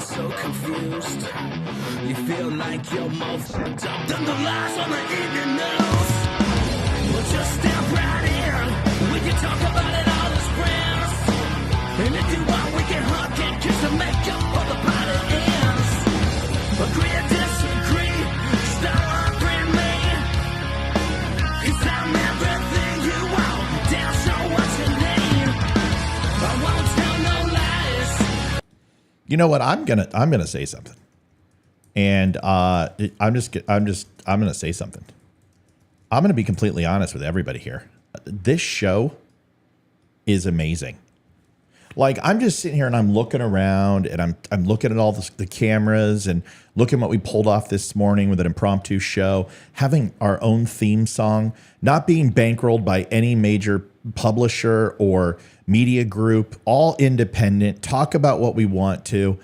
you're so confused. You feel like you're more fucked up than the lies on the evening news. Well, just step right in. We can talk about it all as friends. And if you want, we can hug and kiss and make up for the party ends. Agree or disagree, start offering me. 'Cause I'm everything you want, damn sure what you need. I won't tell no lies. You know what? I'm gonna say something, and I'm gonna say something. I'm gonna be completely honest with everybody here. This show is amazing. Like, I'm just sitting here and I'm looking around and I'm looking at all the cameras and looking what we pulled off this morning with an impromptu show, having our own theme song, not being bankrolled by any major publisher or media group, all independent, talk about what we want to.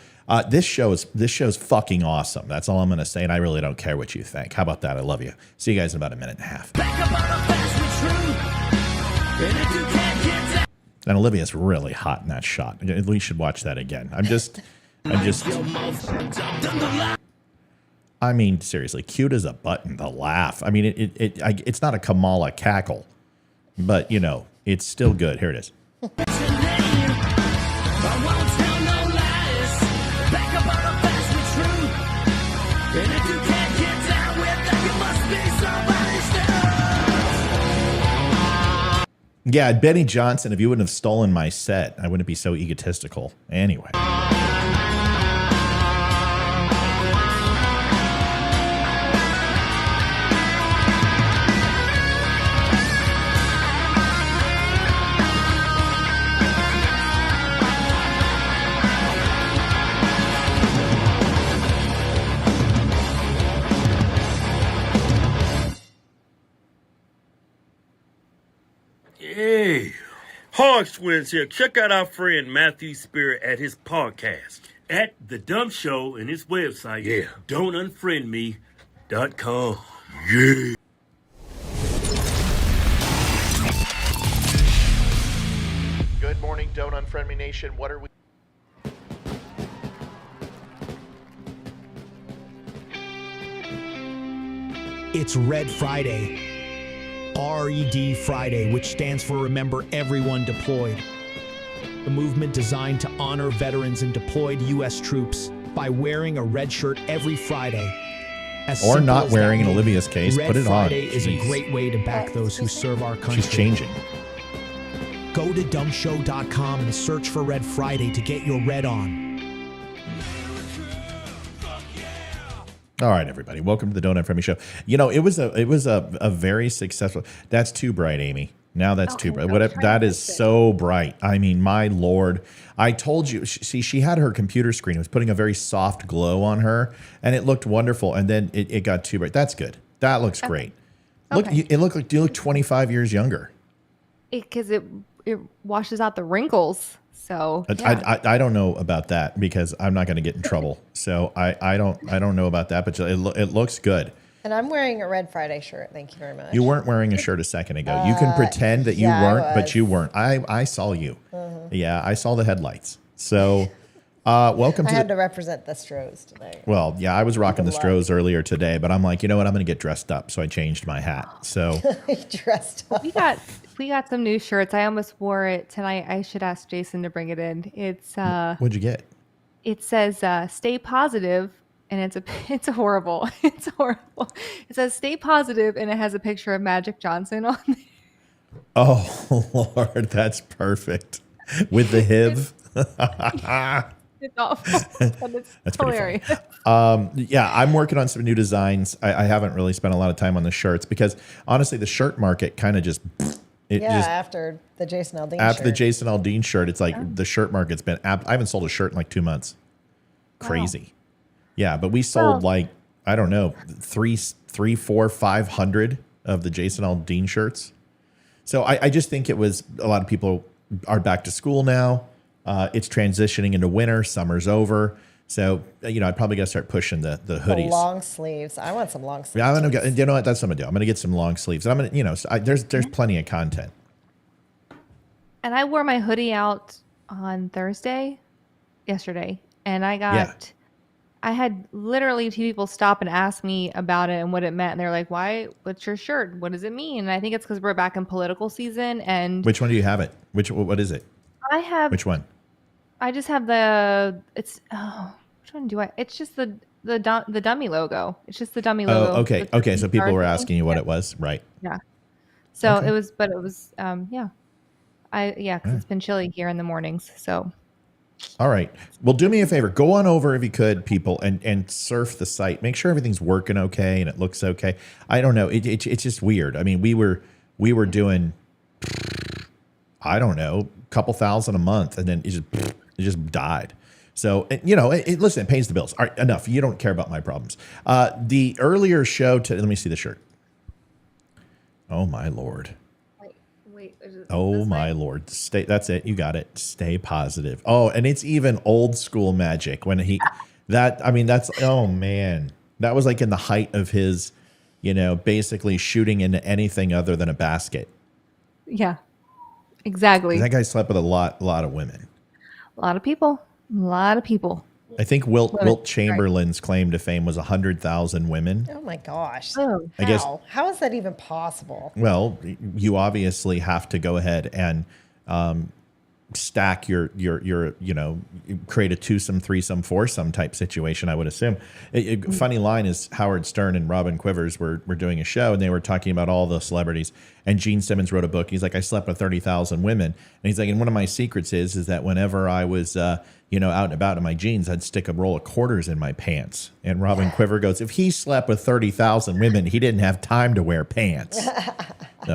This show is fucking awesome. That's all I'm going to say, and I really don't care what you think. How about that? I love you. See you guys in about a minute and a half. And Olivia's really hot in that shot. At least should watch that again. I mean, seriously, cute as a button. The laugh. I mean, it's not a Kamala cackle, but you know, it's still good. Here it is. Yeah, Benny Johnson, if you wouldn't have stolen my set, I wouldn't be so egotistical. Anyway. Hey, Hog Twins here. Check out our friend Matthew Spirit at his podcast at The Dumb Show and his website. Yeah. Don'tUnfriendMe.com. Yeah. Good morning, Don't Unfriend Me Nation. What are we? It's Red Friday. RED Friday, which stands for Remember Everyone Deployed. A movement designed to honor veterans and deployed U.S. troops by wearing a red shirt every Friday. Or not wearing, in Olivia's case, put it on. Red Friday is a great way to back those who serve our country. She's changing. Go to dumbshow.com and search for Red Friday to get your red on. All right, everybody. Welcome to the Don't Unfriend Me Show. You know, it was a very successful. That's too bright, Amy. Now that's too bright. That is so bright. I mean, my Lord. I told you. See, she had her computer screen. It was putting a very soft glow on her, and it looked wonderful. And then it got too bright. That's good. That looks great. Look, it looked like you look 25 years younger. Because it washes out the wrinkles. So yeah. I don't know about that because I'm not going to get in trouble. So I don't know about that, but it looks good. And I'm wearing a Red Friday shirt. Thank you very much. You weren't wearing a shirt a second ago. You can pretend that you weren't, but you weren't. I saw you. Yeah, I saw the headlights. So welcome. I had to represent the Strohs today. Well, yeah, I was rocking the Strohs earlier today, but I'm like, you know what? I'm going to get dressed up. So I changed my hat. So dressed up. We got some new shirts. I almost wore it tonight. I should ask Jason to bring it in. It's what'd you get? It says "Stay positive," and it's horrible. It's horrible. It says "Stay positive," and it has a picture of Magic Johnson on there. Oh Lord, that's perfect with the HIV. It's awful, but it's hilarious. Yeah, I'm working on some new designs. I haven't really spent a lot of time on the shirts because honestly, the shirt market kind of just. After the Jason Aldean shirt. After the Jason Aldean shirt, it's like the shirt market's been. I haven't sold a shirt in like 2 months. Crazy. Wow. Yeah, but we sold like I don't know 3, 4, 500 of the Jason Aldean shirts. So I just think it was a lot of people are back to school now. It's transitioning into winter. Summer's over. So, you know, I probably got to start pushing the hoodies. The long sleeves. I want some long sleeves. Yeah, I'm going to get, you know what? That's what I'm going to do. I'm going to get some long sleeves. And I'm going to, you know, there's plenty of content. And I wore my hoodie out on yesterday, and I had literally 2 people stop and ask me about it and what it meant. And they're like, "Why? What's your shirt? What does it mean?" And I think it's because we're back in political season. And Which one do you have it? What is it? I have. Which one? I just have the. Which one do I? It's just the dummy logo. It's just the dummy logo. Oh, okay. The Okay. So people were thing. asking you what it was, right? Yeah. So Okay. it was, yeah. Because it's been chilly here in the mornings. So. All right. Well, do me a favor. Go on over if you could, people, and surf the site. Make sure everything's working okay and it looks okay. I don't know. It's just weird. I mean, we were doing, I don't know, a couple thousand a month, and then it just died. So, listen, it pays the bills. All right, enough. You don't care about my problems. The earlier show let me see the shirt. Oh my Lord. Wait. Oh my Lord. That's it. You got it. Stay positive. Oh, and it's even old school Magic when oh man, that was like in the height of his, basically shooting into anything other than a basket. Yeah, exactly. That guy slept with a lot of women. A lot of people. I think Wilt Chamberlain's claim to fame was 100,000 women. Oh my gosh. Oh, I guess. How is that even possible? Well, you obviously have to go ahead and stack your create a twosome, threesome, foursome type situation, I would assume. Funny line is Howard Stern and Robin Quivers were doing a show, and they were talking about all the celebrities, and Gene Simmons wrote a book. He's like, I slept with 30,000 women. And he's like, and one of my secrets is that whenever I was out and about in my jeans, I'd stick a roll of quarters in my pants. And Robin Quiver goes, if he slept with 30,000 women, he didn't have time to wear pants.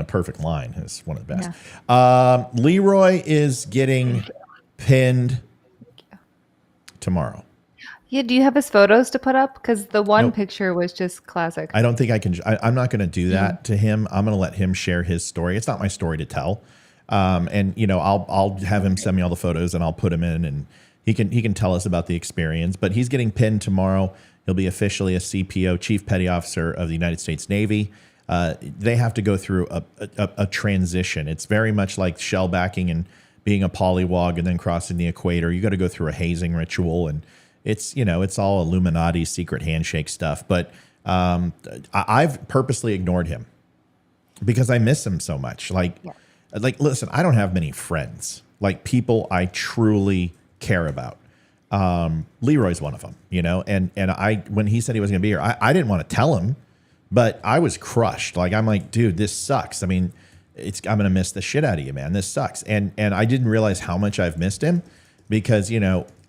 Perfect line. It's one of the best. Yeah. Leroy is getting pinned tomorrow. Yeah. Do you have his photos to put up? Because the one picture was just classic. I don't think I can. I'm not going to do that to him. I'm going to let him share his story. It's not my story to tell. I'll have him send me all the photos and I'll put him in, and he can tell us about the experience. But he's getting pinned tomorrow. He'll be officially a CPO, Chief Petty Officer of the United States Navy. They have to go through a transition. It's very much like shellbacking and being a polywog and then crossing the equator. You got to go through a hazing ritual, and it's all Illuminati secret handshake stuff. But I've purposely ignored him because I miss him so much. Like, listen, I don't have many friends, like people I truly care about. Leroy's one of them, and when he said he was going to be here, I didn't want to tell him. But I was crushed. Like, I'm like, dude, this sucks. I mean, I'm going to miss the shit out of you, man. This sucks. And I didn't realize how much I've missed him because,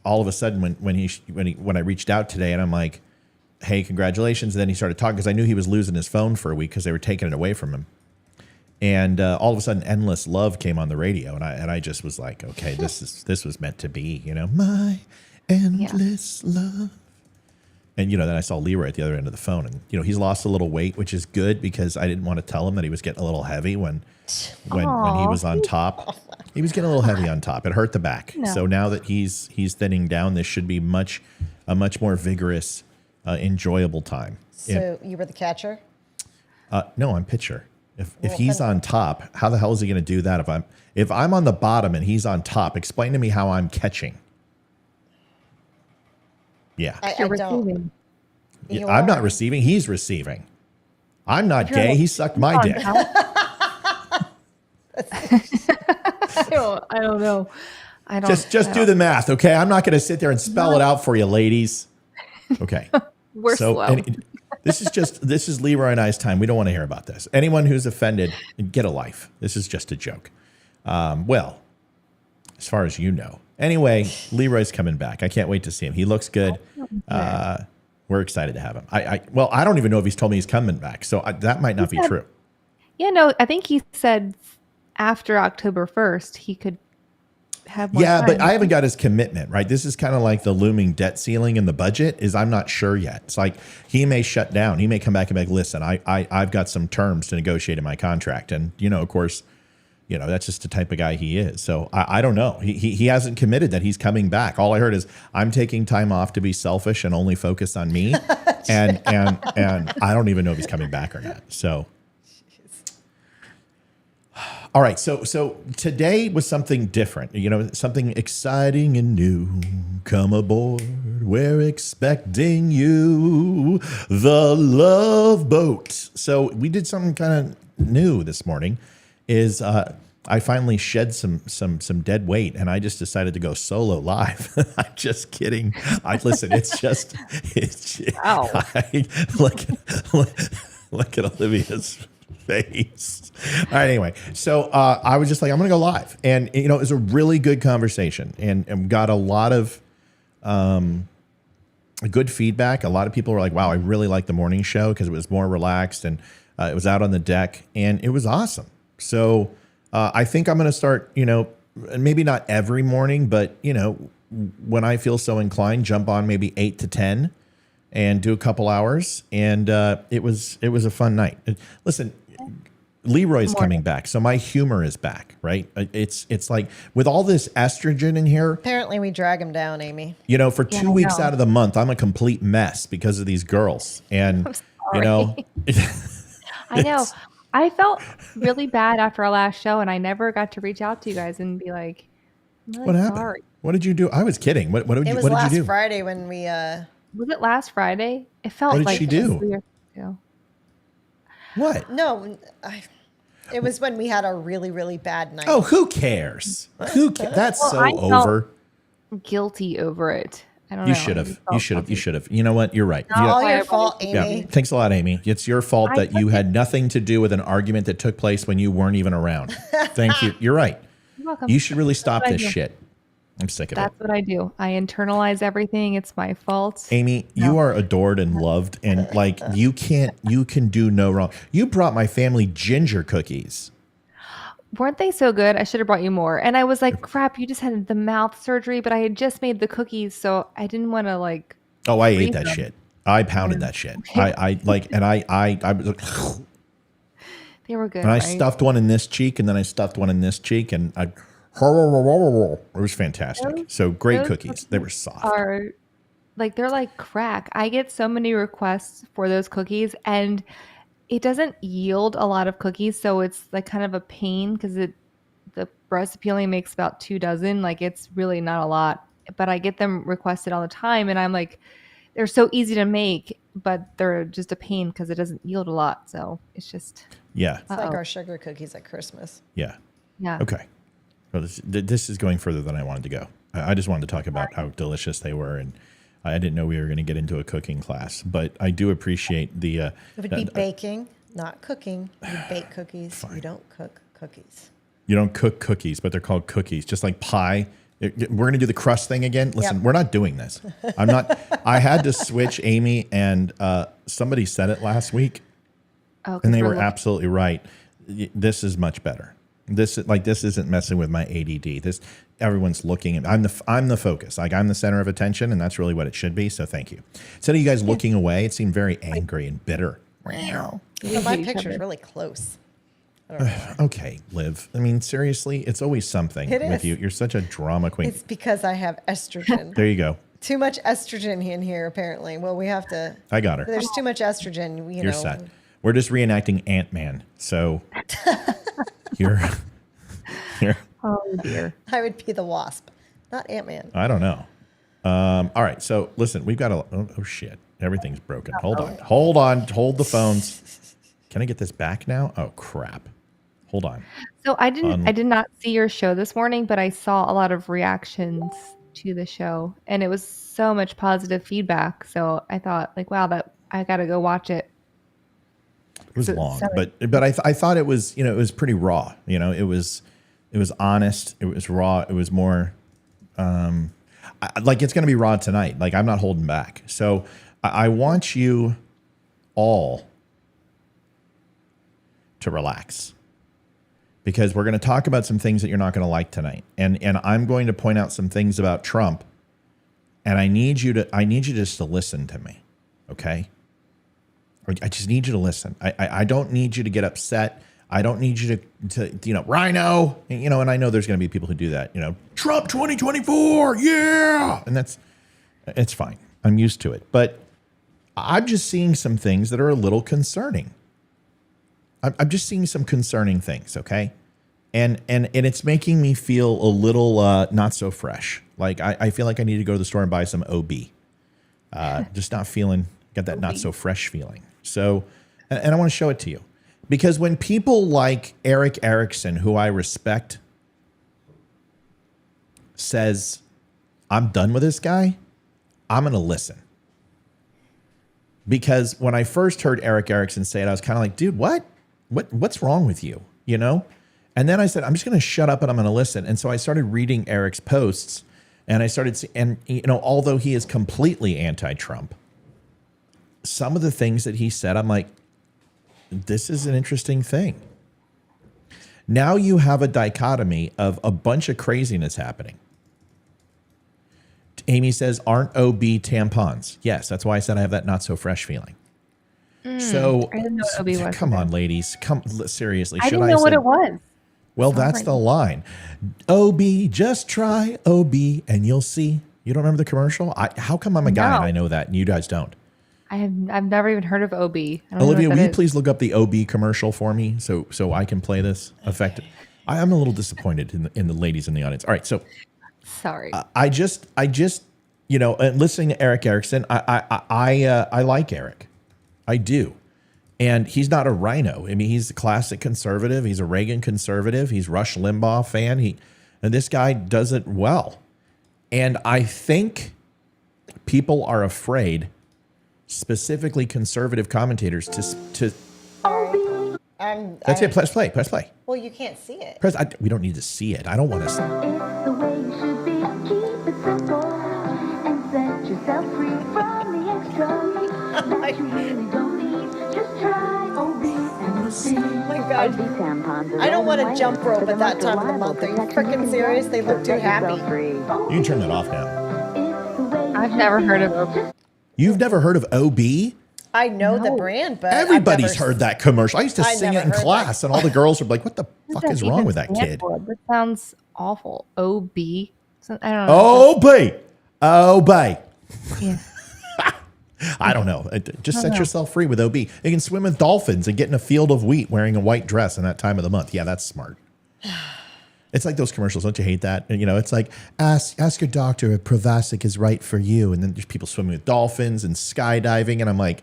all of a sudden when I reached out today and I'm like, hey, congratulations. And then he started talking because I knew he was losing his phone for a week because they were taking it away from him. And all of a sudden, Endless Love came on the radio. And I just was like, okay, this was meant to be, my endless love. And, then I saw Leroy at the other end of the phone. And, he's lost a little weight, which is good because I didn't want to tell him that he was getting a little heavy when he was on top. He was getting a little heavy on top. It hurt the back. No. So now that he's thinning down, this should be a much more vigorous, enjoyable time. So you were the catcher? No, I'm pitcher. If he's on top, how the hell is he going to do that? If I'm on the bottom and he's on top, explain to me how I'm catching. Yeah. I don't. Yeah, I'm not receiving. He's receiving. I'm not gay. He sucked my dick. I don't know. Just do the math, okay? I'm not going to sit there and spell it out for you, ladies. Okay. We're slow. This is Leroy and I's time. We don't want to hear about this. Anyone who's offended, get a life. This is just a joke. Well, as far as you know. Anyway, Leroy's coming back. I can't wait to see him. He looks good. We're excited to have him. I don't even know if he's told me he's coming back. So that might not be true. Yeah, no, I think he said after October 1st, he could have more time. But I haven't got his commitment, right? This is kind of like the looming debt ceiling in the budget is I'm not sure yet. It's like he may shut down. He may come back and be like, listen, I've got some terms to negotiate in my contract. And, of course, that's just the type of guy he is. So I don't know. He hasn't committed that he's coming back. All I heard is I'm taking time off to be selfish and only focus on me. and I don't even know if he's coming back or not. So All right, so today was something different. You know, something exciting and new. Come aboard, we're expecting you. The Love Boat. So we did something kind of new this morning. I finally shed some dead weight, and I just decided to go solo live. I'm just kidding. Wow. Look at Olivia's face. All right, anyway, so I was just like, I'm going to go live. And, you know, it was a really good conversation and got a lot of good feedback. A lot of people were like, wow, I really like the morning show because it was more relaxed and it was out on the deck and it was awesome. So I think I'm going to start, you know, maybe not every morning, but, you know, when I feel so inclined, jump on maybe 8 to 10 and do a couple hours. And it was a fun night. Listen, Leroy's coming back, so my humor is back, right? It's like with all this estrogen in here. Apparently, we drag him down, Amy. You know, for 2 weeks out of the month, I'm a complete mess because of these girls, and you know, I know. I felt really bad after our last show, and I never got to reach out to you guys and be like, I'm really what happened? sorry. What did you do? I was kidding. What did It you was what did last you do? Friday when we. Was it last Friday? It felt What did like she do? 2 years ago. What? No, it was when we had a really, really bad night. Oh, who cares? That's Well, so I felt over. Guilty over it. I don't know. You should have. You should have. You should have. You know what? You're right. All why your everybody- fault, Yeah. Amy. Thanks a lot, Amy. It's your fault that you had nothing to do with an argument that took place when you weren't even around. Thank you. You're right. You're welcome. You should really stop what I this do. shit. I'm sick of That's it. what I do. I internalize everything. It's my fault. Amy, you are adored and loved, and like you can do no wrong. You brought my family ginger cookies. Weren't they so good? I should have brought you more. And I was like, crap, you just had the mouth surgery, but I had just made the cookies, so I didn't want to like. Oh, I ate freeze that them. shit. I pounded that shit. I like, and I was like, They were good. and I right? stuffed one in this cheek, and then I stuffed one in this cheek, and it was fantastic. So great those cookies. They were soft. Are like they're like crack. I get so many requests for those cookies, and it doesn't yield a lot of cookies, so it's like kind of a pain because the recipe only makes about 2 dozen. Like it's really not a lot, but I get them requested all the time, and I'm like, they're so easy to make, but they're just a pain because it doesn't yield a lot. So it's just Yeah. It's like our sugar cookies at Christmas. Yeah. yeah. Okay. Well, this is going further than I wanted to go. I just wanted to talk about how delicious they were, and I didn't know we were going to get into a cooking class, but I do appreciate the. It would be baking, not cooking. You bake cookies. You don't cook cookies. You don't cook cookies, but they're called cookies, just like pie. We're going to do the crust thing again. Listen, Yep. we're not doing this. I'm not. I had to switch Amy, and somebody said it last week, Oh, 'cause and they we're were looking- absolutely right. This is much better. This isn't messing with my ADD. Everyone's looking at. I'm the focus. Like I'm the center of attention, and that's really what it should be. So thank you. Instead of you guys looking away, it seemed very angry and bitter. So my picture's really close. Okay, Liv. I mean, seriously, it's always something It with is. you. You're such a drama queen. It's because I have estrogen. There you go. Too much estrogen in here, apparently. Well, we have to. I got her. There's too much estrogen. You You're know. set. We're just reenacting Ant-Man. So you're. Oh dear. I would be the wasp, not Ant-Man. I don't know. All right. So listen, we've got a. Oh shit! Everything's broken. Hold on. Hold the phones. Can I get this back now? Oh crap! Hold on. So I did not see your show this morning, but I saw a lot of reactions to the show, and it was so much positive feedback. So I thought, like, wow, that I got to go watch it. It was So- long, so- but I thought it was, you know, it was pretty raw. You know, it was honest. It was raw. It was more like it's going to be raw tonight. Like I'm not holding back. So I want you all to relax because we're going to talk about some things that you're not going to like tonight. And I'm going to point out some things about Trump, and I need you just to listen to me. Okay. I just need you to listen. I don't need you to get upset. I don't need you to you know, Rhino, you know, and I know there's going to be people who do that, you know, Trump 2024. Yeah. And it's fine. I'm used to it. But I'm just seeing some things that are a little concerning. I'm just seeing some concerning things. Okay. and it's making me feel a little not so fresh. Like I feel like I need to go to the store and buy some OB. Just not feeling, got that not so fresh feeling. So, and I want to show it to you. Because when people like Eric Erickson, who I respect, says, I'm done with this guy, I'm going to listen. Because when I first heard Eric Erickson say it, I was kind of like, dude, what's wrong with you? You know? And then I said, I'm just going to shut up and I'm going to listen. And so I started reading Eric's posts, and I started, and you know, although he is completely anti-Trump, some of the things that he said, I'm like, this is an interesting thing. Now you have a dichotomy of a bunch of craziness happening. Amy says, aren't OB tampons? Yes, that's why I said I have that not so fresh feeling. So I didn't know what OB was. come on, ladies. Seriously. I didn't know what it was. Well, that's the line. OB, just try OB and you'll see. You don't remember the commercial? How come I'm a guy and I know that and you guys don't? I've never even heard of OB. Olivia, will you please look up the OB commercial for me so I can play this effective? I'm a little disappointed in the ladies in the audience. All right, so sorry. I just you know, listening to Eric Erickson, I like Eric, I do, and he's not a rhino. I mean, he's a classic conservative. He's a Reagan conservative. He's Rush Limbaugh fan. And this guy does it well, and I think people are afraid. Specifically conservative commentators to that's it. Press play. Well, you can't see it. We don't need to see it. I don't want to. It's the way you should be. Keep it simple and set yourself free from the extra that you really don't need. Just try OB and you'll see. Oh my God. I don't want to jump rope at that time of the month. Are you freaking serious? They look too happy. You can turn that off now. I've never heard of OB. You've never heard of OB? I know the brand, but everybody's heard that commercial. I used to sing it in class, and all the girls were like, "What the fuck is wrong with that kid?" That sounds awful. OB. I don't know. OB. Yeah. I don't know. Just set yourself free with OB. You can swim with dolphins and get in a field of wheat wearing a white dress in that time of the month. Yeah, that's smart. It's like those commercials. Don't you hate that? And, you know, it's like, ask your doctor if Provasic is right for you. And then there's people swimming with dolphins and skydiving. And I'm like,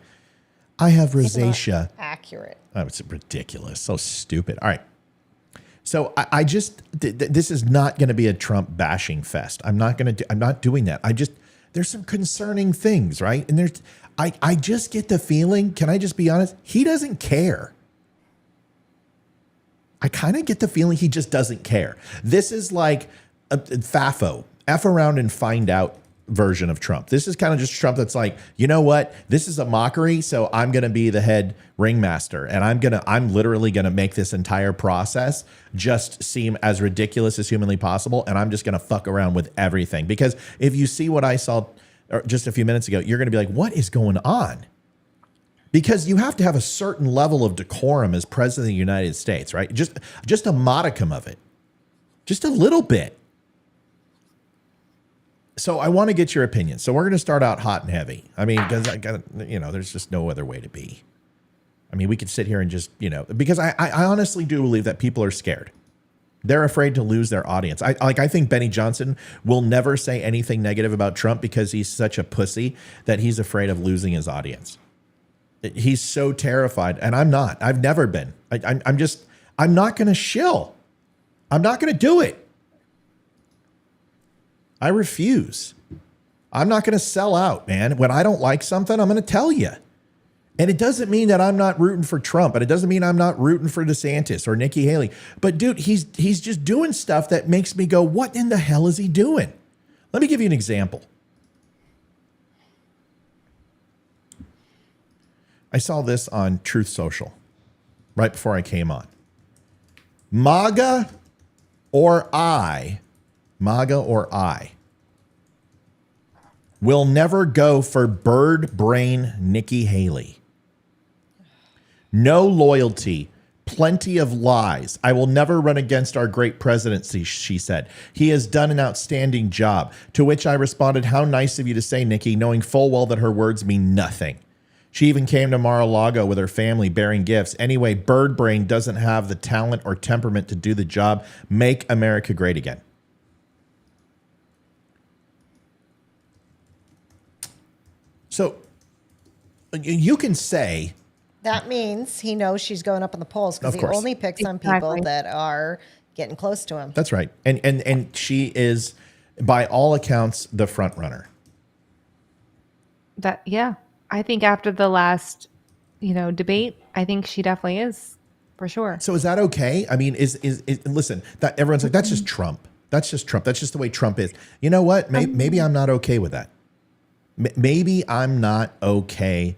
I have rosacea. Accurate. Oh, it's ridiculous. So stupid. All right. So I just, this is not going to be a Trump bashing fest. I'm not doing that. There's some concerning things, right? And I just get the feeling, can I just be honest? He doesn't care. I kind of get the feeling he just doesn't care. This is like a FAFO, F around and find out version of Trump. This is kind of just Trump that's like, you know what? This is a mockery, so I'm going to be the head ringmaster, and I'm literally going to make this entire process just seem as ridiculous as humanly possible, and I'm just going to fuck around with everything. Because if you see what I saw just a few minutes ago, you're going to be like, what is going on? Because you have to have a certain level of decorum as president of the United States, right? Just a modicum of it. Just a little bit. So I want to get your opinion. So we're going to start out hot and heavy. I mean, because there's just no other way to be. I mean, we could sit here and just, because I honestly do believe that people are scared. They're afraid to lose their audience. I think Benny Johnson will never say anything negative about Trump because he's such a pussy that he's afraid of losing his audience. He's so terrified, and I'm not. I've never been. I'm not going to shill. I'm not going to do it. I refuse. I'm not going to sell out, man. When I don't like something, I'm going to tell you. And it doesn't mean that I'm not rooting for Trump, and it doesn't mean I'm not rooting for DeSantis or Nikki Haley. But dude, he's just doing stuff that makes me go, what in the hell is he doing? Let me give you an example. I saw this on Truth Social right before I came on. MAGA or I will never go for bird brain Nikki Haley. No loyalty, plenty of lies. I will never run against our great presidency, she said. He has done an outstanding job. To which I responded, how nice of you to say, Nikki, knowing full well that her words mean nothing. She even came to Mar-a-Lago with her family bearing gifts. Anyway, Bird Brain doesn't have the talent or temperament to do the job. Make America great again. So you can say... That means he knows she's going up in the polls because he course. only picks on people that are getting close to him. That's right. And she is, by all accounts, the front runner. I think after the last, debate, I think she definitely is, for sure. So is that okay? I mean, is listen, that everyone's like, that's just Trump. That's just Trump. That's just the way Trump is. You know what? Maybe I'm not okay with that. Maybe I'm not okay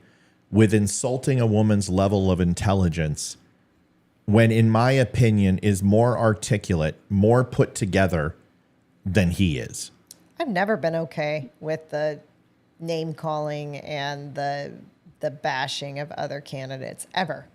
with insulting a woman's level of intelligence when, in my opinion, is more articulate, more put together than he is. I've never been okay with the name calling and the bashing of other candidates ever.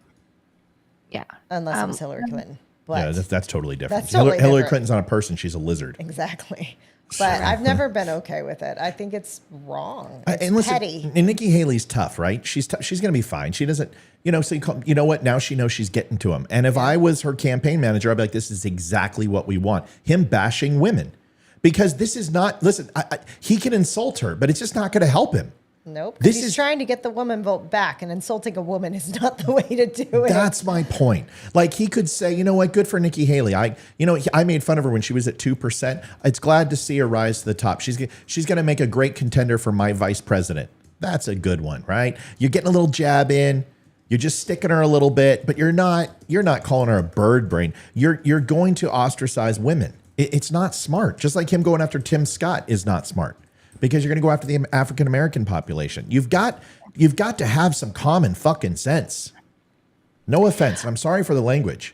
Yeah. Unless it was Hillary Clinton. But yeah, that's totally different. That's totally Hillary different. Clinton's not a person. She's a lizard. Exactly. But I've never been okay with it. I think it's wrong. It's and listen, petty. and Nikki Haley's tough, right? She's going to be fine. She doesn't, so you know what? Now she knows she's getting to him. And if I was her campaign manager, I'd be like, this is exactly what we want. Him bashing women. Because this is not, listen, he can insult her, but it's just not going to help him. Nope. He's trying to get the woman vote back, and insulting a woman is not the way to do it. That's my point. Like, he could say, you know what, good for Nikki Haley. I made fun of her when she was at 2%. It's glad to see her rise to the top. She's going to make a great contender for my vice president. That's a good one, right? You're getting a little jab in. You're just sticking her a little bit, but you're not calling her a bird brain. You're going to ostracize women. It's not smart. Just like him going after Tim Scott is not smart. Because you're going to go after the African-American population. You've got to have some common fucking sense. No offense. I'm sorry for the language.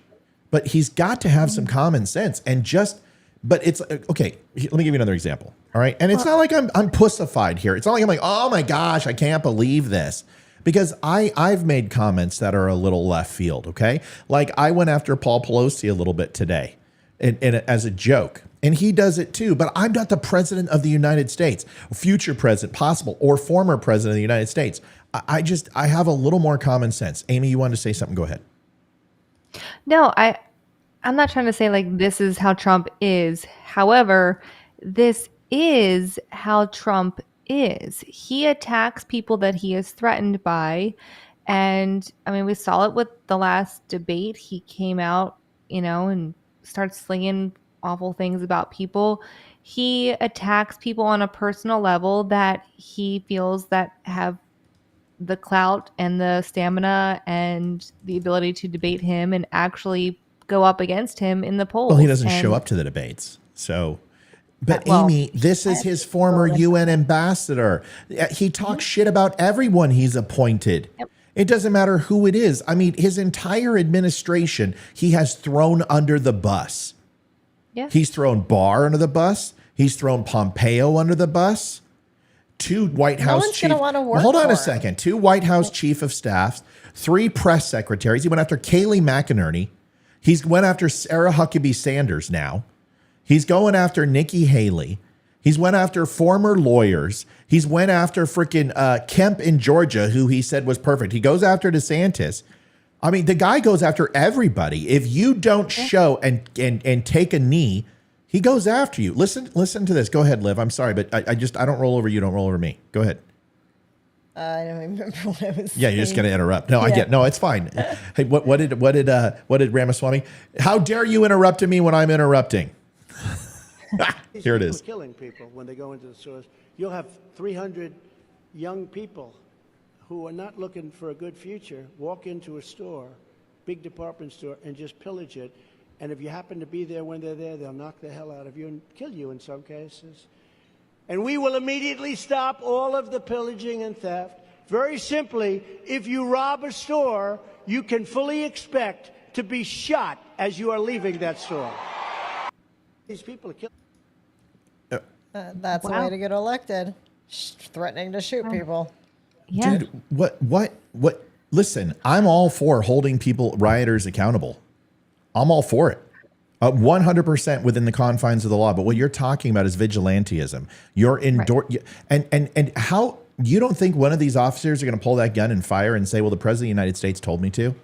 But he's got to have some common sense. But it's, okay, let me give you another example. All right? And it's not like I'm pussified here. It's not like I'm like, oh my gosh, I can't believe this. Because I've made comments that are a little left field, okay? Like, I went after Paul Pelosi a little bit today and as a joke. And he does it too, but I'm not the president of the United States, future president, possible, or former president of the United States. I have a little more common sense. Amy, you wanted to say something? Go ahead. No, I'm not trying to say like this is how Trump is. However, this is how Trump is. He attacks people that he is threatened by. And I mean, we saw it with the last debate. He came out, and started slinging awful things about people. He attacks people on a personal level that he feels that have the clout and the stamina and the ability to debate him and actually go up against him in the polls. Well, he doesn't show up to the debates. So, but Amy, this is his former UN ambassador. He talks shit about everyone he's appointed. Yep. It doesn't matter who it is. I mean, his entire administration, he has thrown under the bus. Yeah. He's thrown Barr under the bus. He's thrown Pompeo under the bus. Two White House one's gonna wanna work Hold on for a him. second. Two White House chief of staffs, 3 press secretaries. He went after Kayleigh McEnerney. He's went after Sarah Huckabee Sanders now. He's going after Nikki Haley. He's went after former lawyers. He's went after freaking Kemp in Georgia, who he said was perfect. He goes after DeSantis. I mean, the guy goes after everybody. If you don't show and take a knee, he goes after you. Listen to this. Go ahead, Liv. I'm sorry, but I don't roll over you. Don't roll over me. Go ahead. I don't remember what I was Yeah, saying. you're just going to interrupt. No, I get. No, it's fine. Hey, what did Ramaswamy? How dare you interrupt me when I'm interrupting? Here it is. Killing people when they go into the stores. You'll have 300 young people who are not looking for a good future walk into a store, big department store, and just pillage it. And if you happen to be there when they're there, they'll knock the hell out of you and kill you in some cases. And we will immediately stop all of the pillaging and theft. Very simply, if you rob a store, you can fully expect to be shot as you are leaving that store. These people are killing. That's the way to get elected. Threatening to shoot people. Yeah. Dude, what? Listen, I'm all for holding rioters accountable. I'm all for it. 100% within the confines of the law. But what you're talking about is vigilantism. You're and how you don't think one of these officers are going to pull that gun and fire and say, well, the president of the United States told me to?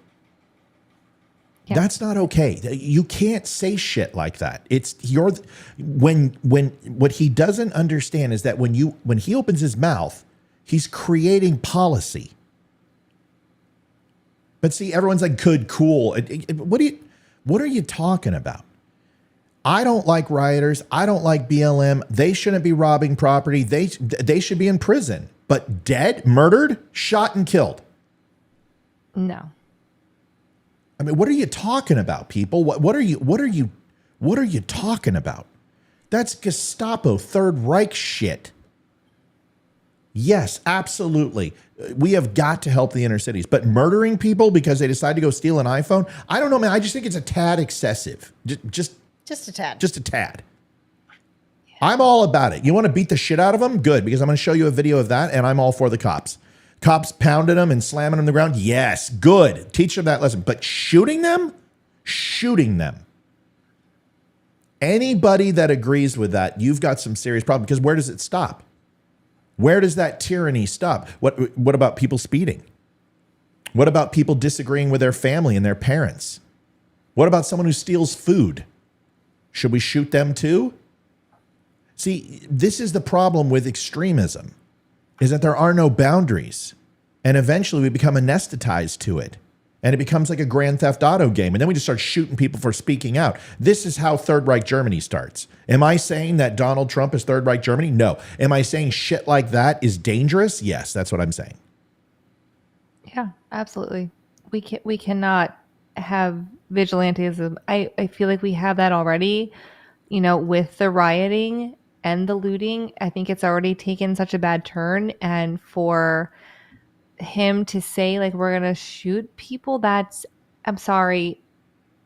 Yeah. That's not okay. You can't say shit like that. It's when what he doesn't understand is that when he opens his mouth, he's creating policy. But see, everyone's like, good, cool. What are you talking about? I don't like rioters. I don't like BLM. They shouldn't be robbing property. They should be in prison. But dead, murdered, shot and killed. No. I mean, what are you talking about, people? What are you talking about? That's Gestapo, Third Reich shit. Yes, absolutely. We have got to help the inner cities. But murdering people because they decide to go steal an iPhone, I don't know, man. I just think it's a tad excessive. Just a tad. Just a tad. I'm all about it. You want to beat the shit out of them? Good, because I'm going to show you a video of that, and I'm all for the cops. Cops pounding them and slamming them on the ground? Yes, good. Teach them that lesson. But shooting them? Shooting them. Anybody that agrees with that, you've got some serious problem, because where does it stop? Where does that tyranny stop? What about people speeding? What about people disagreeing with their family and their parents? What about someone who steals food? Should we shoot them too? See, this is the problem with extremism, is that there are no boundaries. And eventually we become anesthetized to it. And it becomes like a Grand Theft Auto game. And then we just start shooting people for speaking out. This is how Third Reich Germany starts. Am I saying that Donald Trump is Third Reich Germany? No. Am I saying shit like that is dangerous? Yes, that's what I'm saying. Yeah, absolutely. We cannot have vigilantism. I feel like we have that already, with the rioting and the looting. I think it's already taken such a bad turn. And for him to say, like, we're going to shoot people, I'm sorry,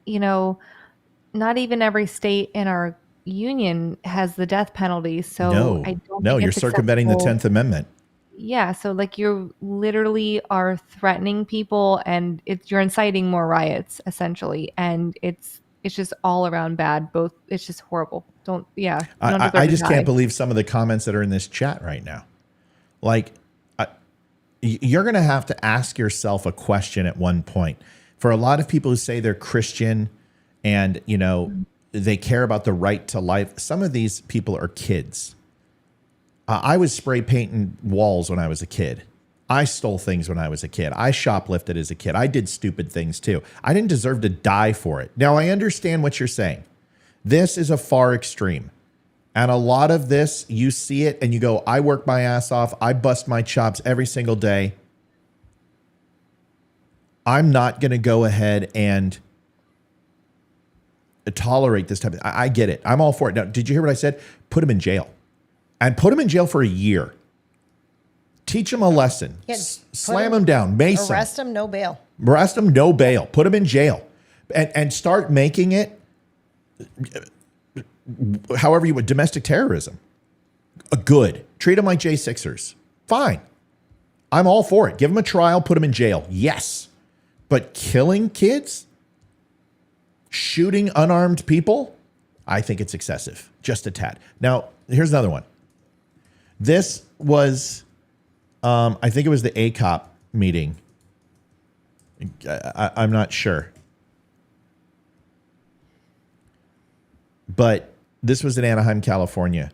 not even every state in our union has the death penalty. So I don't think you're it's circumventing the acceptable. 10th Amendment. Yeah, so like you literally are threatening people, and you're inciting more riots essentially, and it's just all around bad. Both, it's just horrible. You don't deserve I to just die. can't believe some of the comments that are in this chat right now. Like, you're going to have to ask yourself a question at one point. For a lot of people who say they're Christian and, they care about the right to life, some of these people are kids. I was spray painting walls when I was a kid. I stole things when I was a kid. I shoplifted as a kid. I did stupid things too. I didn't deserve to die for it. Now, I understand what you're saying. This is a far extreme. And a lot of this, you see it and you go, I work my ass off. I bust my chops every single day. I'm not going to go ahead and tolerate this type of, I get it. I'm all for it. Now, did you hear what I said? Put him in jail. And put him in jail for a year. Teach him a lesson. Yeah, slam him down. Mace him. Arrest him, no bail. Arrest him, no bail. Put him in jail. And start making it, however you would, domestic terrorism. Good. Treat them like J6ers. Fine. I'm all for it. Give them a trial, put them in jail. Yes. But killing kids? Shooting unarmed people? I think it's excessive. Just a tad. Now, here's another one. This was, I think it was the ACOP meeting. I'm not sure. But this was in Anaheim, California.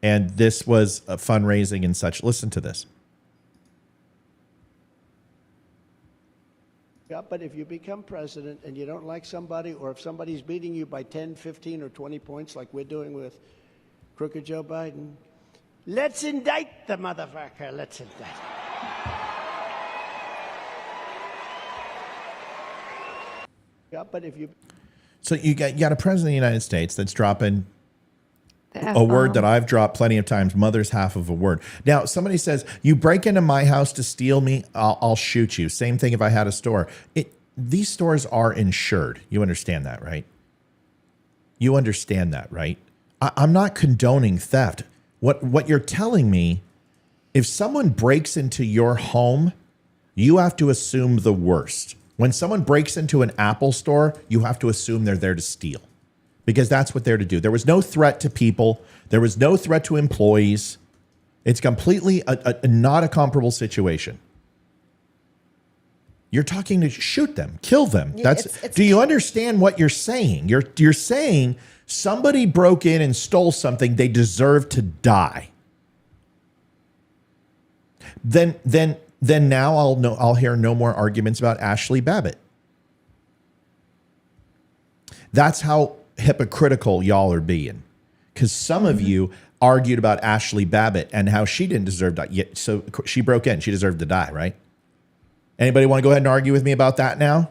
And this was a fundraising and such. Listen to this. Yeah, but if you become president and you don't like somebody, or if somebody's beating you by 10, 15, or 20 points like we're doing with crooked Joe Biden, let's indict the motherfucker. Let's indict him. Yeah, but if you... So you got a president of the United States that's dropping The a word that F-bomb. I've dropped plenty of times, mother's half of a word. Now, somebody says, you break into my house to steal me, I'll shoot you. Same thing if I had a store. These stores are insured. You understand that, right? You understand that, right? I'm not condoning theft. What you're telling me, if someone breaks into your home, you have to assume the worst. When someone breaks into an Apple store, you have to assume they're there to steal, because that's what they're to do. There was no threat to people. There was no threat to employees. It's completely not a comparable situation. You're talking to shoot them, kill them. Yeah, Do you understand what you're saying? You're saying somebody broke in and stole something, they deserve to die. Then now I'll hear no more arguments about Ashley Babbitt. That's how hypocritical y'all are being. Because some of you argued about Ashley Babbitt and how she didn't deserve to die. So she broke in. She deserved to die, right? Anybody want to go ahead and argue with me about that now?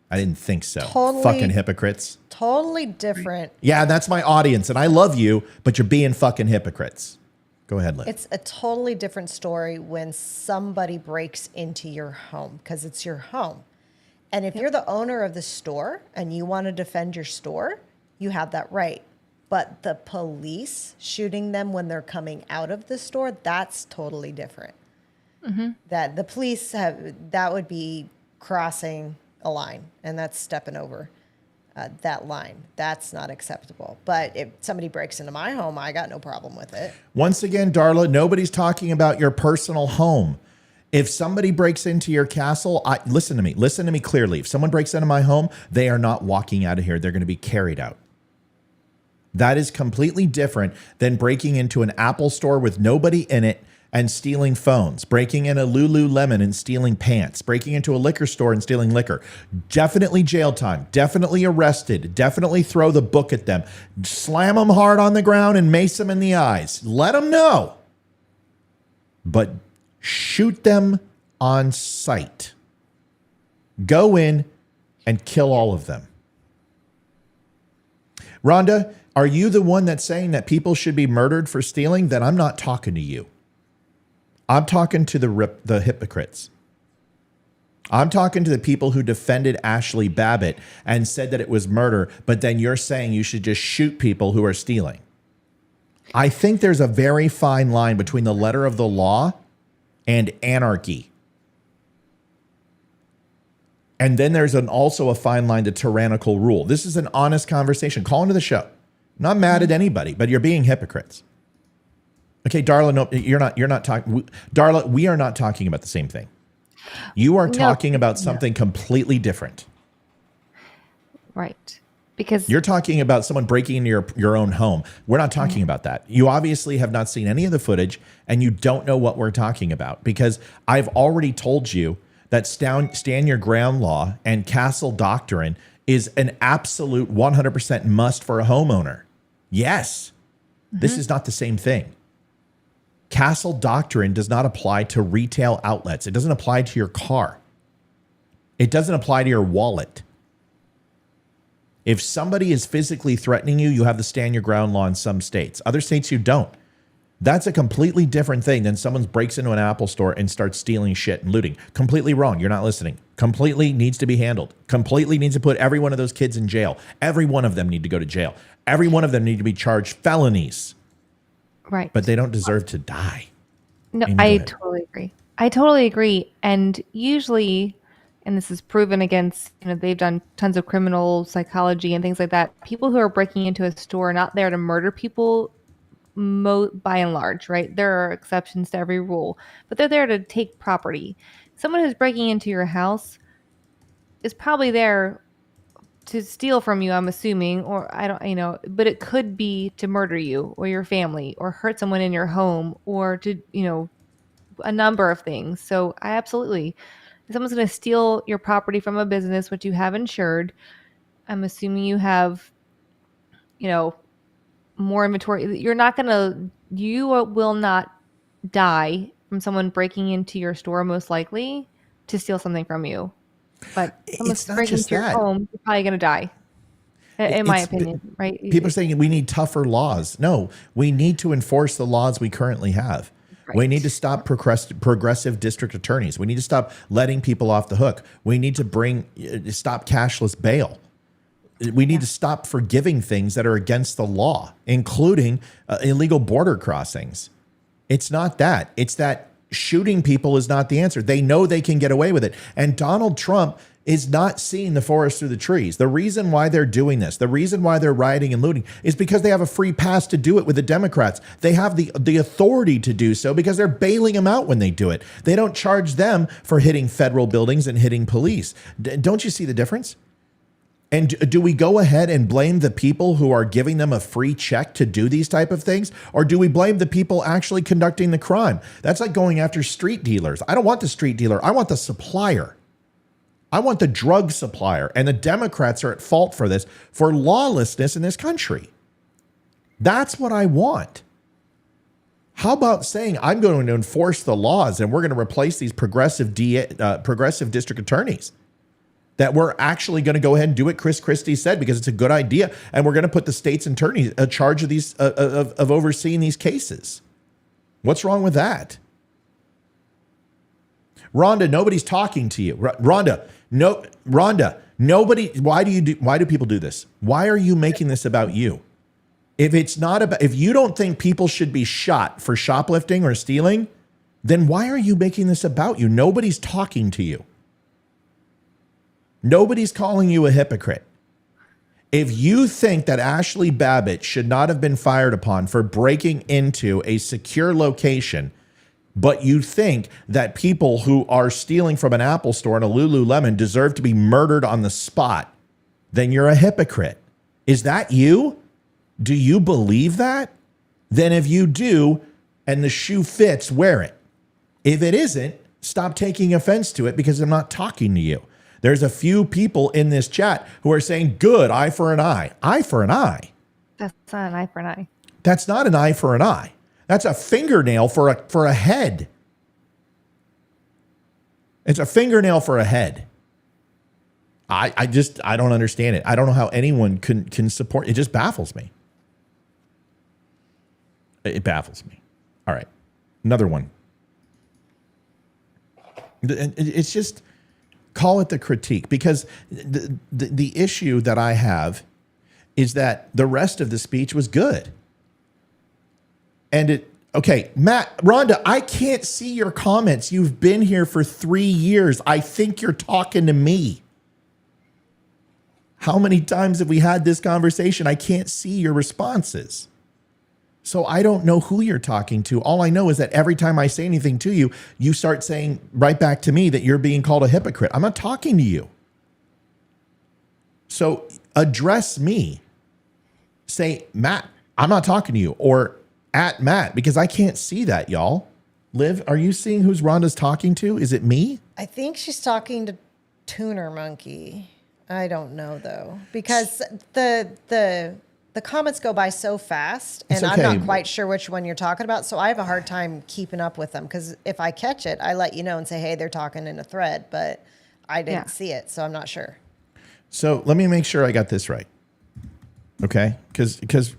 I didn't think so. Fucking hypocrites. Totally different. Yeah, that's my audience, and I love you, but you're being fucking hypocrites. Go ahead, Lynn. It's a totally different story when somebody breaks into your home because it's your home. And if you're the owner of the store and you want to defend your store, you have that right. But the police shooting them when they're coming out of the store, that's totally different. That the police that would be crossing a line, and that's stepping over that line. That's not acceptable. But if somebody breaks into my home, I got no problem with it. Once again, Darla, nobody's talking about your personal home. If somebody breaks into your castle, listen to me clearly. If someone breaks into my home, they are not walking out of here. They're going to be carried out. That is completely different than breaking into an Apple store with nobody in it and stealing phones, breaking in a Lululemon and stealing pants, breaking into a liquor store and stealing liquor. Definitely jail time, definitely arrested, definitely throw the book at them, slam them hard on the ground and mace them in the eyes. Let them know. But shoot them on sight. Go in and kill all of them. Rhonda, are you the one that's saying that people should be murdered for stealing? Then I'm not talking to you. I'm talking to the hypocrites. I'm talking to the people who defended Ashley Babbitt and said that it was murder, but then you're saying you should just shoot people who are stealing. I think there's a very fine line between the letter of the law and anarchy. And then there's also a fine line to tyrannical rule. This is an honest conversation. Call into the show. I'm not mad at anybody, but you're being hypocrites. Okay, Darla, no, you're not talking. Darla, we are not talking about the same thing. You are talking about something completely different. Right. Because you're talking about someone breaking into your own home. We're not talking about that. You obviously have not seen any of the footage and you don't know what we're talking about because I've already told you that stand your ground law and castle doctrine is an absolute 100% must for a homeowner. Yes, this is not the same thing. Castle doctrine does not apply to retail outlets. It doesn't apply to your car. It doesn't apply to your wallet. If somebody is physically threatening you, you have the stand your ground law in some states. Other states you don't. That's a completely different thing than someone breaks into an Apple store and starts stealing shit and looting. Completely wrong. You're not listening. Completely needs to be handled. Completely needs to put every one of those kids in jail. Every one of them need to go to jail. Every one of them need to be charged felonies. Right. But they don't deserve to die. No, I totally agree. I totally agree. And usually, and this is proven against, they've done tons of criminal psychology and things like that. People who are breaking into a store are not there to murder people by and large, right? There are exceptions to every rule, but they're there to take property. Someone who's breaking into your house is probably there to steal from you, I'm assuming, or I don't, but it could be to murder you or your family or hurt someone in your home or to, a number of things. So I absolutely, if someone's going to steal your property from a business, which you have insured, I'm assuming you have, more inventory. You will not die from someone breaking into your store, most likely to steal something from you. But someone's breaking into your home, you're probably going to die, in my opinion, right? People are saying we need tougher laws. No, we need to enforce the laws we currently have. Right. We need to stop progressive district attorneys. We need to stop letting people off the hook. We need to stop cashless bail. We need to stop forgiving things that are against the law, including illegal border crossings. It's not that. It's that shooting people is not the answer. They know they can get away with it. And Donald Trump is not seeing the forest through the trees. The reason why they're doing this, the reason why they're rioting and looting is because they have a free pass to do it with the Democrats. They have the authority to do so because they're bailing them out when they do it. They don't charge them for hitting federal buildings and hitting police. Don't you see the difference? And do we go ahead and blame the people who are giving them a free check to do these type of things? Or do we blame the people actually conducting the crime? That's like going after street dealers. I don't want the street dealer. I want the supplier. I want the drug supplier. And the Democrats are at fault for this, for lawlessness in this country. That's what I want. How about saying I'm going to enforce the laws and we're going to replace these progressive district attorneys? That we're actually going to go ahead and do what Chris Christie said because it's a good idea, and we're going to put the state's attorneys in charge of these of overseeing these cases. What's wrong with that? Rhonda, nobody's talking to you. Rhonda, nobody. Why do people do this? Why are you making this about you? If you don't think people should be shot for shoplifting or stealing, then why are you making this about you? Nobody's talking to you. Nobody's calling you a hypocrite. If you think that Ashley Babbitt should not have been fired upon for breaking into a secure location, but you think that people who are stealing from an Apple store and a Lululemon deserve to be murdered on the spot, then you're a hypocrite. Is that you? Do you believe that? Then if you do, and the shoe fits, wear it. If it isn't, stop taking offense to it because I'm not talking to you. There's a few people in this chat who are saying, good, eye for an eye. Eye for an eye. That's not an eye for an eye. That's not an eye for an eye. That's a fingernail for a head. It's a fingernail for a head. I don't understand it. I don't know how anyone can support. It just baffles me. It baffles me. All right. Another one. It's just... call it the critique, because the issue that I have is that the rest of the speech was good. And okay, Matt, Rhonda, I can't see your comments. You've been here for 3 years. I think you're talking to me. How many times have we had this conversation? I can't see your responses. So I don't know who you're talking to. All I know is that every time I say anything to you, you start saying right back to me that you're being called a hypocrite. I'm not talking to you. So address me. Say, Matt, I'm not talking to you, or at Matt, because I can't see that, y'all. Liv, are you seeing who's Rhonda's talking to? Is it me? I think she's talking to Tuner Monkey. I don't know though, because the comments go by so fast, and okay. I'm not quite sure which one you're talking about. So I have a hard time keeping up with them, because if I catch it, I let you know and say, hey, they're talking in a thread, but I didn't see it, so I'm not sure. So let me make sure I got this right. Okay? Because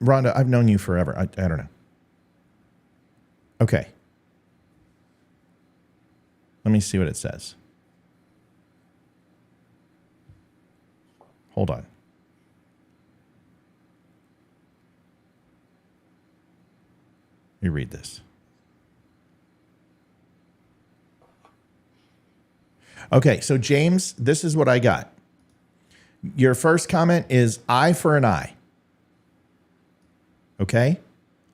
Rhonda, I've known you forever. I don't know. Okay. Let me see what it says. Hold on. Let me read this. Okay, so James, this is what I got. Your first comment is eye for an eye. Okay?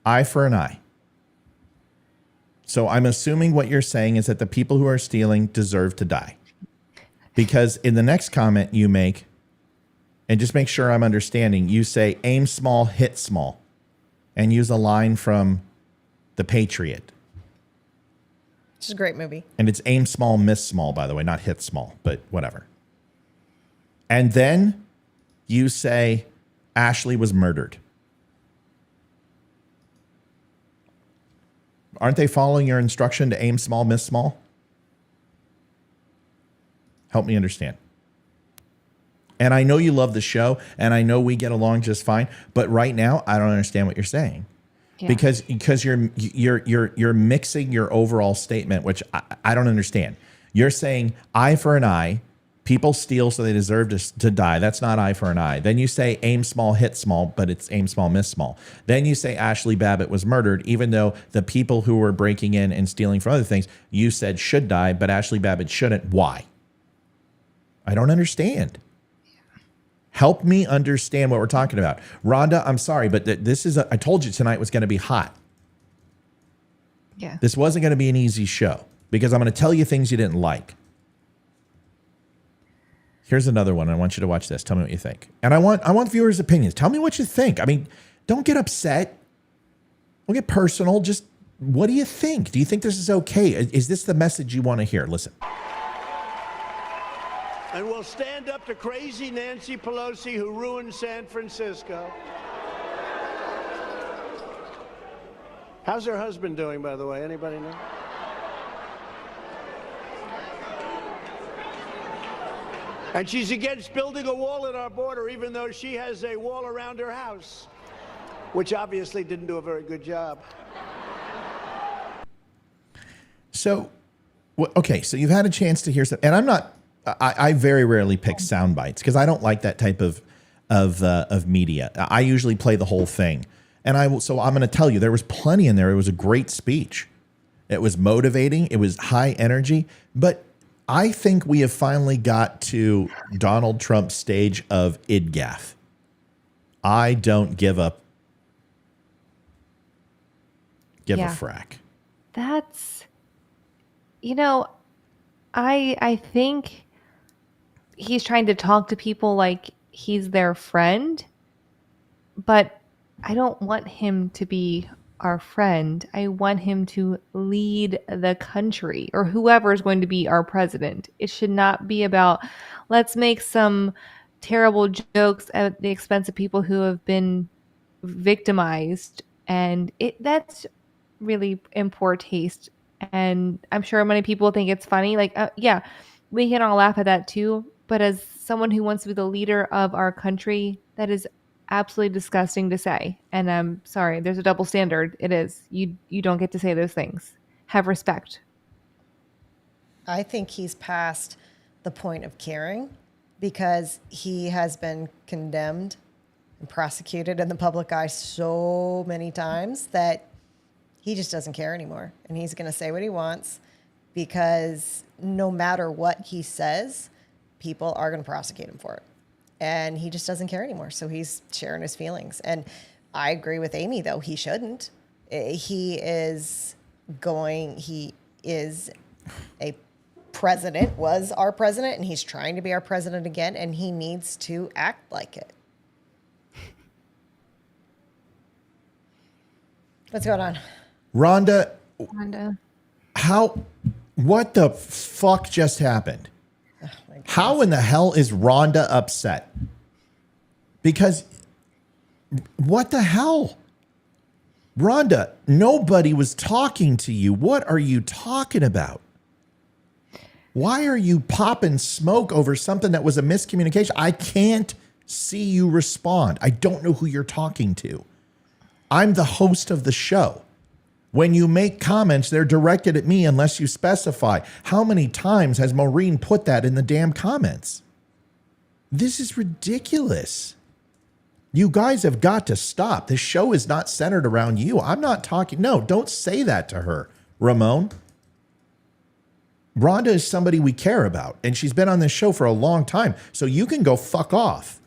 Eye for an eye. So I'm assuming what you're saying is that the people who are stealing deserve to die. Because in the next comment you make, and just make sure I'm understanding, you say aim small, hit small, and use a line from The Patriot. It's a great movie. And it's aim small, miss small, by the way, not hit small, but whatever. And then you say Ashley was murdered. Aren't they following your instruction to aim small, miss small? Help me understand. And I know you love the show, and I know we get along just fine, but right now I don't understand what you're saying. Yeah. Because you're mixing your overall statement, which I don't understand. You're saying eye for an eye, people steal so they deserve to die. That's not eye for an eye. Then you say aim small, hit small, but it's aim small, miss small. Then you say Ashley Babbitt was murdered, even though the people who were breaking in and stealing from other things, you said should die, but Ashley Babbitt shouldn't. Why? I don't understand. Help me understand what we're talking about. Rhonda, I'm sorry, but this is, I told you tonight was going to be hot. Yeah. This wasn't going to be an easy show because I'm going to tell you things you didn't like. Here's another one. I want you to watch this. Tell me what you think. And I want viewers' opinions. Tell me what you think. I mean, don't get upset. Don't get personal. Just what do you think? Do you think this is okay? Is this the message you want to hear? Listen. And we'll stand up to crazy Nancy Pelosi, who ruined San Francisco. How's her husband doing, by the way? Anybody know? And she's against building a wall at our border, even though she has a wall around her house, which obviously didn't do a very good job. So, okay, so you've had a chance to hear some, and I'm not, I very rarely pick sound bites because I don't like that type of media. I usually play the whole thing. And so I'm going to tell you, there was plenty in there. It was a great speech. It was motivating. It was high energy. But I think we have finally got to Donald Trump's stage of idgaff. I don't give a frack. That's, I think he's trying to talk to people like he's their friend, but I don't want him to be our friend. I want him to lead the country, or whoever is going to be our president. It should not be about, let's make some terrible jokes at the expense of people who have been victimized. And that's really in poor taste. And I'm sure many people think it's funny. Like, yeah, we can all laugh at that too. But as someone who wants to be the leader of our country, that is absolutely disgusting to say. And I'm sorry, there's a double standard. It is. You don't get to say those things. Have respect. I think he's past the point of caring because he has been condemned and prosecuted in the public eye so many times that he just doesn't care anymore. And he's going to say what he wants because no matter what he says, people are going to prosecute him for it. And he just doesn't care anymore. So he's sharing his feelings. And I agree with Amy, though. He shouldn't. He is a president, was our president, and he's trying to be our president again, and he needs to act like it. What's going on? Rhonda, what the fuck just happened? How in the hell is Rhonda upset? Because what the hell? Rhonda, nobody was talking to you. What are you talking about? Why are you popping smoke over something that was a miscommunication? I can't see you respond. I don't know who you're talking to. I'm the host of the show. When you make comments, they're directed at me unless you specify. How many times has Maureen put that in the damn comments? This is ridiculous. You guys have got to stop. This show is not centered around you. I'm not talking. No, don't say that to her, Ramon. Rhonda is somebody we care about, and she's been on this show for a long time, so you can go fuck off.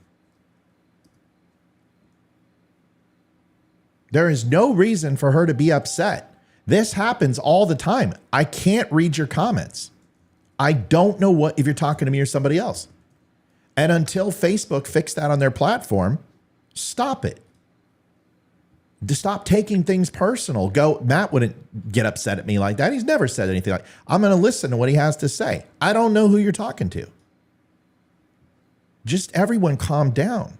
There is no reason for her to be upset. This happens all the time. I can't read your comments. I don't know if you're talking to me or somebody else. And until Facebook fixed that on their platform, stop it. Stop taking things personal. Matt wouldn't get upset at me like that. He's never said anything like, I'm going to listen to what he has to say. I don't know who you're talking to. Just everyone calm down.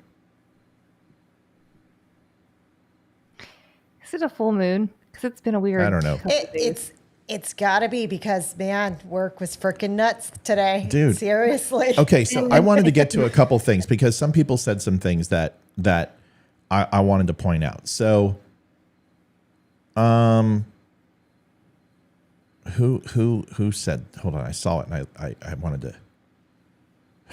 Is it a full moon? Because it's been a weird. I don't know. It's got to be because, man, work was freaking nuts today. Dude. Seriously. Okay, so I wanted to get to a couple things because some people said some things that I wanted to point out. So, who said? Hold on, I saw it and I wanted to.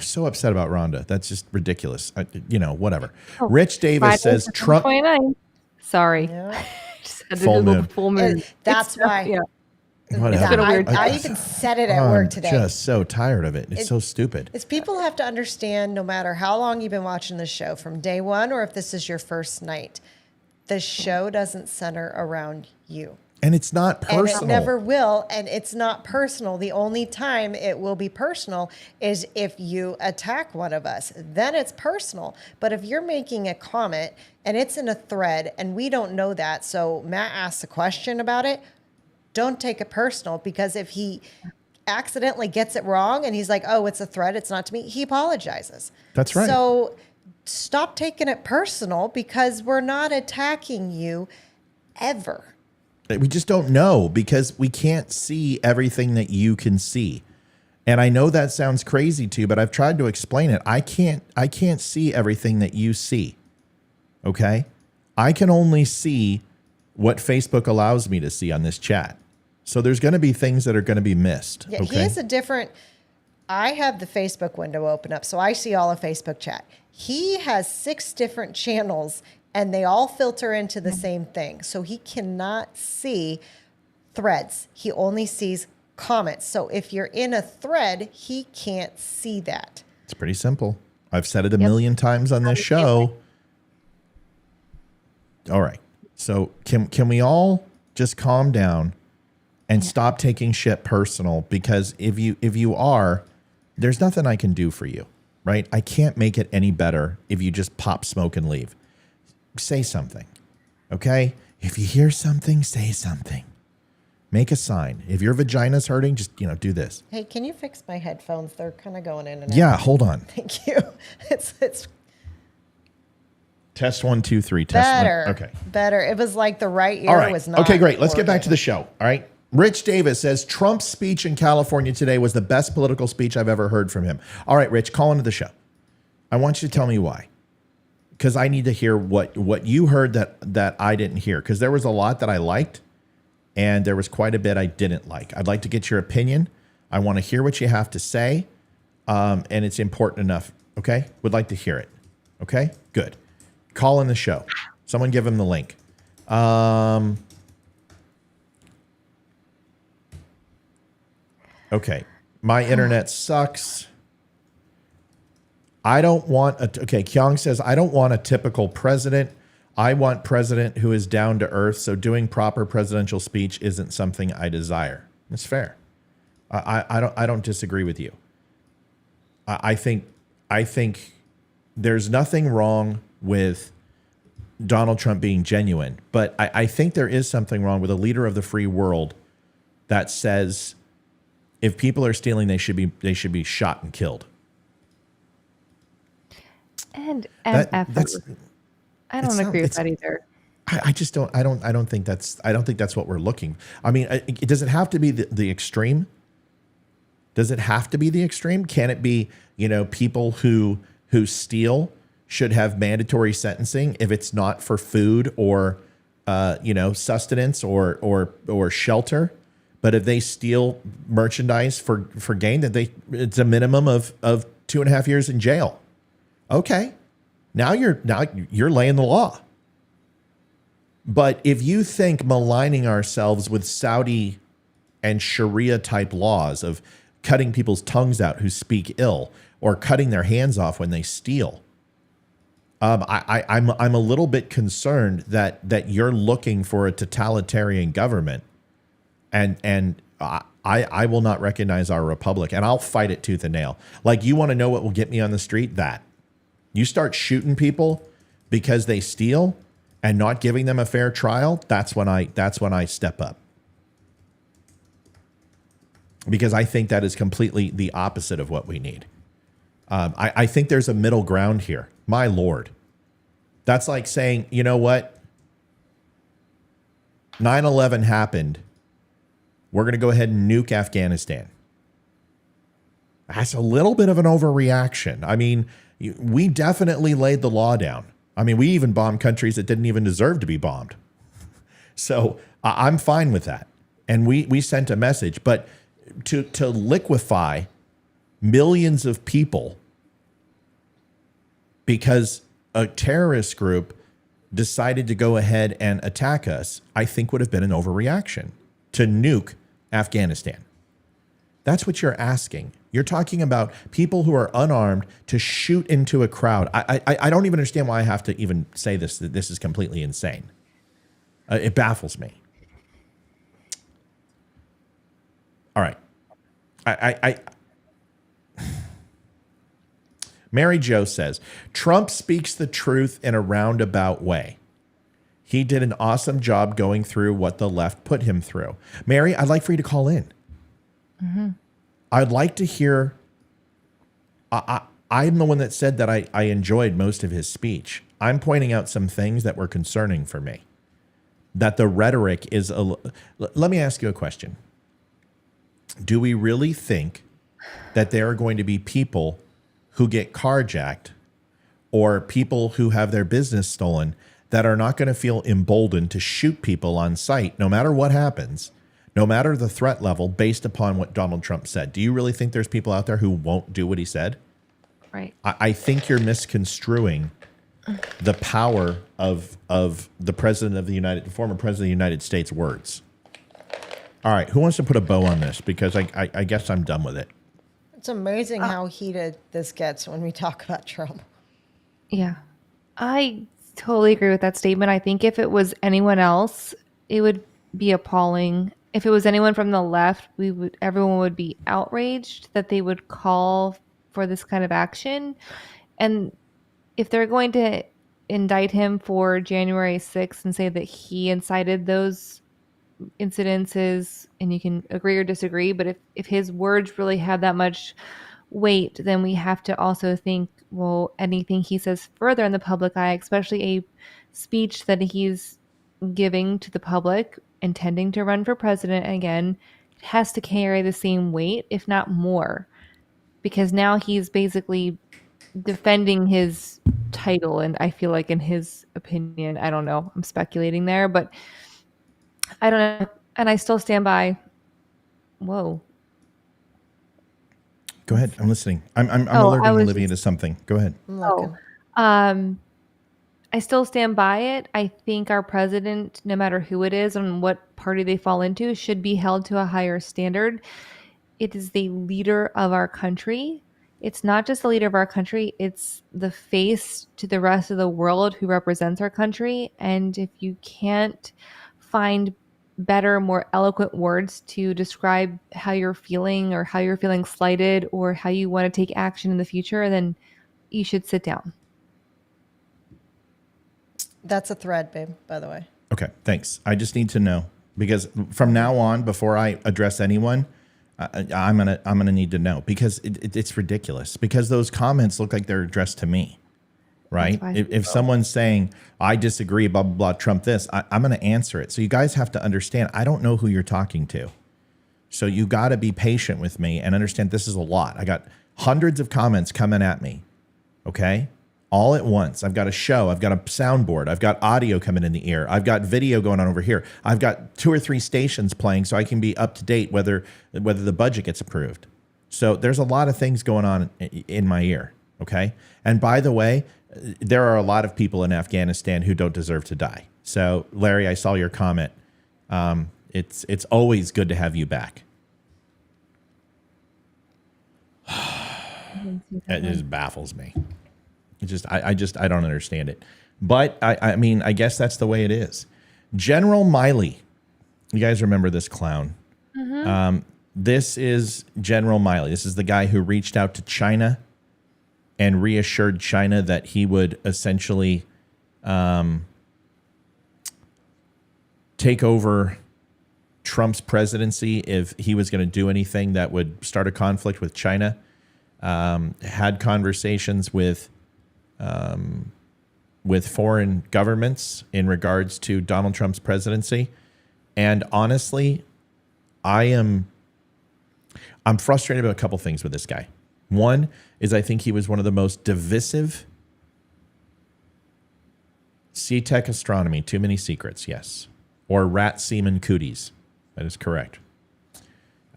So upset about Rhonda. That's just ridiculous. Whatever. Oh, Rich Davis says Trump. Sorry. Yeah. Just had to full moon. That's why. Yeah. Whatever. been a weird I day. even said it at work today. I'm just so tired of it. It's so stupid. Is people have to understand, no matter how long you've been watching the show, from day one or if this is your first night, the show doesn't center around you. And it's not personal. And it never will. And it's not personal. The only time it will be personal is if you attack one of us. Then it's personal. But if you're making a comment and it's in a thread and we don't know that, so Matt asks a question about it, don't take it personal, because if he accidentally gets it wrong and he's like, oh, it's a thread, it's not to me, he apologizes. That's right. So stop taking it personal, because we're not attacking you ever. We just don't know, because we can't see everything that you can see. And I know that sounds crazy to you, but I've tried to explain it. I can't see everything that you see. Okay? I can only see what Facebook allows me to see on this chat. So there's going to be things that are going to be missed. Yeah, Okay? he has a different. I have the Facebook window open up, so I see all of Facebook chat. He has 6 different channels, and they all filter into the same thing. So he cannot see threads. He only sees comments. So if you're in a thread, he can't see that. It's pretty simple. I've said it a million times on this show. All right. So can we all just calm down and stop taking shit personal? Because if you are, there's nothing I can do for you, right? I can't make it any better if you just pop smoke and leave. Say something, okay? If you hear something, say something. Make a sign. If your vagina's hurting, just, do this. Hey, can you fix my headphones? They're kind of going in and out. Yeah, hold on. Thank you. It's Test 1, 2, 3. Test better. one. Okay. Better. It was like the right ear All right. was not. Okay, great. Let's get back to working. the show. All right. Rich Davis says Trump's speech in California today was the best political speech I've ever heard from him. All right, Rich, call into the show. I want you to tell me why. Because I need to hear what you heard that I didn't hear. Because there was a lot that I liked, and there was quite a bit I didn't like. I'd like to get your opinion. I want to hear what you have to say, and it's important enough. Okay? Would like to hear it. Okay? Good. Call in the show. Someone give him the link. Okay. My internet sucks. I don't want okay, Kyung says, I don't want a typical president. I want president who is down to earth, so doing proper presidential speech isn't something I desire. That's fair. I don't disagree with you. I think there's nothing wrong with Donald Trump being genuine, but I think there is something wrong with a leader of the free world that says if people are stealing, they should be shot and killed. And That's I don't agree with that either. I just don't. I don't think that's what we're looking. I mean, does it have to be the extreme? Does it have to be the extreme? Can it be, people who steal should have mandatory sentencing if it's not for food or sustenance or shelter? But if they steal merchandise for gain, that it's a minimum of 2.5 years in jail. Okay, now you're laying the law. But if you think maligning ourselves with Saudi and Sharia type laws of cutting people's tongues out who speak ill or cutting their hands off when they steal, I'm a little bit concerned that you're looking for a totalitarian government, and I will not recognize our republic, and I'll fight it tooth and nail. Like, you want to know what will get me on the street? That you start shooting people because they steal and not giving them a fair trial. That's when I step up, because I think that is completely the opposite of what we need. I think there's a middle ground here. My Lord. That's like saying, you know what? 9/11 happened. We're going to go ahead and nuke Afghanistan. That's a little bit of an overreaction. I mean, we definitely laid the law down. I mean, we even bombed countries that didn't even deserve to be bombed. So I'm fine with that. And we sent a message. But to liquefy millions of people because a terrorist group decided to go ahead and attack us, I think would have been an overreaction. To nuke Afghanistan. That's what you're asking. You're talking about people who are unarmed to shoot into a crowd. I don't even understand why I have to even say this. That this is completely insane. It baffles me. All right. Mary Jo says, Trump speaks the truth in a roundabout way. He did an awesome job going through what the left put him through. Mary, I'd like for you to call in. Mm-hmm. I'd like to hear. I'm the one that said that I enjoyed most of his speech. I'm pointing out some things that were concerning for me. That the rhetoric is let me ask you a question. Do we really think that there are going to be people who get carjacked or people who have their business stolen that are not going to feel emboldened to shoot people on sight, no matter what happens, no matter the threat level, based upon what Donald Trump said? Do you really think there's people out there who won't do what he said? Right. I think you're misconstruing the power of the president of the former president of the United States words. All right, who wants to put a bow on this? Because I guess I'm done with it. It's amazing how heated this gets when we talk about Trump. Yeah. I totally agree with that statement. I think if it was anyone else, it would be appalling. If it was anyone from the left, everyone would be outraged that they would call for this kind of action. And if they're going to indict him for January 6th and say that he incited those incidences, and you can agree or disagree, but if his words really have that much weight, then we have to also think, well, anything he says further in the public eye, especially a speech that he's giving to the public, intending to run for president again, it has to carry the same weight, if not more, because now he's basically defending his title. And I feel like in his opinion, I don't know, I'm speculating there, but I don't know. And I still stand by. Whoa. Go ahead. I'm listening. I'm alerting Olivia to something. Go ahead. I still stand by it. I think our president, no matter who it is and what party they fall into, should be held to a higher standard. It is the leader of our country. It's not just the leader of our country. It's the face to the rest of the world who represents our country. And if you can't find better, more eloquent words to describe how you're feeling or how you're feeling slighted or how you want to take action in the future, then you should sit down. That's a thread, babe, by the way. Okay, thanks. I just need to know, because from now on, before I address anyone, I'm gonna need to know, because it's ridiculous, because those comments look like they're addressed to me. Right? If someone's saying, I disagree, blah, blah, blah, Trump this, I'm going to answer it. So you guys have to understand, I don't know who you're talking to. So you got to be patient with me and understand this is a lot. I got hundreds of comments coming at me. Okay? All at once. I've got a show. I've got a soundboard. I've got audio coming in the ear. I've got video going on over here. I've got 2 or 3 stations playing so I can be up to date whether the budget gets approved. So there's a lot of things going on in my ear. Okay? And by the way, there are a lot of people in Afghanistan who don't deserve to die. So, Larry, I saw your comment. It's always good to have you back. It just baffles me. I don't understand it. But I mean, I guess that's the way it is. General Miley, you guys remember this clown? Mm-hmm. This is General Miley. This is the guy who reached out to China and reassured China that he would essentially take over Trump's presidency if he was going to do anything that would start a conflict with China. Had conversations with foreign governments in regards to Donald Trump's presidency. And honestly, I'm frustrated about a couple things with this guy. One is I think he was one of the most divisive. C-Tech astronomy, too many secrets, yes. Or rat semen cooties. That is correct.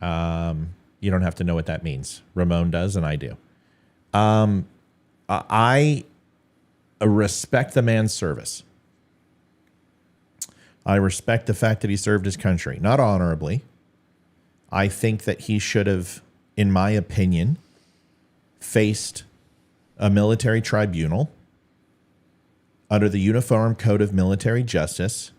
You don't have to know what that means. Ramon does, and I do. I respect the man's service. I respect the fact that he served his country. Not honorably, I think that he should have, in my opinion, faced a military tribunal under the Uniform Code of Military Justice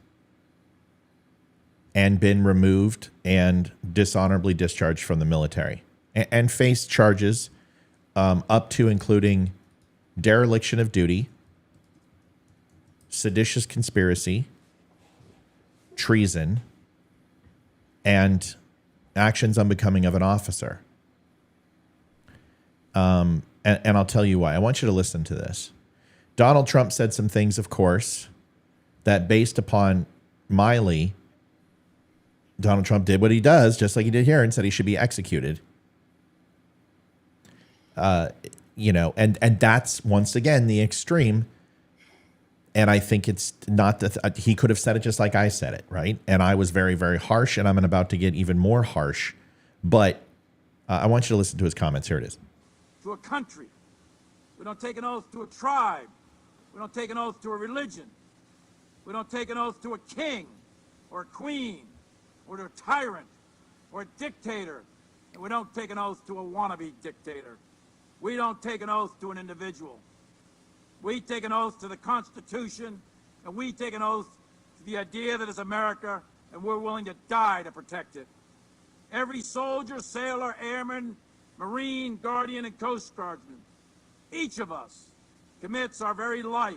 and been removed and dishonorably discharged from the military and faced charges up to including dereliction of duty, seditious conspiracy, treason, and actions unbecoming of an officer. And I'll tell you why. I want you to listen to this. Donald Trump said some things, of course, that based upon Miley, Donald Trump did what he does, just like he did here, and said he should be executed. And that's, once again, the extreme. And I think it's not that he could have said it just like I said it, right? And I was very, very harsh, and I'm about to get even more harsh. But I want you to listen to his comments. Here it is. To a country. We don't take an oath to a tribe. We don't take an oath to a religion. We don't take an oath to a king or a queen or to a tyrant or a dictator. And we don't take an oath to a wannabe dictator. We don't take an oath to an individual. We take an oath to the Constitution, and we take an oath to the idea that it's America, and we're willing to die to protect it. Every soldier, sailor, airman, Marine, Guardian, and Coast Guardsman, each of us commits our very life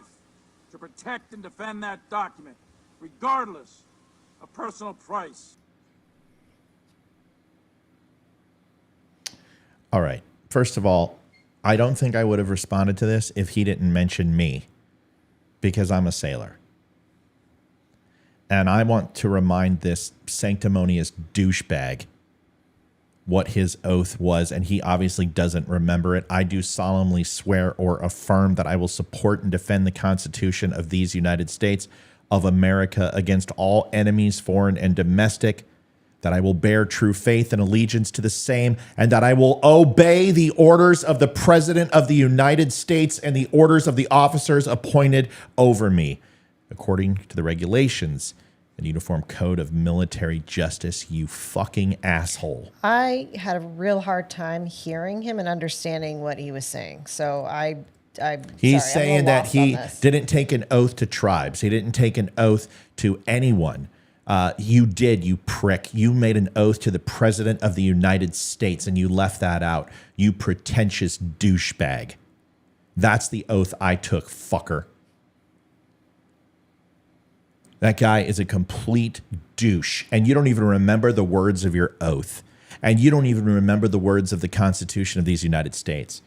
to protect and defend that document, regardless of personal price. All right. First of all, I don't think I would have responded to this if he didn't mention me, because I'm a sailor. And I want to remind this sanctimonious douchebag what his oath was, and he obviously doesn't remember it. I do solemnly swear or affirm that I will support and defend the Constitution of these United States of America against all enemies, foreign and domestic, that I will bear true faith and allegiance to the same, and that I will obey the orders of the President of the United States and the orders of the officers appointed over me, according to the regulations and Uniform Code of Military Justice, you fucking asshole. I had a real hard time hearing him and understanding what he was saying. So He's saying that he didn't take an oath to tribes. He didn't take an oath to anyone. You did, you prick. You made an oath to the President of the United States, and you left that out. You pretentious douchebag. That's the oath I took, fucker. That guy is a complete douche, and you don't even remember the words of your oath, and you don't even remember the words of the Constitution of these United States.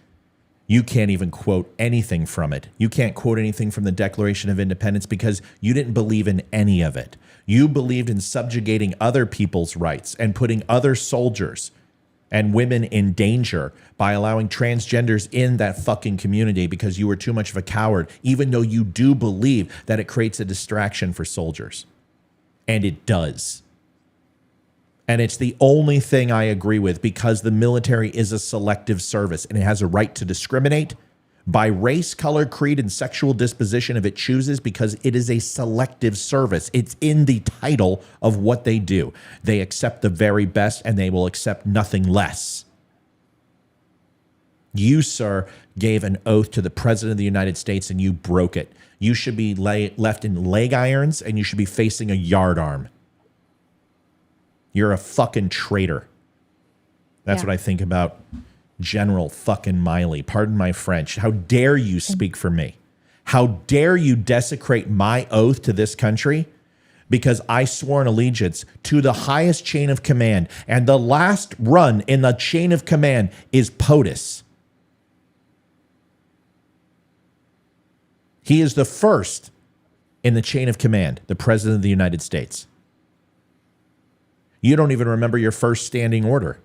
You can't even quote anything from it. You can't quote anything from the Declaration of Independence because you didn't believe in any of it. You believed in subjugating other people's rights and putting other soldiers and women in danger by allowing transgenders in that fucking community because you were too much of a coward, even though you do believe that it creates a distraction for soldiers. And it does. And it's the only thing I agree with, because the military is a selective service and it has a right to discriminate by race, color, creed, and sexual disposition if it chooses, because it is a selective service. It's in the title of what they do. They accept the very best and they will accept nothing less. You, sir, gave an oath to the President of the United States and you broke it. You should be left in leg irons and you should be facing a yardarm. You're a fucking traitor. That's what I think about General fucking Miley. Pardon my French. How dare you speak for me? How dare you desecrate my oath to this country? Because I swore an allegiance to the highest chain of command. And the last run in the chain of command is POTUS. He is the first in the chain of command, the President of the United States. You don't even remember your first standing order.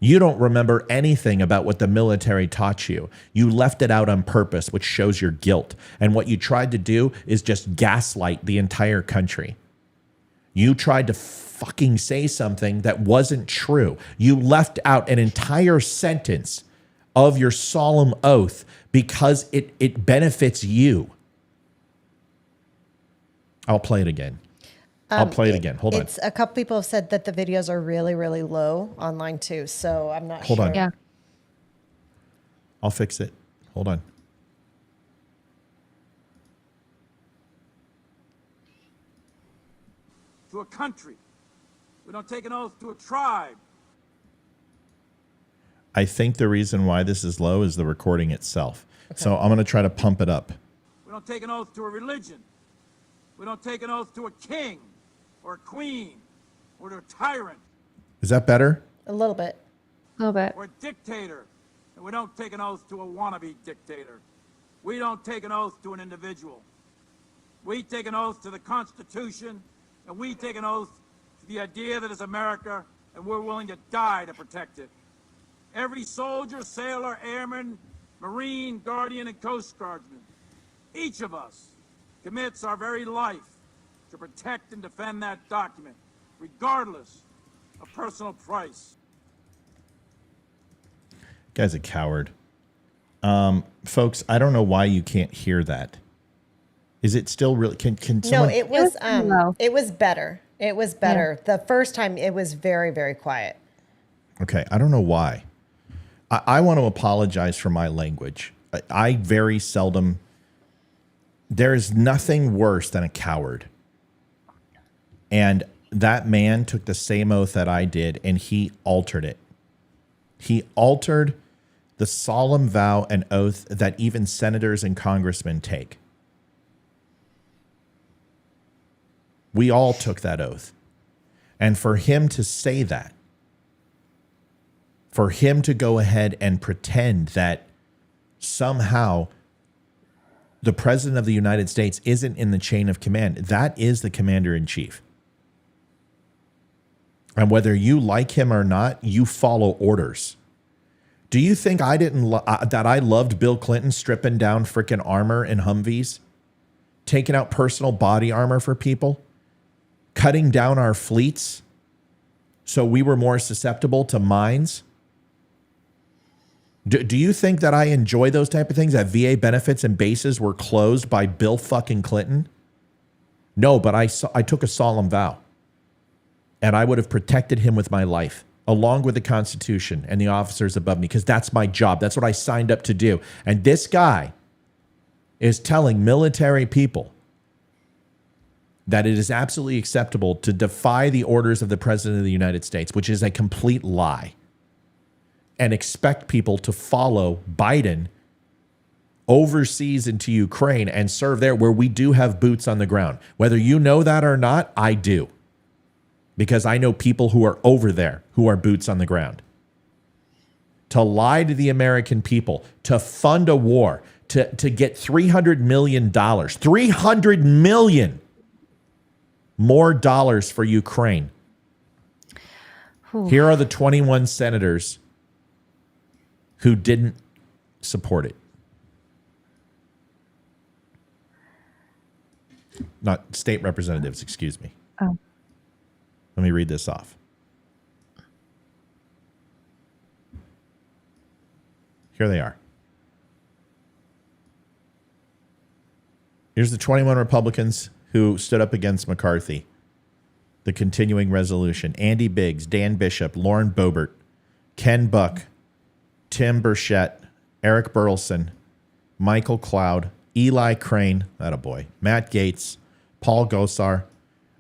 You don't remember anything about what the military taught you. You left it out on purpose, which shows your guilt. And what you tried to do is just gaslight the entire country. You tried to fucking say something that wasn't true. You left out an entire sentence of your solemn oath because it benefits you. I'll play it again. I'll play it again. Hold on. It's a couple people have said that the videos are really, really low online too. So I'm not sure. Hold on. Yeah. I'll fix it. Hold on. To a country. We don't take an oath to a tribe. I think the reason why this is low is the recording itself. So I'm going to try to pump it up. We don't take an oath to a religion. We don't take an oath to a king or a queen or to a tyrant Is that better? A little bit. A little bit. or a dictator. And we don't take an oath to a wannabe dictator. We don't take an oath to an individual. We take an oath to the Constitution, and we take an oath to the idea that it's America, and we're willing to die to protect it. Every soldier, sailor, airman, Marine, Guardian, and Coast Guardsman, each of us commits our very life to protect and defend that document, regardless of personal price. Guy's a coward. Folks, I don't know why you can't hear that. Is it still really? Can someone? No, it was pretty low. it was better. It was better. The first time it was very, very quiet. Okay, I don't know why. I want to apologize for my language. I very seldom. There is nothing worse than a coward. And that man took the same oath that I did, and he altered it. He altered the solemn vow and oath that even senators and congressmen take. We all took that oath. And for him to say that, for him to go ahead and pretend that somehow the president of the United States isn't in the chain of command, that is the commander in chief. And whether you like him or not, you follow orders. Do you think I didn't that I loved Bill Clinton stripping down freaking armor in Humvees, taking out personal body armor for people, cutting down our fleets so we were more susceptible to mines? Do you think that I enjoy those type of things, that VA benefits and bases were closed by Bill fucking Clinton? No, but I took a solemn vow. And I would have protected him with my life, along with the Constitution and the officers above me, because that's my job. That's what I signed up to do. And this guy is telling military people that it is absolutely acceptable to defy the orders of the president of the United States, which is a complete lie, and expect people to follow Biden overseas into Ukraine and serve there where we do have boots on the ground. Whether you know that or not, I do. Because I know people who are over there who are boots on the ground. To lie to the American people, to fund a war, to get $300 million, $300 million more dollars for Ukraine. Ooh. Here are the 21 senators who didn't support it. Not state representatives, excuse me. Oh. Let me read this off. Here they are. Here's the 21 Republicans who stood up against McCarthy. The continuing resolution. Andy Biggs, Dan Bishop, Lauren Boebert, Ken Buck, Tim Burchett, Eric Burleson, Michael Cloud, Eli Crane, attaboy, Matt Gaetz, Paul Gosar,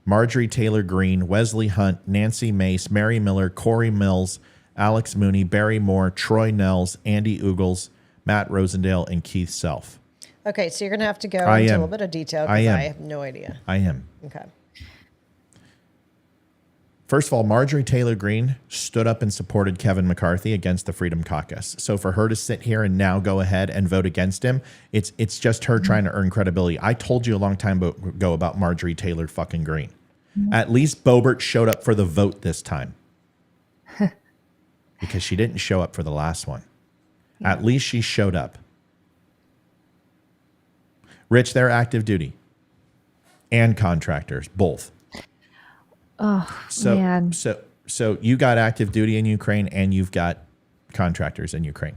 Marjorie Taylor Greene, Wesley Hunt, Nancy Mace, Mary Miller, Corey Mills, Alex Mooney, Barry Moore, Troy Nels, Andy Ugles, Matt Rosendale, and Keith Self. Okay, so you're going to have to go into a little bit of detail because I have no idea. I am. Okay. First of all, Marjorie Taylor Greene stood up and supported Kevin McCarthy against the Freedom Caucus. So for her to sit here and now go ahead and vote against him, it's just her trying to earn credibility. I told you a long time ago about Marjorie Taylor fucking Greene. At least Boebert showed up for the vote this time. Because she didn't show up for the last one. Yeah. At least she showed up. Rich, they're active duty. And contractors, both. Oh, so, man. So you got active duty in Ukraine and you've got contractors in Ukraine.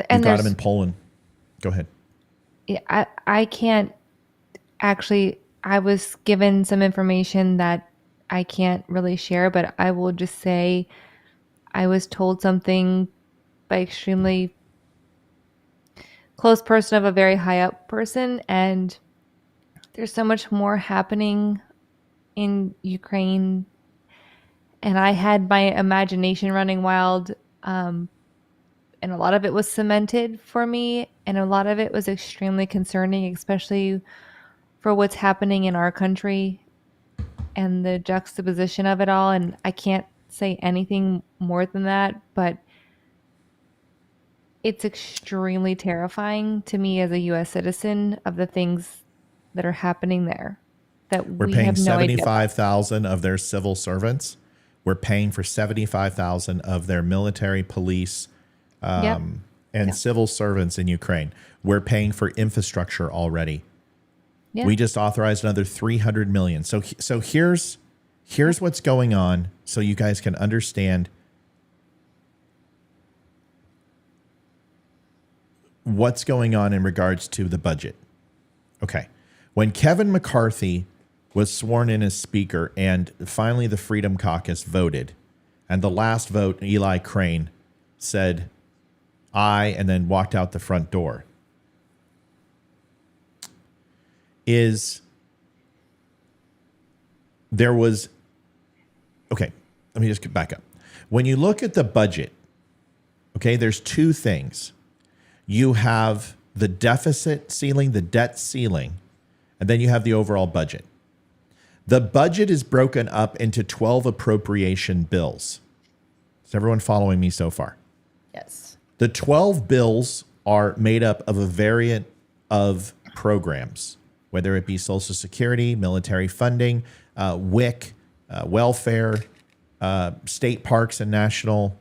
And you've got them in Poland. Go ahead. Yeah, I can't actually I was given some information that I can't really share, but I will just say I was told something by extremely close person of a very high up person, and there's so much more happening in Ukraine, and I had my imagination running wild, and a lot of it was cemented for me, and a lot of it was extremely concerning, especially for what's happening in our country and the juxtaposition of it all. And I can't say anything more than that, but it's extremely terrifying to me as a US citizen of the things that are happening there that We're we paying have no idea about. 75,000 of their civil servants. We're paying for 75,000 of their military, police, Yep. and civil servants in Ukraine. We're paying for infrastructure already. Yeah. We just authorized another 300 million. So here's what's going on, so you guys can understand what's going on in regards to the budget. Okay. When Kevin McCarthy was sworn in as speaker and finally the Freedom Caucus voted, and the last vote, Eli Crane said aye and then walked out the front door, okay, let me just get back up. When you look at the budget, okay, there's two things. You have the deficit ceiling, the debt ceiling, and then you have the overall budget. The budget is broken up into 12 appropriation bills. Is everyone following me so far? Yes. The 12 bills are made up of a variant of programs, whether it be Social Security, military funding, WIC, welfare, state parks and national,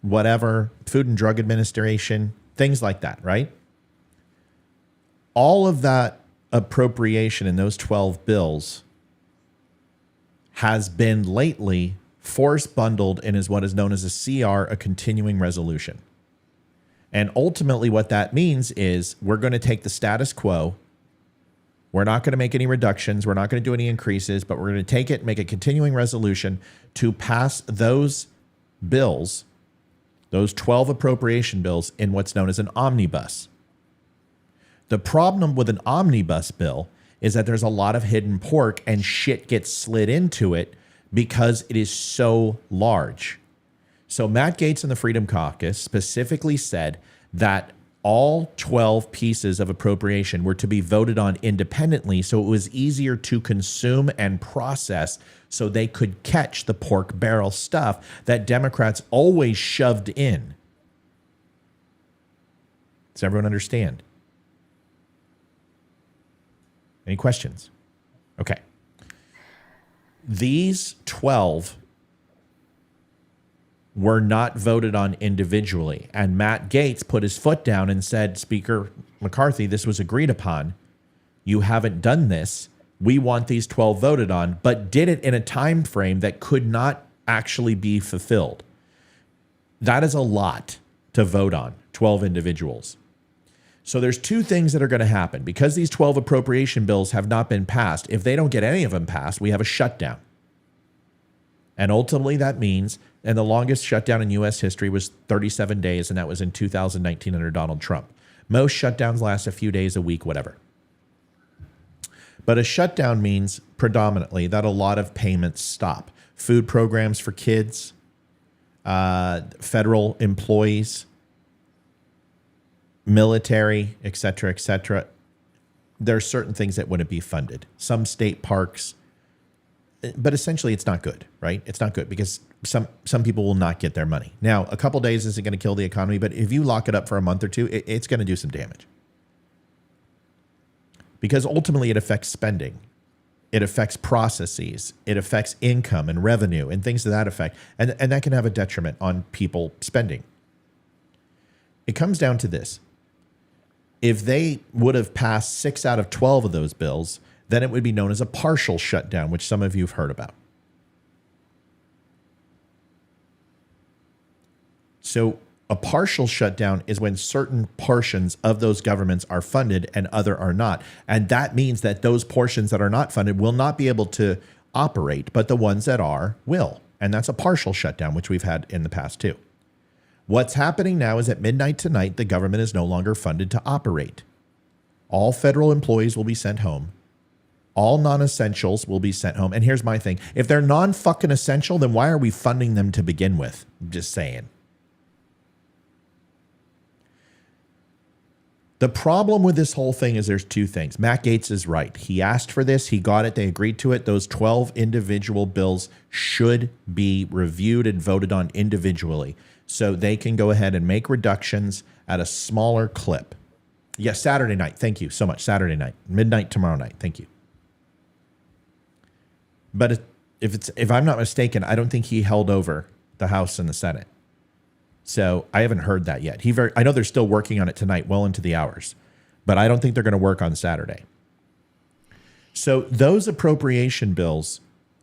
whatever, Food and Drug Administration, things like that, right? All of that appropriation in those 12 bills has been lately force bundled and is what is known as a CR, a continuing resolution. And ultimately what that means is we're going to take the status quo. We're not going to make any reductions. We're not going to do any increases, but we're going to take it, make a continuing resolution to pass those bills, those 12 appropriation bills, in what's known as an omnibus. The problem with an omnibus bill is that there's a lot of hidden pork and shit gets slid into it because it is so large. So Matt Gaetz and the Freedom Caucus specifically said that all 12 pieces of appropriation were to be voted on independently, so it was easier to consume and process, so they could catch the pork barrel stuff that Democrats always shoved in. Does everyone understand? Any questions? Okay. These 12 were not voted on individually. And Matt Gaetz put his foot down and said, Speaker McCarthy, this was agreed upon. You haven't done this. We want these 12 voted on, but did it in a time frame that could not actually be fulfilled. That is a lot to vote on, 12 individuals. So there's two things that are going to happen. Because these 12 appropriation bills have not been passed, if they don't get any of them passed, we have a shutdown. And ultimately that means, and the longest shutdown in U.S. history was 37 days, and that was in 2019 under Donald Trump. Most shutdowns last a few days, a week, whatever. But a shutdown means predominantly that a lot of payments stop. Food programs for kids, federal employees, military, et cetera, et cetera. There are certain things that wouldn't be funded. Some state parks, but essentially it's not good, right? It's not good because some people will not get their money. Now, a couple days isn't going to kill the economy, but if you lock it up for a month or two, it's going to do some damage. Because ultimately it affects spending. It affects processes. It affects income and revenue and things to that effect. And that can have a detriment on people spending. It comes down to this. If they would have passed 6 out of 12 of those bills, then it would be known as a partial shutdown, which some of you have heard about. So A partial shutdown is when certain portions of those governments are funded and other are not. And that means that those portions that are not funded will not be able to operate, but the ones that are will. And that's a partial shutdown, which we've had in the past too. What's happening now is at midnight tonight, the government is no longer funded to operate. All federal employees will be sent home. All non-essentials will be sent home. And here's my thing. If they're non-fucking essential, then why are we funding them to begin with? Just saying. The problem with this whole thing is there's two things. Matt Gaetz is right. He asked for this. He got it. They agreed to it. Those 12 individual bills should be reviewed and voted on individually so they can go ahead and make reductions at a smaller clip. Yes, Saturday night. Thank you so much. Saturday night. Midnight tomorrow night. Thank you. But if I'm not mistaken, I don't think he held over the House and the Senate. So I haven't heard that yet. I know they're still working on it tonight, well into the hours, but I don't think they're going to work on Saturday. So those appropriation bills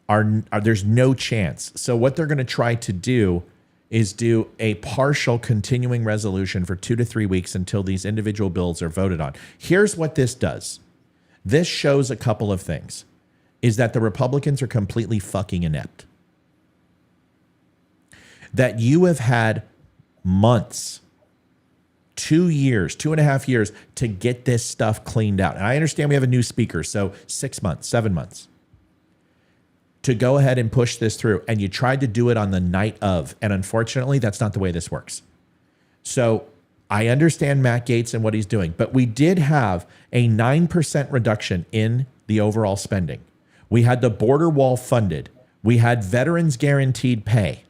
are there's no chance. So what they're going to try to do is do a partial continuing resolution for 2 to 3 weeks until these individual bills are voted on. Here's what this does. This shows a couple of things. Is that the Republicans are completely fucking inept. That you have had months, 2 years, 2.5 years to get this stuff cleaned out. And I understand we have a new speaker, so 6 months, 7 months to go ahead and push this through. And you tried to do it on the night of. And unfortunately, that's not the way this works. So I understand Matt Gaetz and what he's doing, but we did have a 9% reduction in the overall spending. We had the border wall funded. We had veterans guaranteed pay.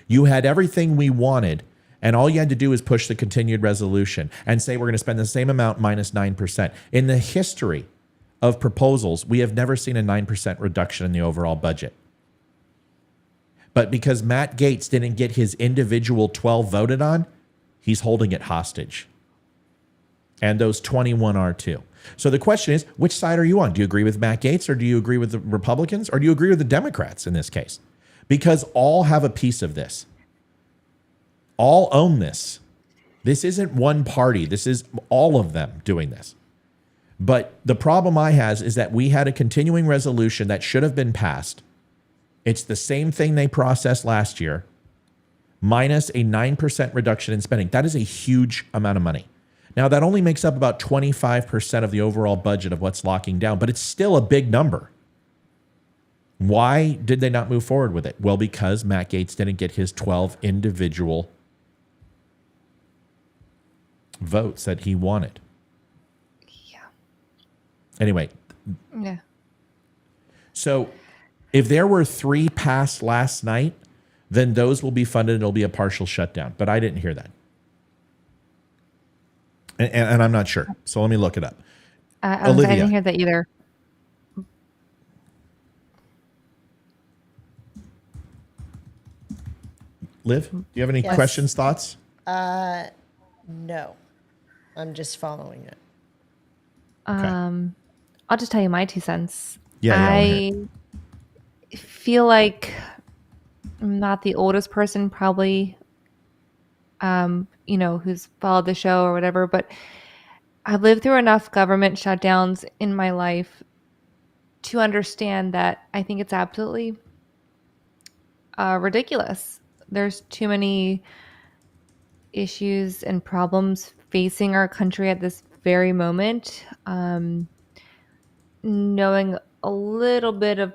You had everything we wanted, and all you had to do is push the continued resolution and say we're going to spend the same amount minus 9%. In the history of proposals, we have never seen a 9% reduction in the overall budget. But because Matt Gaetz didn't get his individual 12 voted on, he's holding it hostage. And those 21 are too. So the question is, which side are you on? Do you agree with Matt Gaetz, or do you agree with the Republicans, or do you agree with the Democrats in this case? Because all have a piece of this. All own this. This isn't one party. This is all of them doing this. But the problem I has is that we had a continuing resolution that should have been passed. It's the same thing they processed last year, minus a 9% reduction in spending. That is a huge amount of money. Now, that only makes up about 25% of the overall budget of what's locking down, but it's still a big number. Why did they not move forward with it? Well, because Matt Gaetz didn't get his 12 individual votes that he wanted. Yeah. Anyway. Yeah. So if there were 3 passed last night, then those will be funded and it'll be a partial shutdown. But I didn't hear that. And I'm not sure. So let me look it up. Olivia. I didn't hear that either. Liv, do you have any questions, thoughts? No. I'm just following it. Okay. I'll just tell you my 2 cents. Yeah, I feel like I'm not the oldest person probably, who's followed the show or whatever, but I've lived through enough government shutdowns in my life to understand that I think it's absolutely ridiculous. There's too many issues and problems facing our country at this very moment. Knowing a little bit of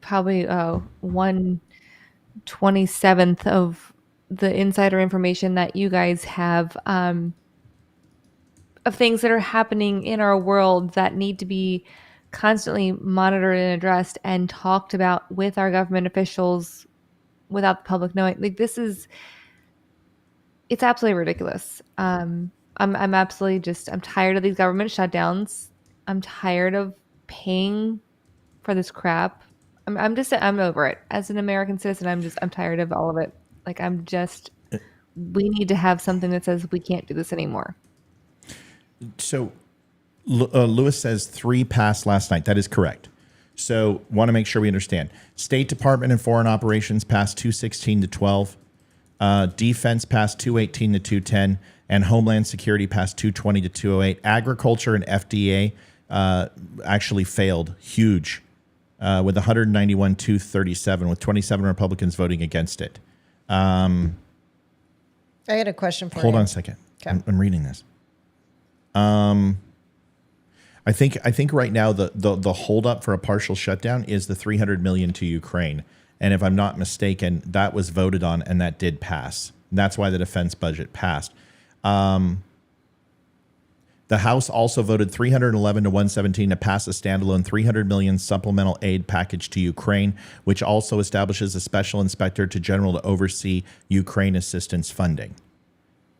probably 1/27th of the insider information that you guys have of things that are happening in our world that need to be constantly monitored and addressed and talked about with our government officials without the public knowing. Like, it's absolutely ridiculous. I'm absolutely I'm tired of these government shutdowns. I'm tired of paying for this crap. I'm over it. As an American citizen, I'm tired of all of it. Like, we need to have something that says we can't do this anymore. So Lewis says 3 passed last night. That is correct. So want to make sure we understand. State Department and Foreign Operations passed 216 to 12. Defense passed 218 to 210, and Homeland Security passed 220 to 208. Agriculture and FDA actually failed huge with 191 237, with 27 Republicans voting against it. I had a question for you. Hold on a second. Okay. I'm reading this. I think right now the holdup for a partial shutdown is the $300 million to Ukraine, and if I'm not mistaken, that was voted on and that did pass. That's why the defense budget passed. The House also voted 311 to 117 to pass a standalone $300 million supplemental aid package to Ukraine, which also establishes a special inspector general to oversee Ukraine assistance funding.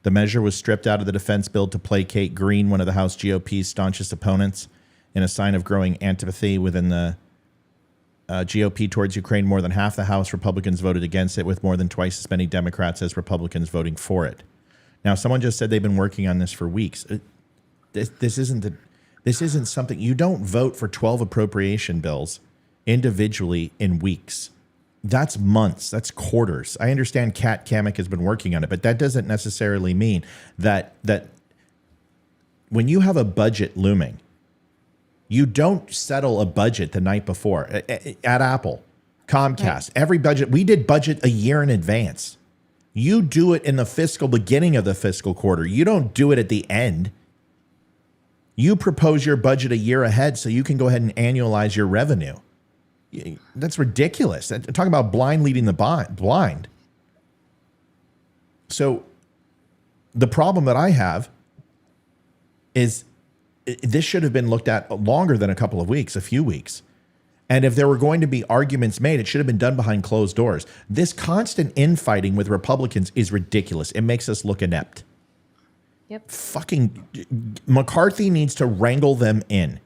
The measure was stripped out of the defense bill to placate Green, one of the House GOP's staunchest opponents, in a sign of growing antipathy within the GOP towards Ukraine. More than half the House Republicans voted against it, with more than twice as many Democrats as Republicans voting for it. Now, someone just said they've been working on this for weeks. This isn't something you don't vote for 12 appropriation bills individually in weeks. That's months. That's quarters. I understand Kat Kamek has been working on it, but that doesn't necessarily mean that when you have a budget looming, you don't settle a budget the night before. At Apple, Comcast, every budget, we did budget a year in advance. You do it in the fiscal beginning of the fiscal quarter. You don't do it at the end. You propose your budget a year ahead so you can go ahead and annualize your revenue. That's ridiculous. Talking about blind leading the blind. So the problem that I have is this should have been looked at longer than a couple of weeks, a few weeks. And if there were going to be arguments made, it should have been done behind closed doors. This constant infighting with Republicans is ridiculous. It makes us look inept. Yep. Fucking McCarthy needs to wrangle them in.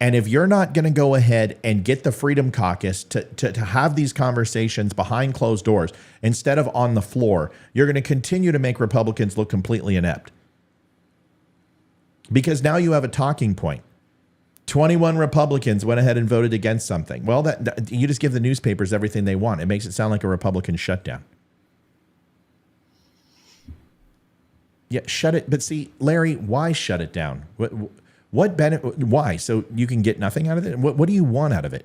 And if you're not going to go ahead and get the Freedom Caucus to have these conversations behind closed doors instead of on the floor, you're going to continue to make Republicans look completely inept. Because now you have a talking point. 21 Republicans went ahead and voted against something. Well, that you just give the newspapers everything they want. It makes it sound like a Republican shutdown. Yeah, shut it. But see, Larry, why shut it down? What benefit? Why? So you can get nothing out of it? What do you want out of it?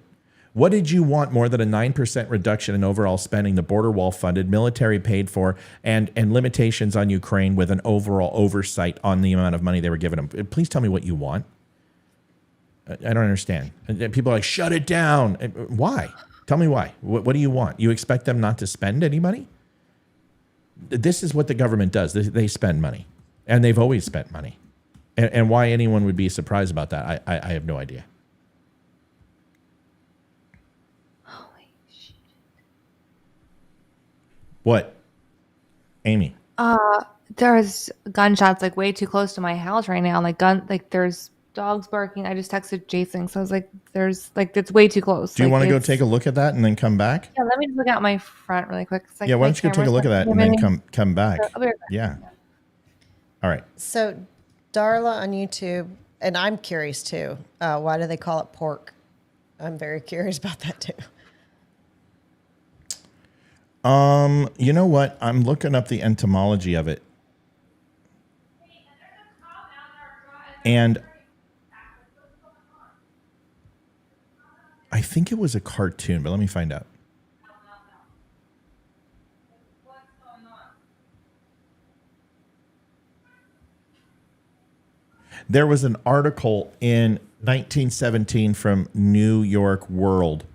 What did you want more than a 9% reduction in overall spending, the border wall funded, military paid for, and limitations on Ukraine with an overall oversight on the amount of money they were giving them? Please tell me what you want. I don't understand. And people are like, shut it down. Why? Tell me why. What do you want? You expect them not to spend any money? This is what the government does. They spend money, and they've always spent money. And why anyone would be surprised about that, I have no idea. Holy shit. What? Amy? There's gunshots like way too close to my house right now. Like there's dogs barking. I just texted Jason, so I was like, there's like it's way too close. Do you want to go take a look at that and then come back? Yeah, let me just look out my front really quick. Like, yeah, why don't you go take a look at that and then come back? I'll be right back. Yeah. All right. So Darla on YouTube, and I'm curious too. Why do they call it pork? I'm very curious about that too. You know what? I'm looking up the etymology of it. And I think it was a cartoon, but let me find out. There was an article in 1917 from New York World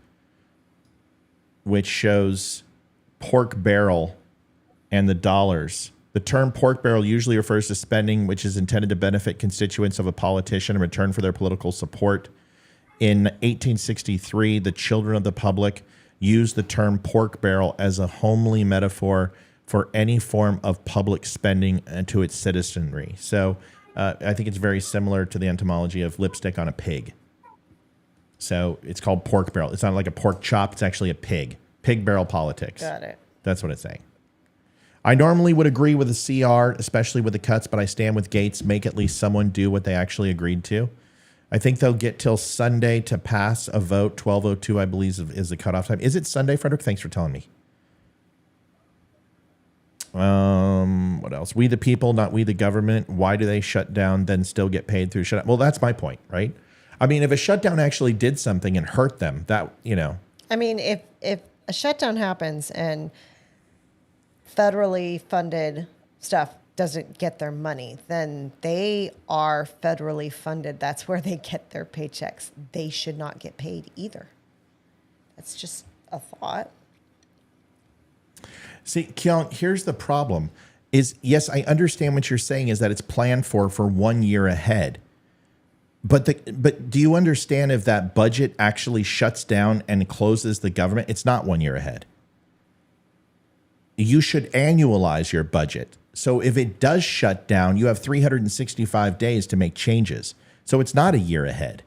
which shows pork barrel and the dollars. The term pork barrel usually refers to spending which is intended to benefit constituents of a politician in return for their political support. In 1863, the Children of the Public used the term pork barrel as a homely metaphor for any form of public spending to its citizenry. So I think it's very similar to the etymology of lipstick on a pig. So it's called pork barrel. It's not like a pork chop. It's actually a pig. Pig barrel politics. Got it. That's what it's saying. I normally would agree with the CR, especially with the cuts, but I stand with Gates. Make at least someone do what they actually agreed to. I think they'll get till Sunday to pass a vote. 12:02, I believe, is the cutoff time. Is it Sunday, Frederick? Thanks for telling me. What else? We the people, not we the government. Why do they shut down, then still get paid through shutdown? Well, that's my point, right? I mean, if a shutdown actually did something and hurt them, that, I mean, if a shutdown happens and federally funded stuff doesn't get their money, then they are federally funded. That's where they get their paychecks. They should not get paid either. That's just a thought. See, Keon, here's the problem is, yes, I understand what you're saying is that it's planned for 1 year ahead. But do you understand if that budget actually shuts down and closes the government? It's not 1 year ahead. You should annualize your budget. So if it does shut down, you have 365 days to make changes. So it's not a year ahead.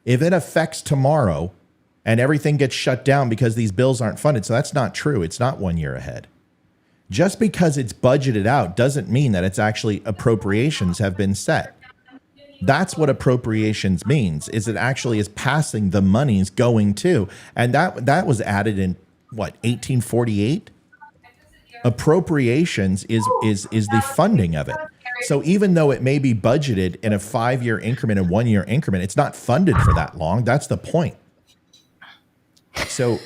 If it affects tomorrow and everything gets shut down because these bills aren't funded, so that's not true. It's not 1 year ahead. Just because it's budgeted out doesn't mean that it's actually appropriations have been set. That's what appropriations means, is it actually is passing the monies going to. And that was added in, 1848? Appropriations is the funding of it. So even though it may be budgeted in a 5-year increment and 1 year increment, it's not funded for that long. That's the point. So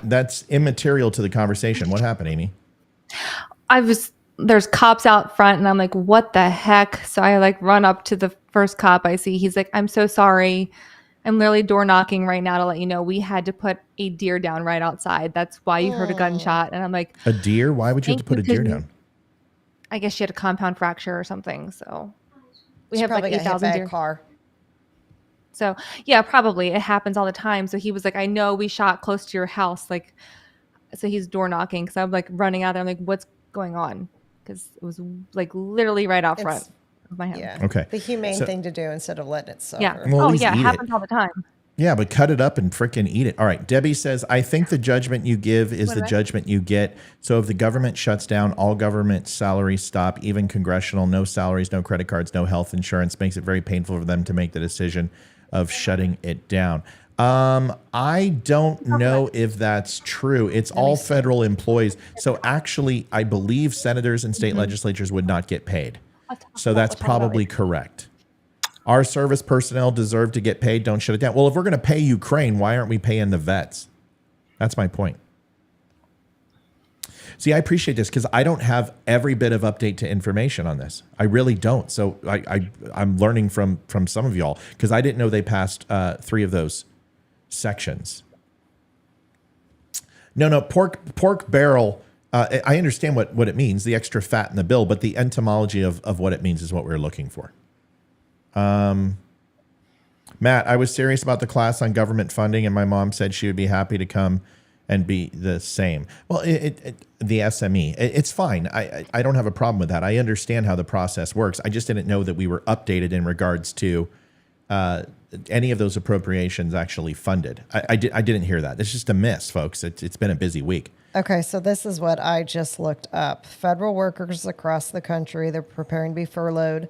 that's immaterial to the conversation. What happened, Amy? There's cops out front and I'm like, what the heck? So I run up to the first cop I see. He's like, I'm so sorry. I'm literally door knocking right now to let you know we had to put a deer down right outside. That's why you heard a gunshot. And I'm like, a deer? Why would you have to put a deer down? I guess she had a compound fracture or something. So we She have probably got hit 8,000 by deer. a car. So yeah, probably it happens all the time. So he was like, I know we shot close to your house. So he's door knocking. So I'm running out there. I'm like, what's going on? Because it was literally right out front of my house. Yeah. Okay. The humane thing to do instead of letting it suffer. Yeah. Well, it happens all the time. Yeah, but cut it up and frickin' eat it. All right. Debbie says, I think the judgment you give is the judgment you get. So if the government shuts down, all government salaries stop, even congressional, no salaries, no credit cards, no health insurance, makes it very painful for them to make the decision of shutting it down. I don't know if that's true. It's all federal employees. So actually, I believe senators and state legislatures would not get paid. So that's probably correct. Our service personnel deserve to get paid. Don't shut it down. Well, if we're going to pay Ukraine, why aren't we paying the vets? That's my point. See, I appreciate this because I don't have every bit of update to information on this. I really don't. So I'm learning from some of y'all because I didn't know they passed 3 of those sections. No, pork barrel. I understand what it means, the extra fat in the bill, but the etymology of what it means is what we're looking for. Matt, I was serious about the class on government funding, and my mom said she would be happy to come and be the same. Well, the SME, it's fine. I don't have a problem with that. I understand how the process works. I just didn't know that we were updated in regards to any of those appropriations actually funded. I didn't hear that. It's just a miss, folks. It's been a busy week. Okay, so this is what I just looked up. Federal workers across the country, they're preparing to be furloughed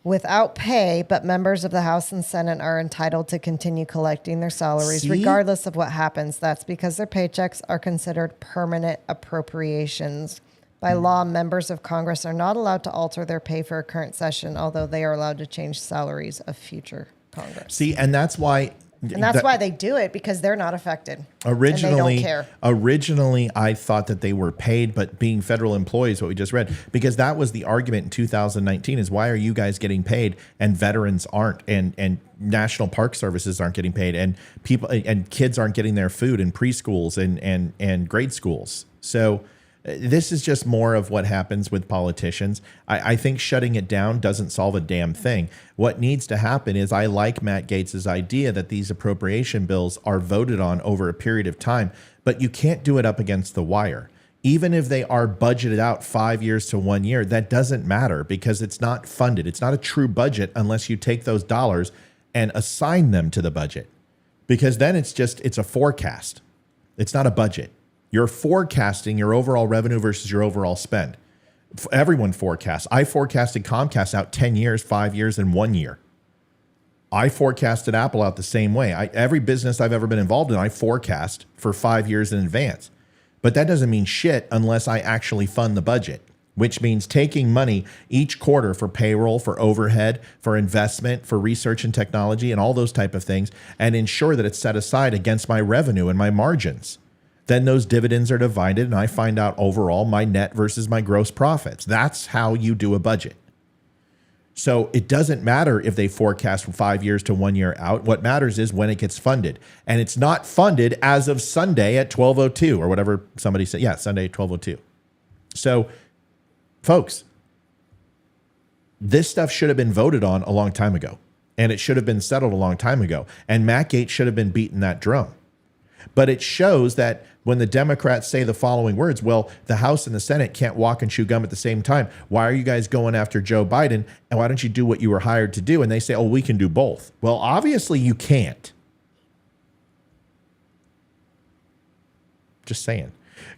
without pay, but members of the House and Senate are entitled to continue collecting their salaries regardless of what happens. That's because their paychecks are considered permanent appropriations. By law, members of Congress are not allowed to alter their pay for a current session, although they are allowed to change salaries of future Congress. See, and that's why... And that's why they do it, because they're not affected. Originally, and they don't care. Originally, I thought that they were paid, but being federal employees, what we just read, because that was the argument in 2019 is why are you guys getting paid and veterans aren't, and national park services aren't getting paid, and people and kids aren't getting their food in preschools and grade schools. So this is just more of what happens with politicians. I think shutting it down doesn't solve a damn thing. What needs to happen is I like Matt Gaetz's idea that these appropriation bills are voted on over a period of time, but you can't do it up against the wire. Even if they are budgeted out 5 years to 1 year, that doesn't matter because it's not funded. It's not a true budget unless you take those dollars and assign them to the budget, because then it's a forecast. It's not a budget. You're forecasting your overall revenue versus your overall spend. Everyone forecasts. I forecasted Comcast out 10 years, 5 years, and 1 year. I forecasted Apple out the same way. Every business I've ever been involved in, I forecast for 5 years in advance. But that doesn't mean shit unless I actually fund the budget, which means taking money each quarter for payroll, for overhead, for investment, for research and technology, and all those type of things, and ensure that it's set aside against my revenue and my margins. Then those dividends are divided, and I find out overall my net versus my gross profits. That's how you do a budget. So it doesn't matter if they forecast from 5 years to 1 year out. What matters is when it gets funded. And it's not funded as of Sunday at 12:02 or whatever somebody said. Yeah, Sunday at 12:02. So, folks, this stuff should have been voted on a long time ago. And it should have been settled a long time ago. And Matt Gaetz should have been beating that drum. But it shows that when the Democrats say the following words, well, the House and the Senate can't walk and chew gum at the same time. Why are you guys going after Joe Biden? And why don't you do what you were hired to do? And they say, oh, we can do both. Well, obviously you can't. Just saying.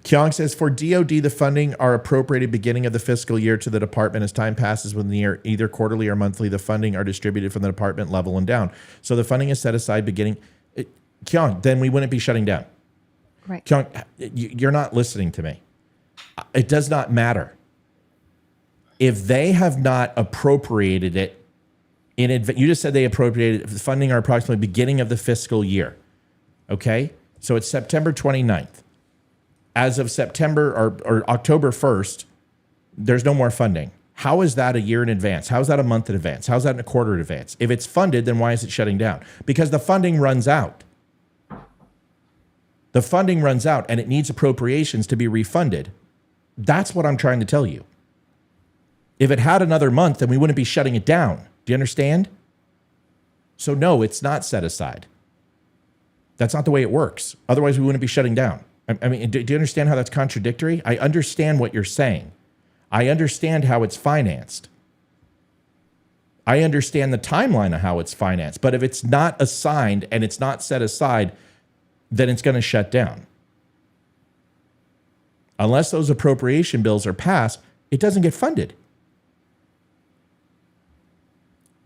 Kyung says, for DOD, the funding are appropriated beginning of the fiscal year to the department. As time passes within the year, either quarterly or monthly, the funding are distributed from the department level and down. So the funding is set aside beginning. Kyung, then we wouldn't be shutting down. Right. Kyung, you're not listening to me. It does not matter. If they have not appropriated it in advance, you just said they appropriated the funding are approximately beginning of the fiscal year. Okay? So it's September 29th. As of September or October 1st, there's no more funding. How is that a year in advance? How is that a month in advance? How is that a quarter in advance? If it's funded, then why is it shutting down? Because the funding runs out. The funding runs out and it needs appropriations to be refunded. That's what I'm trying to tell you. If it had another month, then we wouldn't be shutting it down. Do you understand? So no, it's not set aside. That's not the way it works. Otherwise, we wouldn't be shutting down. I mean, do you understand how that's contradictory? I understand what you're saying. I understand how it's financed. I understand the timeline of how it's financed. But if it's not assigned and it's not set aside, then it's going to shut down. Unless those appropriation bills are passed, it doesn't get funded.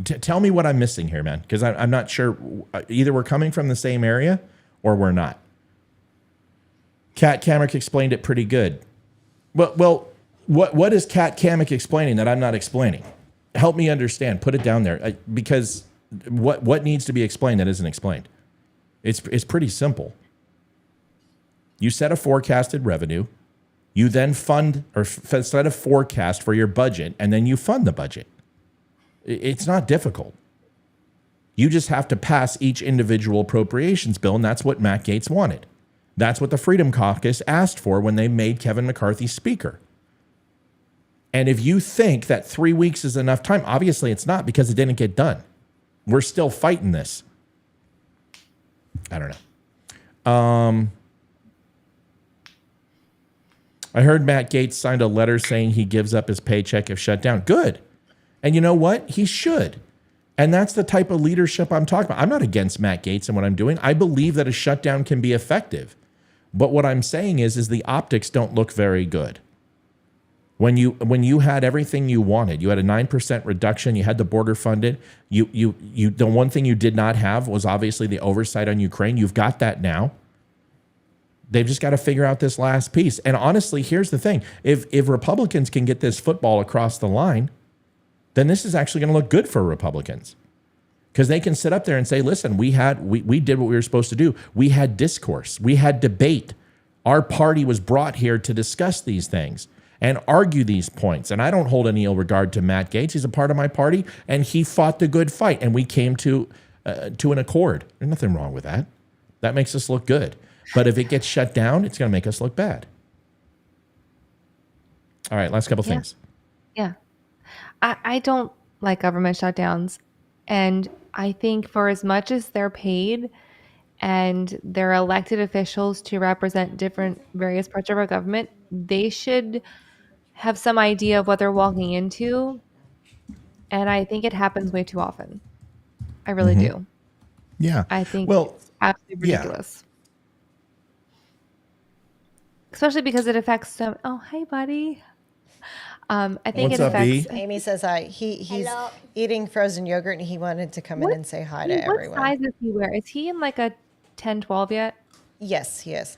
Tell me what I'm missing here, man, because I'm not sure. Either we're coming from the same area or we're not. Kat Kamrick explained it pretty good. Well, what is Kat Kamrick explaining that I'm not explaining? Help me understand. Put it down there, because what needs to be explained that isn't explained? It's pretty simple. You set a forecasted revenue, you then fund or set a forecast for your budget, and then you fund the budget. It's not difficult. You just have to pass each individual appropriations bill, and that's what Matt Gaetz wanted. That's what the Freedom Caucus asked for when they made Kevin McCarthy speaker. And if you think that 3 weeks is enough time, obviously it's not, because it didn't get done. We're still fighting this. I don't know. I heard Matt Gaetz signed a letter saying he gives up his paycheck if shut down. Good. And you know what? He should. And that's the type of leadership I'm talking about. I'm not against Matt Gaetz and what I'm doing. I believe that a shutdown can be effective. But what I'm saying is the optics don't look very good. When you had everything you wanted, you had a 9% reduction, you had the border funded, the one thing you did not have was obviously the oversight on Ukraine. You've got that now. They've just got to figure out this last piece. And honestly, here's the thing. If Republicans can get this football across the line, then this is actually going to look good for Republicans. Because they can sit up there and say, listen, we did what we were supposed to do. We had discourse. We had debate. Our party was brought here to discuss these things and argue these points. And I don't hold any ill regard to Matt Gaetz. He's a part of my party, and he fought the good fight, and we came to an accord. There's nothing wrong with that. That makes us look good. But if it gets shut down, it's going to make us look bad. All right, last couple things. Yeah. I don't like government shutdowns. And I think for as much as they're paid and they're elected officials to represent various parts of our government, they should have some idea of what they're walking into. And I think it happens way too often. I really do. Yeah. I think it's absolutely ridiculous. Especially because it affects some. Oh, hey, buddy. I think What's it up, affects. B? Amy says hi. He's eating frozen yogurt, and he wanted to come in and say hi to everyone. What size does he wear? Is he in like a 10, 12 yet? Yes, he is.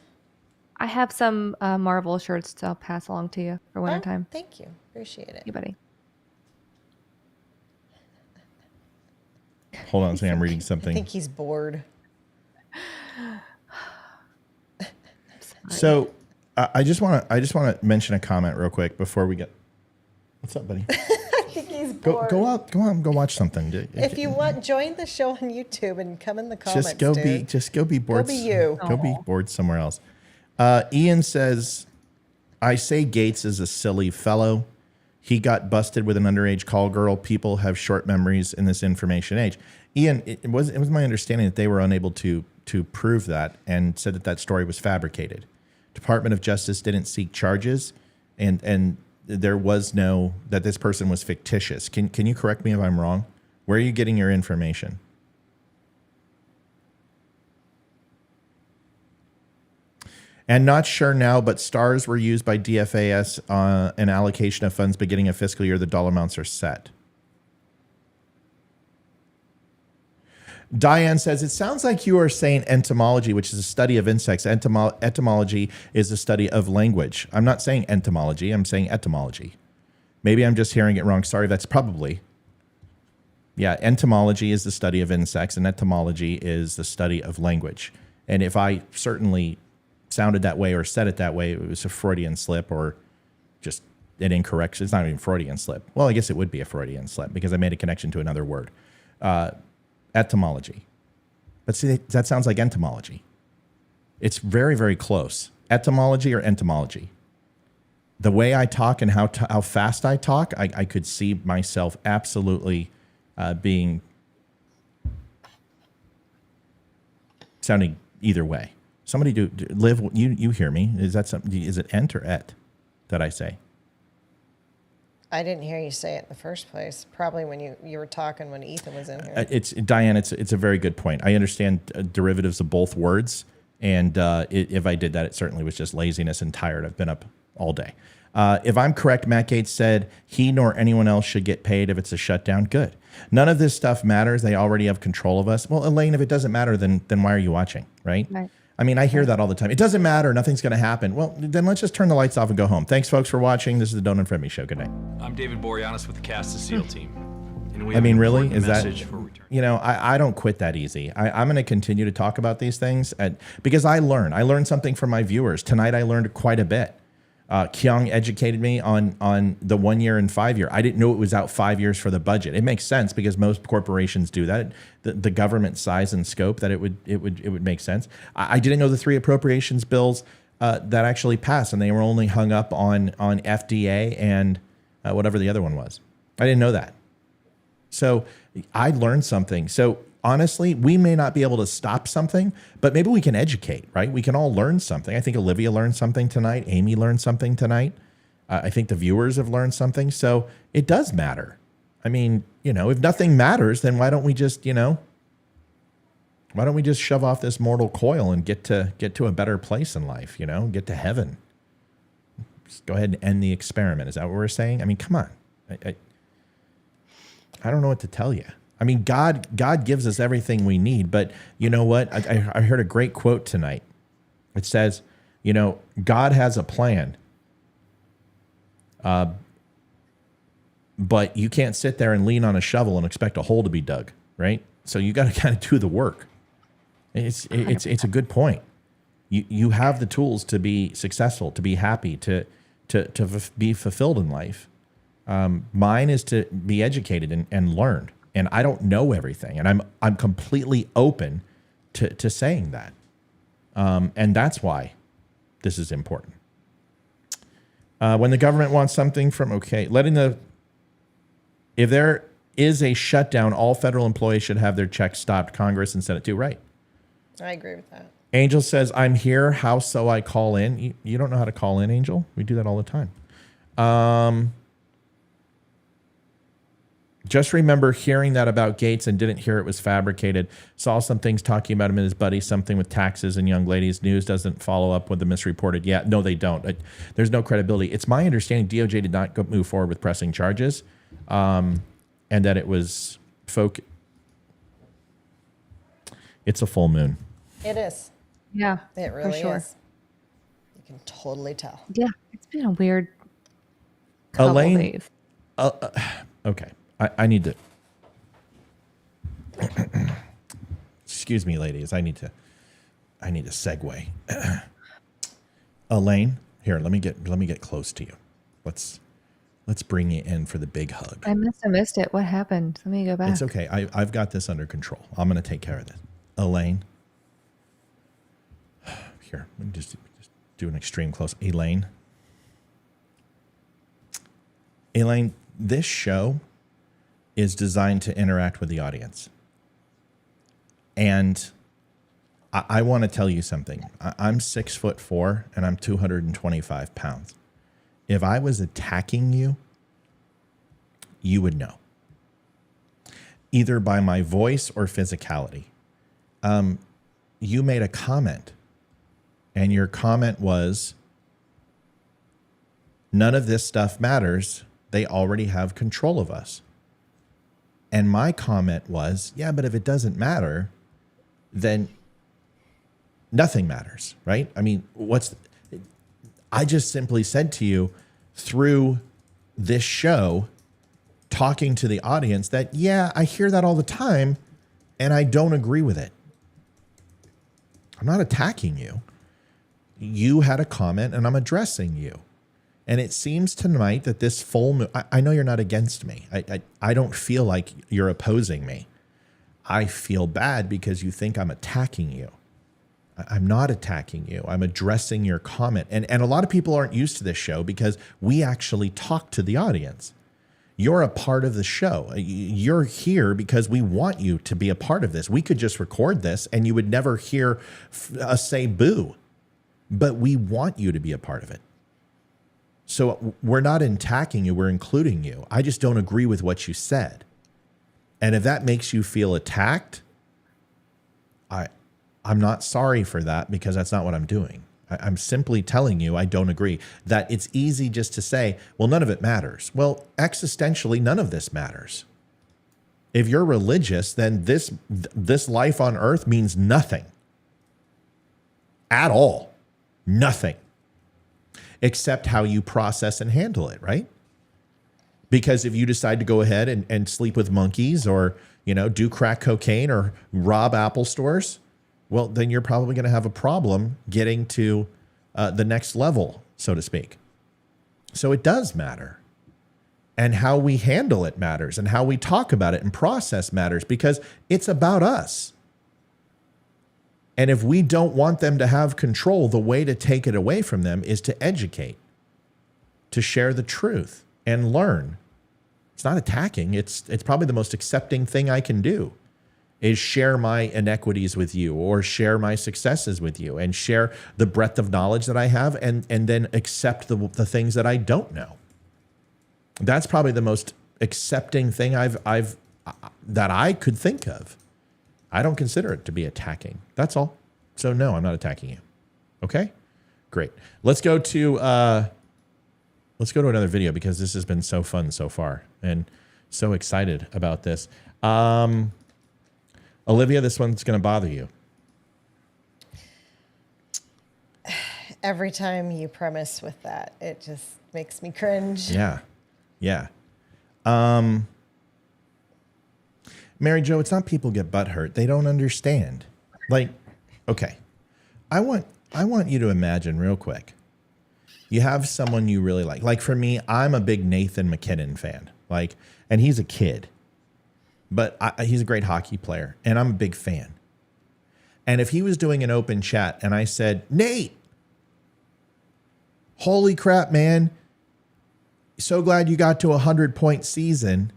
I have some Marvel shirts to pass along to you for wintertime. Thank you. Appreciate it. You buddy. Hold on a second. I'm reading I something. think he's bored. So I just want to mention a comment real quick before we get. What's up, buddy? I think he's Go bored. go out and go watch something. If you want, join the show on YouTube and come in the comments. just go be bored. be you. Go be bored somewhere else. Ian says, I say Gates is a silly fellow. He got busted with an underage call girl. People have short memories in this information age. Ian, it was my understanding that they were unable to prove that and said that story was fabricated. Department of Justice didn't seek charges, and there was no that this person was fictitious. Can you correct me if I'm wrong? Where are you getting your information? And not sure now, but stars were used by DFAS an allocation of funds beginning of fiscal year. The dollar amounts are set. Diane says, it sounds like you are saying entomology, which is a study of insects. Etymology is a study of language. I'm not saying entomology. I'm saying etymology. Maybe I'm just hearing it wrong. Sorry, that's probably. Yeah, entomology is the study of insects, and etymology is the study of language. And if I certainly sounded that way or said it that way, it was a Freudian slip or just an incorrect. It's not even Freudian slip. Well, I guess it would be a Freudian slip because I made a connection to another word. Etymology. But see, that sounds like entomology. It's very, very close. Etymology or entomology. The way I talk and how fast I talk, I could see myself absolutely sounding either way. Somebody live. You hear me? Is that something? Is it ent or et that I say? I didn't hear you say it in the first place. Probably when you were talking when Ethan was in here. It's Diane. It's a very good point. I understand derivatives of both words, and if I did that, it certainly was just laziness and tired. I've been up all day. If I'm correct, Matt Gates said he nor anyone else should get paid if it's a shutdown. Good. None of this stuff matters. They already have control of us. Well, Elaine, if it doesn't matter, then why are you watching, right? Right. I mean, I hear that all the time. It doesn't matter. Nothing's going to happen. Well, then let's just turn the lights off and go home. Thanks, folks, for watching. This is the Don't Unfriend Me Show. Good night. I'm David Boreanaz with the Cast of SEAL team. And we I have mean, an really? important Is that, message for return. you know, I don't quit that easy. I'm going to continue to talk about these things because I learn something from my viewers. Tonight, I learned quite a bit. Kyung educated me on the 1 year and 5 year. I didn't know it was out 5 years for the budget. It makes sense because most corporations do that. The government size and scope that it would make sense. I didn't know the 3 appropriations bills that actually passed, and they were only hung up on FDA and whatever the other one was. I didn't know that. So I learned something. So honestly, we may not be able to stop something, but maybe we can educate, right? We can all learn something. I think Olivia learned something tonight. Amy learned something tonight. I think the viewers have learned something. So it does matter. I mean, you know, if nothing matters, then why don't we just, why don't we just shove off this mortal coil and get to a better place in life, get to heaven? Just go ahead and end the experiment. Is that what we're saying? I mean, come on. I don't know what to tell you. I mean, God gives us everything we need, but you know what? I heard a great quote tonight. It says, God has a plan, but you can't sit there and lean on a shovel and expect a hole to be dug, right? So you got to kind of do the work. It's a good point. You have the tools to be successful, to be happy, to be fulfilled in life. Mine is to be educated and learn. And I don't know everything, and I'm completely open to saying that, and that's why this is important. When the government wants something if there is a shutdown, all federal employees should have their checks stopped. Congress and Senate too, right? I agree with that. Angel says, "I'm here. How so I call in?" You don't know how to call in, Angel? We do that all the time. Just remember hearing that about Gates and didn't hear it was fabricated. Saw some things talking about him and his buddy, something with taxes and young ladies. News doesn't follow up with the misreported. Yeah, no, they don't. There's no credibility. It's my understanding DOJ did not move forward with pressing charges, and that it was It's a full moon. It is. Yeah, It really for sure. is. I can totally tell. Yeah, it's been a weird couple Elaine, days. okay. I need to. Excuse me, ladies. I need to segue. Elaine, here. Let me get close to you. Let's bring you in for the big hug. I must have missed it. What happened? Let me go back. It's okay. I've got this under control. I'm going to take care of this. Elaine. Here, let me just do an extreme close. Elaine, this show is designed to interact with the audience. And I want to tell you something. I'm 6'4" and I'm 225 pounds. If I was attacking you, you would know. Either by my voice or physicality. You made a comment, and your comment was, none of this stuff matters. They already have control of us. And my comment was, yeah, but if it doesn't matter, then nothing matters, right? I mean, I just simply said to you through this show, talking to the audience, that, yeah, I hear that all the time and I don't agree with it. I'm not attacking you. You had a comment and I'm addressing you. And it seems tonight that this full moon, I know you're not against me. I don't feel like you're opposing me. I feel bad because you think I'm attacking you. I'm not attacking you. I'm addressing your comment. And a lot of people aren't used to this show because we actually talk to the audience. You're a part of the show. You're here because we want you to be a part of this. We could just record this and you would never hear us say boo. But we want you to be a part of it. So we're not attacking you, we're including you. I just don't agree with what you said. And if that makes you feel attacked, I'm not sorry for that, because that's not what I'm doing. I'm simply telling you I don't agree. That it's easy just to say, well, none of it matters. Well, existentially, none of this matters. If you're religious, then this life on earth means nothing. At all. Nothing. Except how you process and handle it, right? Because if you decide to go ahead and sleep with monkeys, or, do crack cocaine or rob Apple stores, well, then you're probably going to have a problem getting to the next level, so to speak. So it does matter. And how we handle it matters, and how we talk about it and process matters, because it's about us. And if we don't want them to have control, the way to take it away from them is to educate, to share the truth and learn. It's not attacking. It's probably the most accepting thing I can do, is share my inequities with you, or share my successes with you, and share the breadth of knowledge that I have, and then accept the things that I don't know. That's probably the most accepting thing that I could think of. I don't consider it to be attacking. That's all. So no, I'm not attacking you. Okay? Great. Let's go to another video, because this has been so fun so far, and so excited about this. Olivia, this one's going to bother you. Every time you premise with that, it just makes me cringe. Yeah. Yeah. Mary Jo, it's not people get butt hurt. They don't understand. Like, okay. I want you to imagine real quick. You have someone you really like. Like for me, I'm a big Nathan McKinnon fan. Like, and he's a kid, but he's a great hockey player, and I'm a big fan. And if he was doing an open chat and I said, Nate, holy crap, man. So glad you got to a 100-point season.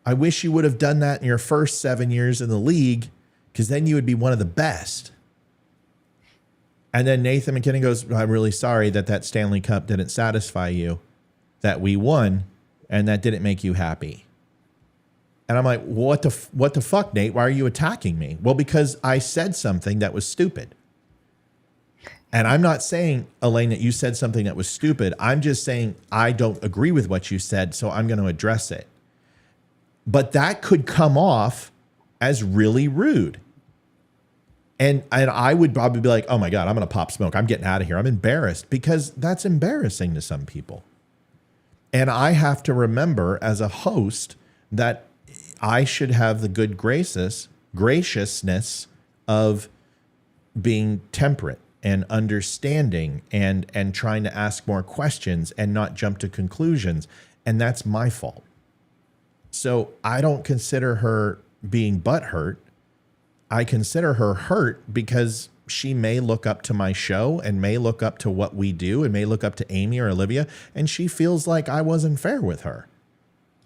I wish you would have done that in your first 7 years in the league, because then you would be one of the best. And then Nathan McKinnon goes, I'm really sorry that Stanley Cup didn't satisfy you, that we won, and that didn't make you happy. And I'm like, what the fuck, Nate? Why are you attacking me? Well, because I said something that was stupid. And I'm not saying, Elaine, that you said something that was stupid. I'm just saying I don't agree with what you said, so I'm going to address it. But that could come off as really rude. And I would probably be like, oh my God, I'm going to pop smoke. I'm getting out of here. I'm embarrassed, because that's embarrassing to some people. And I have to remember as a host that I should have the good graciousness of being temperate and understanding and trying to ask more questions and not jump to conclusions. And that's my fault. So I don't consider her being butthurt. I consider her hurt because she may look up to my show and may look up to what we do and may look up to Amy or Olivia, and she feels like I wasn't fair with her.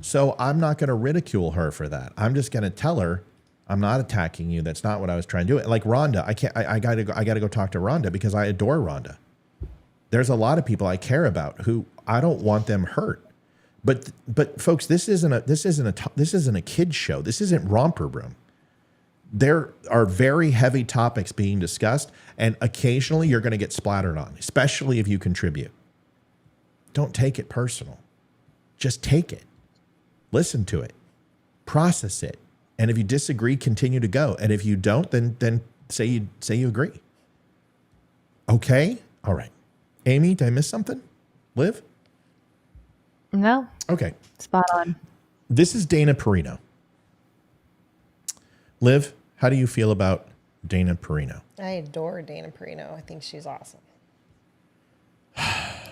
So I'm not going to ridicule her for that. I'm just going to tell her, I'm not attacking you. That's not what I was trying to do. Like Rhonda, I got to go talk to Rhonda because I adore Rhonda. There's a lot of people I care about who I don't want them hurt. But folks, this isn't a kid's show. This isn't Romper Room. There are very heavy topics being discussed, and occasionally you're going to get splattered on, especially if you contribute. Don't take it personal. Just take it. Listen to it. Process it. And if you disagree, continue to go. And if you don't, then say you agree. Okay? All right. Amy, did I miss something? Liv? No. Okay. Spot on. This is Dana Perino. Liv, how do you feel about Dana Perino? I adore Dana Perino. I think she's awesome.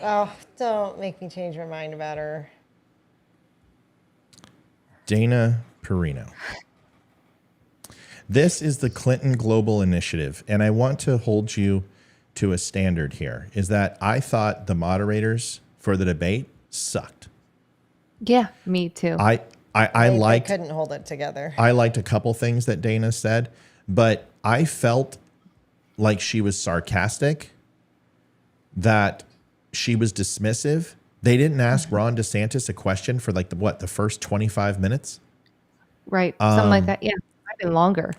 Oh, don't make me change my mind about her. Dana Perino. This is the Clinton Global Initiative, and I want to hold you to a standard here, is that I thought the moderators for the debate sucked. Yeah, me too. I liked, couldn't hold it together. I liked a couple things that Dana said, but I felt like she was sarcastic, that she was dismissive. They didn't ask Ron DeSantis a question for like the first 25 minutes. Right. Something like that. Yeah. Might have been longer.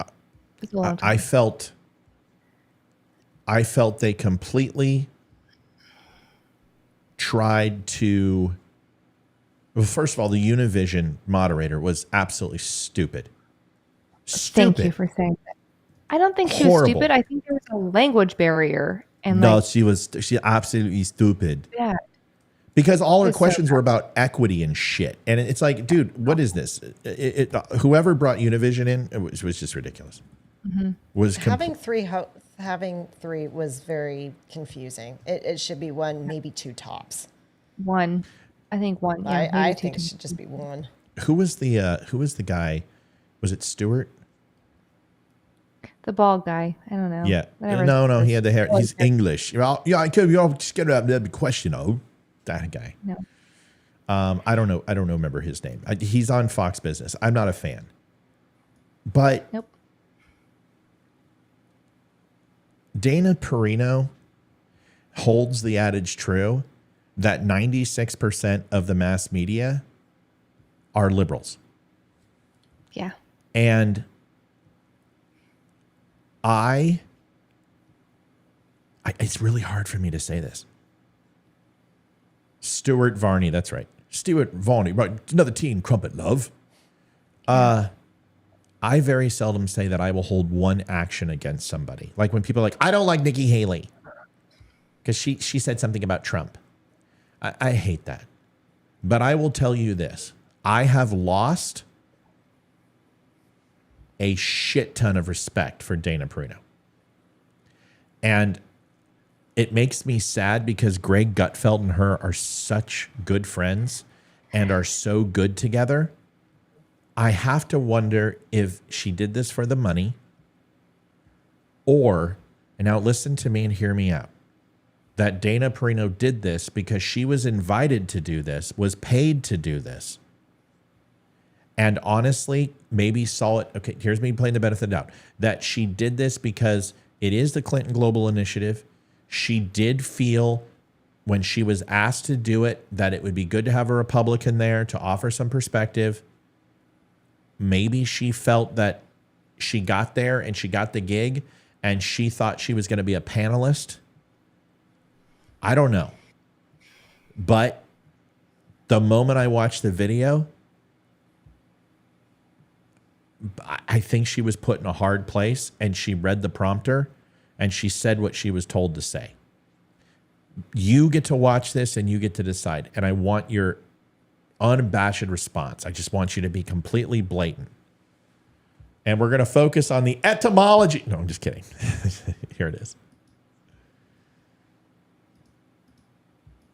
It's a long time. I felt they completely tried to. Well, first of all, the Univision moderator was absolutely stupid. Thank you for saying that. I don't think she was stupid. I think there was a language barrier. And no, she absolutely stupid. Yeah. Because all her questions were about equity and shit. And it's like, dude, what is this? Whoever brought Univision in, it was just ridiculous. Mm-hmm. Having three was very confusing. It should be one, maybe two tops. One. I think one. Yeah, I think it should just be one. Who was the guy? Was it Stewart? The bald guy. I don't know. Yeah. Whatever. No, he had the hair. He's English. Yeah, I could. You'll just get out the question. Oh, that guy. No. I don't know. I don't remember his name. He's on Fox Business. I'm not a fan. But nope. Dana Perino holds the adage true that 96% of the mass media are liberals. Yeah. And it's really hard for me to say this. Stuart Varney, that's right. Stuart Varney, right? Another teen crumpet love. I very seldom say that I will hold one action against somebody. Like when people are like, I don't like Nikki Haley because she said something about Trump. I hate that. But I will tell you this. I have lost a shit ton of respect for Dana Perino. And it makes me sad because Greg Gutfeld and her are such good friends and are so good together. I have to wonder if she did this for the money or, and now listen to me and hear me out, that Dana Perino did this because she was invited to do this, was paid to do this. And honestly, maybe saw it. Okay, here's me playing the benefit of the doubt. That she did this because it is the Clinton Global Initiative. She did feel when she was asked to do it that it would be good to have a Republican there to offer some perspective. Maybe she felt that she got there and she got the gig and she thought she was going to be a panelist. I don't know. But the moment I watched the video, I think she was put in a hard place, and she read the prompter, and she said what she was told to say. You get to watch this, and you get to decide. And I want your unabashed response. I just want you to be completely blatant. And we're going to focus on the etymology. No, I'm just kidding. Here it is.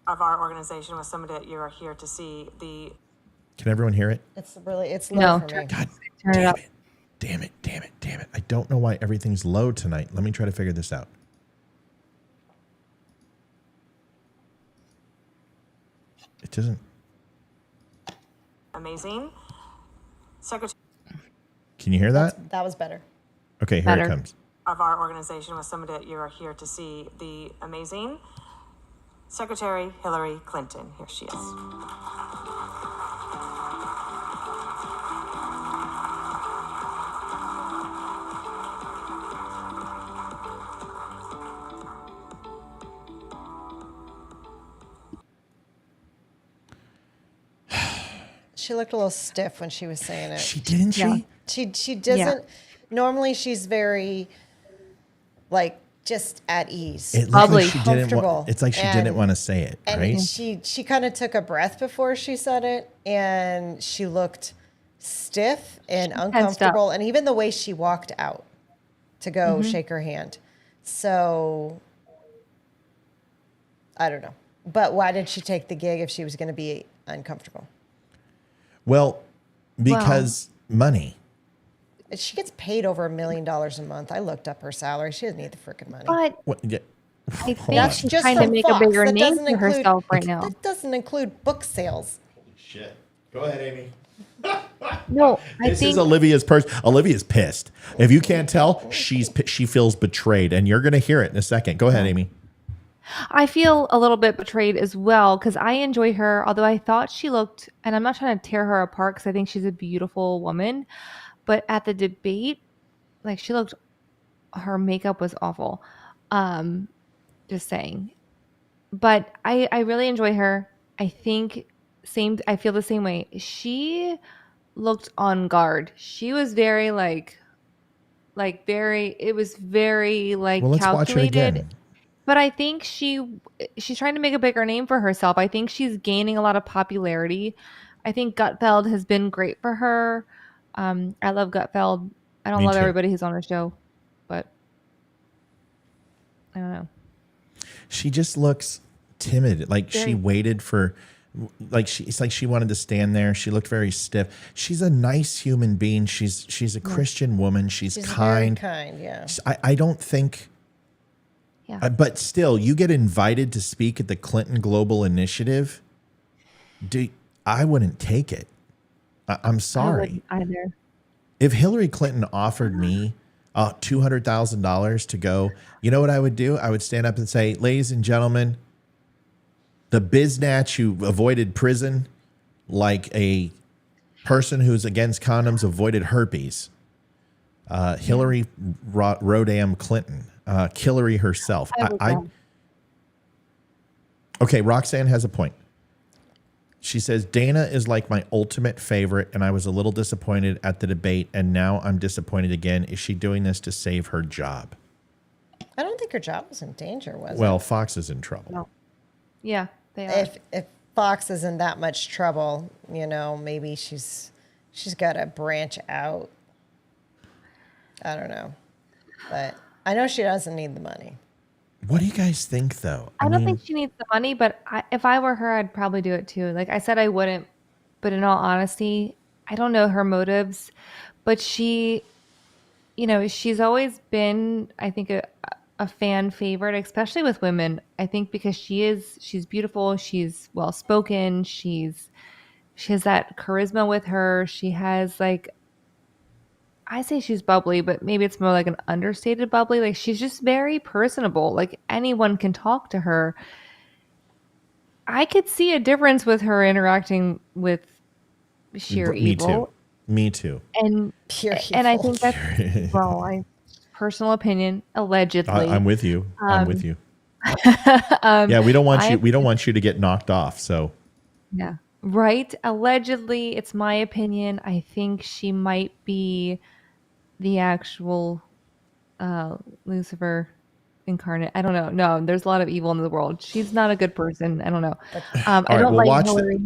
Of our organization was somebody that you are here to see. Can everyone hear it? It's low for me. God Turn it up. damn it. I don't know why everything's low tonight. Let me try to figure this out. It doesn't. Amazing. Secretary Can you hear that? That was better. Okay, here it comes. of our organization was somebody that you are here to see. The amazing Secretary Hillary Clinton. Here she is. She looked a little stiff when she was saying it. She didn't she? She doesn't. Normally, she's very, like, just at ease. It looked like she didn't comfortable. it's like she didn't want to say it, And right? she kind of took a breath before she said it, and she looked stiff and uncomfortable. And even the way she walked out to go shake her hand. So, I don't know. But why did she take the gig if she was going to be uncomfortable? Well, because money. She gets paid over $1 million a month. I looked up her salary. She doesn't need the freaking money. But Yeah. I think That's she's just trying to from make Fox. a bigger That name doesn't for include- herself right now. That doesn't include book sales. Shit. Go ahead, Amy. No, I This think is Olivia's Olivia's pissed. If you can't tell, she feels betrayed, and you're going to hear it in a second. Go ahead, Amy. I feel a little bit betrayed as well because I enjoy her, although I thought she looked, and I'm not trying to tear her apart because I think she's a beautiful woman, but at the debate, like she looked, her makeup was awful. Just saying. But I really enjoy her. I think I feel the same way. She looked on guard. She was very it was very Well, let's watch it calculated. again. But I think she's trying to make a bigger name for herself. I think she's gaining a lot of popularity. I think Gutfeld has been great for her. I love Gutfeld. I don't Me love too. everybody who's on her show, but I don't know. She just looks timid. Like she waited for, it's like she wanted to stand there. She looked very stiff. She's a nice human being. She's a Christian woman. She's kind. Very kind, yeah. I don't think. Yeah. But still, you get invited to speak at the Clinton Global Initiative. I wouldn't take it. I'm sorry. I wouldn't either. If Hillary Clinton offered me $200,000 to go, you know what I would do? I would stand up and say, ladies and gentlemen, the biznatch who avoided prison like a person who's against condoms avoided herpes. Hillary Rodham Clinton, Hillary herself. Okay, Roxanne has a point. She says, Dana is like my ultimate favorite, and I was a little disappointed at the debate, and now I'm disappointed again. Is she doing this to save her job? I don't think her job was in danger, was Well, it? Fox is in trouble. No. Yeah, they are. If Fox is in that much trouble, maybe she's got to branch out. I don't know. But I know she doesn't need the money. What do you guys think, though? I don't think she needs the money, but if I were her, I'd probably do it too. Like I said, I wouldn't. But in all honesty, I don't know her motives. But she's always been, I think, a fan favorite, especially with women. I think because she's beautiful, she's well spoken, she has that charisma with her. She has I say she's bubbly, but maybe it's more like an understated bubbly. Like she's just very personable. Like anyone can talk to her. I could see a difference with her interacting with sheer evil. Me too. And Pure and I evil. think that's personal opinion, allegedly. I'm with you. I'm with you. Yeah, we don't want you. We don't want you to get knocked off. So Yeah. Right? Allegedly, it's my opinion. I think she might be the actual Lucifer incarnate. I don't know. No, there's a lot of evil in the world. She's not a good person. I don't know. All I right, don't well, like Hillary.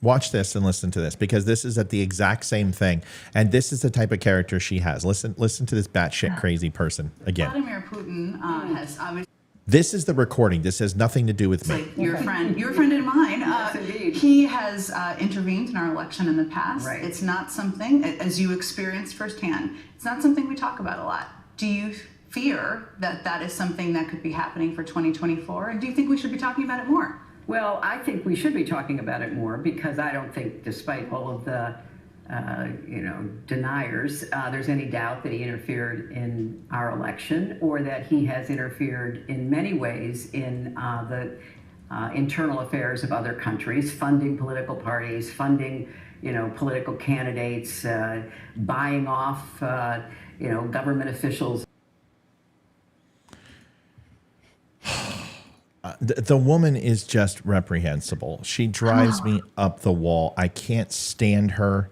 watch this and listen to this, because this is at the exact same thing, and this is the type of character she has. Listen to this batshit crazy person again. Vladimir Putin has obviously. This is the recording. This has nothing to do with me. Your friend and mine. Yes, indeed. He has intervened in our election in the past. Right. It's not something, as you experienced firsthand, it's not something we talk about a lot. Do you fear that that is something that could be happening for 2024? And do you think we should be talking about it more? Well, I think we should be talking about it more, because I don't think, despite all of the deniers, there's any doubt that he interfered in our election, or that he has interfered in many ways in the internal affairs of other countries, funding political parties, funding, political candidates, buying off, government officials. The woman is just reprehensible. She drives me up the wall. I can't stand her.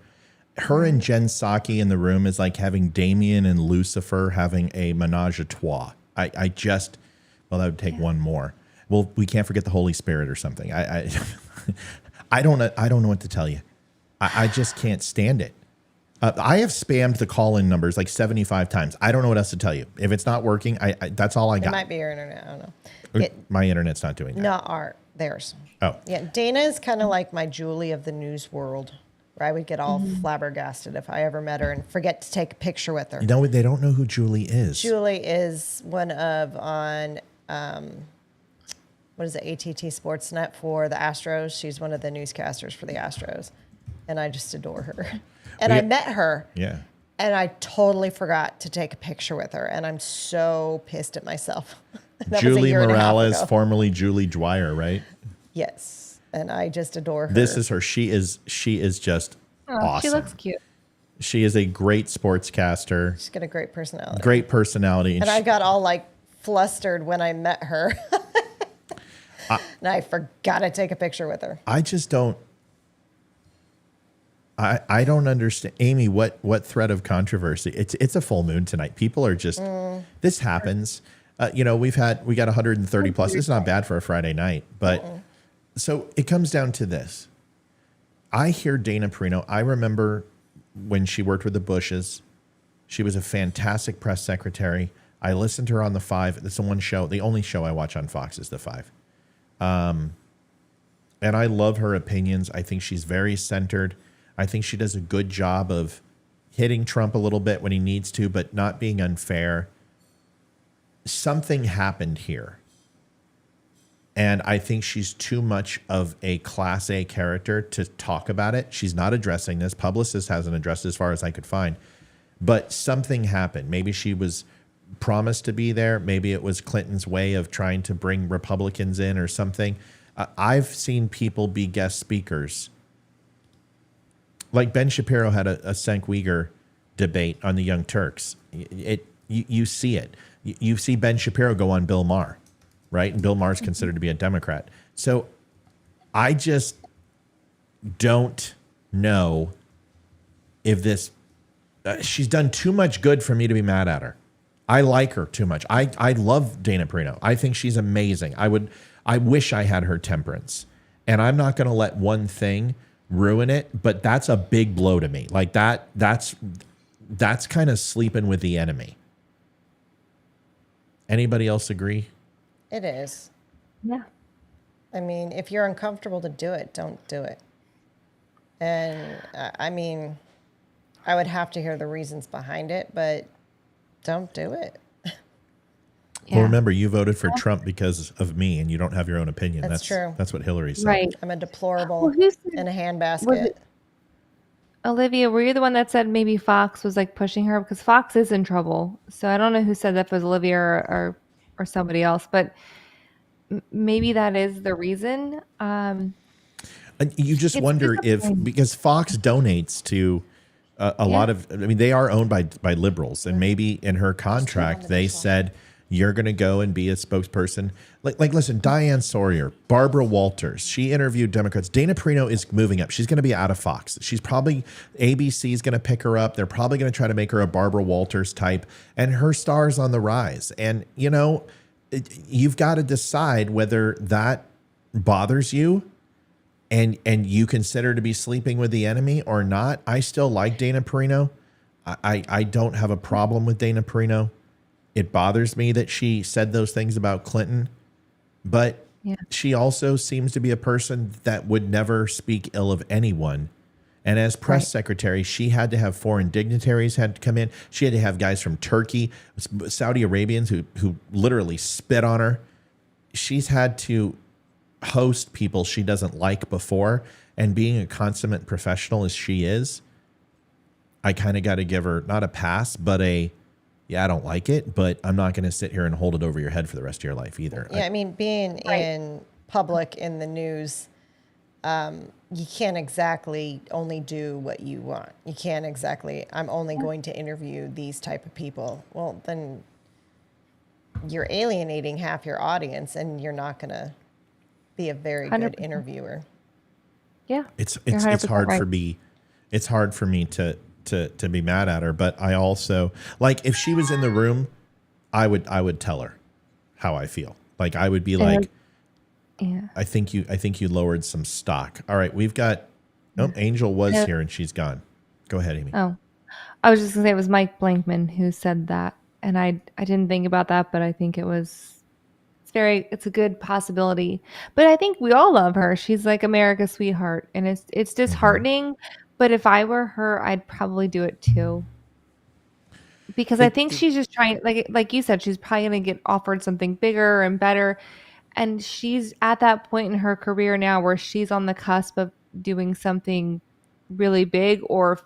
Her and Jen Psaki in the room is like having Damien and Lucifer having a menage a trois. I just, well, that would take one more. Well, we can't forget the Holy Spirit or something. I don't know what to tell you. I just can't stand it. I have spammed the call-in numbers like 75 times. I don't know what else to tell you. If it's not working, that's all I got. It might be your internet. I don't know. My internet's not doing that. Not theirs. Oh. Yeah, Dana is kind of like my Julie of the news world, where I would get all flabbergasted if I ever met her and forget to take a picture with her. No, they don't know who Julie is. Julie is one of on, what is it, ATT Sportsnet for the Astros. She's one of the newscasters for the Astros. And I just adore her. And I met her. Yeah. And I totally forgot to take a picture with her. And I'm so pissed at myself. Julie Morales, formerly Julie Dwyer, right? Yes. And I just adore her. This is her. She is just awesome. She looks cute. She is a great sportscaster. She's got a great personality. Great personality. And I got all like flustered when I met her. And I forgot to take a picture with her. I just don't. I don't understand, Amy. What thread of controversy? It's a full moon tonight. People are just. This happens. We got 130 plus. It's not bad for a Friday night, but so it comes down to this. I hear Dana Perino. I remember when she worked with the Bushes. She was a fantastic press secretary. I listened to her on the Five. That's the one show. The only show I watch on Fox is the Five. And I love her opinions. I think she's very centered. I think she does a good job of hitting Trump a little bit when he needs to, but not being unfair. Something happened here. And I think she's too much of a Class A character to talk about it. She's not addressing this. Publicist hasn't addressed it as far as I could find. But something happened. Maybe she was promised to be there. Maybe it was Clinton's way of trying to bring Republicans in or something. I've seen people be guest speakers. Like Ben Shapiro had a Cenk Uyghur debate on the Young Turks. You see it. You see Ben Shapiro go on Bill Maher, right? And Bill Maher's considered to be a Democrat. So I just don't know if this... she's done too much good for me to be mad at her. I like her too much. I love Dana Perino. I think she's amazing. I wish I had her temperance. And I'm not going to let one thing ruin it, but that's a big blow to me. Like that's kind of sleeping with the enemy. Anybody else agree? It is. Yeah. I mean, if you're uncomfortable to do it, don't do it. And I mean, I would have to hear the reasons behind it, but don't do it. Well, remember, you voted for Trump because of me, and you don't have your own opinion. That's true. That's what Hillary said. Right. I'm a deplorable in a handbasket. Olivia, were you the one that said maybe Fox was like pushing her? Because Fox is in trouble. So I don't know who said that, if it was Olivia or somebody else, but maybe that is the reason. You just wonder if, because Fox donates to a lot of, I mean, they are owned by liberals, and maybe in her contract they said you're going to go and be a spokesperson. Like, listen, Diane Sawyer, Barbara Walters, she interviewed Democrats. Dana Perino is moving up. She's going to be out of Fox. She's probably, ABC is going to pick her up. They're probably going to try to make her a Barbara Walters type, and her star's on the rise. And, you know, you've got to decide whether that bothers you and you consider to be sleeping with the enemy or not. I still like Dana Perino. I don't have a problem with Dana Perino. It bothers me that she said those things about Clinton, but she also seems to be a person that would never speak ill of anyone. And as press secretary, she had to have foreign dignitaries had to come in. She had to have guys from Turkey, Saudi Arabians who literally spit on her. She's had to host people she doesn't like before. And being a consummate professional as she is, I kind of got to give her not a pass, but I don't like it, but I'm not going to sit here and hold it over your head for the rest of your life either. Yeah, I mean, being in public in the news, you can't exactly only do what you want. You can't exactly, I'm only going to interview these type of people. Well, then you're alienating half your audience and you're not going to be a very 100%. good interviewer. Yeah. It's hard for me. It's hard for me to be mad at her, but I also, like, if she was in the room, I would tell her how I feel. Like, I would be like, I think you lowered some stock. All right, we've got Angel was here and she's gone. Go ahead, Amy. Oh, I was just gonna say it was Mike Blankman who said that, and I didn't think about that, but I think it's a good possibility. But I think we all love her. She's like America's sweetheart, and it's disheartening. But if I were her, I'd probably do it too. Because I think she's just trying, like you said, she's probably going to get offered something bigger and better. And she's at that point in her career now where she's on the cusp of doing something really big or,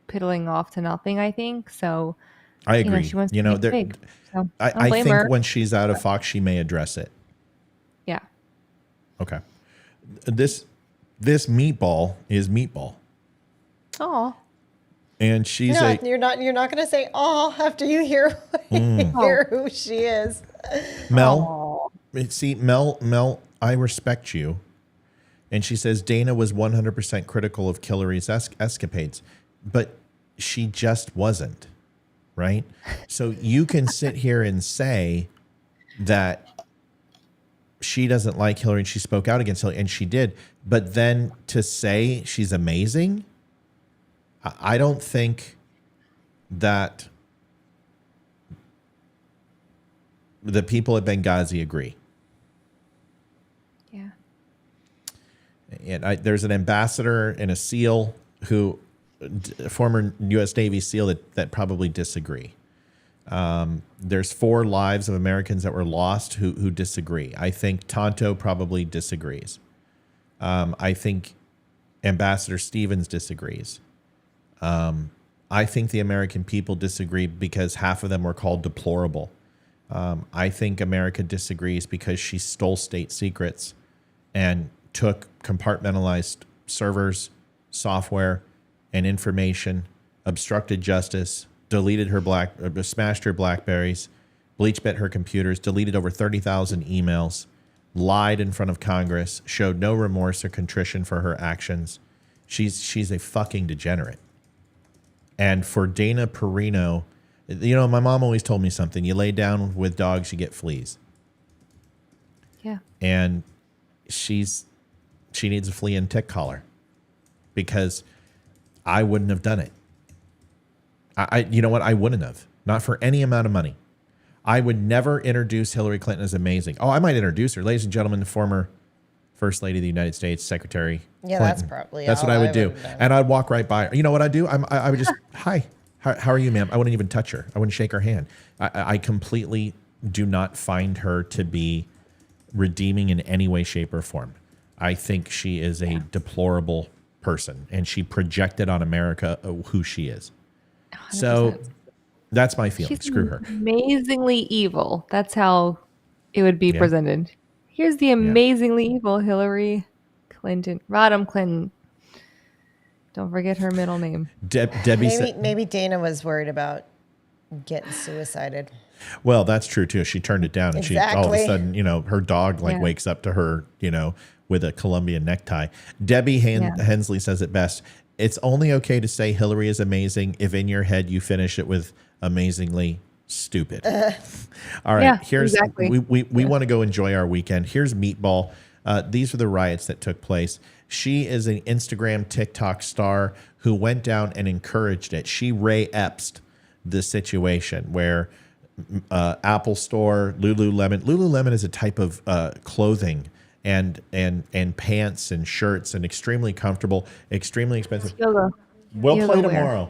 piddling off to nothing, I think. So I agree. She wants to make it big. So I think her. when she's out of Fox, she may address it. Yeah. Okay. This meatball is Meatball. Oh. And she's you're not going to say oh after you hear who she is. Mel. See, Mel, I respect you. And she says Dana was 100% critical of Hillary's escapades, but she just wasn't, right? So you can sit here and say that she doesn't like Hillary and she spoke out against Hillary, and she did. But then to say she's amazing, I don't think that the people at Benghazi agree. Yeah. And there's an ambassador and a SEAL a former U.S. Navy SEAL that probably disagree. There's 4 lives of Americans that were lost who disagree. I think Tonto probably disagrees. I think Ambassador Stevens disagrees. I think the American people disagree because half of them were called deplorable. I think America disagrees because she stole state secrets and took compartmentalized servers, software, and information, obstructed justice, deleted her smashed her Blackberries, bleach bit her computers, deleted over 30,000 emails, lied in front of Congress, showed no remorse or contrition for her actions. She's a fucking degenerate. And for Dana Perino, my mom always told me something. You lay down with dogs, you get fleas. Yeah. And she needs a flea and tick collar because I wouldn't have done it. You know what? I wouldn't have. Not for any amount of money. I would never introduce Hillary Clinton as amazing. Oh, I might introduce her. Ladies and gentlemen, the former First Lady of the United States, Secretary Yeah, Clinton. that's probably That's what I would do. And I'd walk right by her. You know what I'd do? I would just, hi, how are you, ma'am? I wouldn't even touch her. I wouldn't shake her hand. I completely do not find her to be redeeming in any way, shape, or form. I think she is a deplorable person, and she projected on America who she is. 100%. So that's my feeling. Screw her. Amazingly evil. That's how it would be presented. Here's the amazingly evil Hillary Clinton. Rodham Clinton. Don't forget her middle name. Debbie. Maybe Dana was worried about getting suicided. Well, that's true too. She turned it down, and she all of a Exactly. sudden, her dog Yeah. wakes up to her, with a Colombian necktie. Debbie Hensley says it best. It's only okay to say Hillary is amazing if in your head you finish it with amazingly stupid. All right, Yeah, here's exactly. we want to go enjoy our weekend. Here's Meatball. These are the riots that took place. She is an Instagram, TikTok star who went down and encouraged it. She Ray Epst the situation where Apple Store, Lululemon. Lululemon is a type of clothing and pants and shirts and extremely comfortable, extremely expensive. Yoga. We'll Yoga play wear. tomorrow.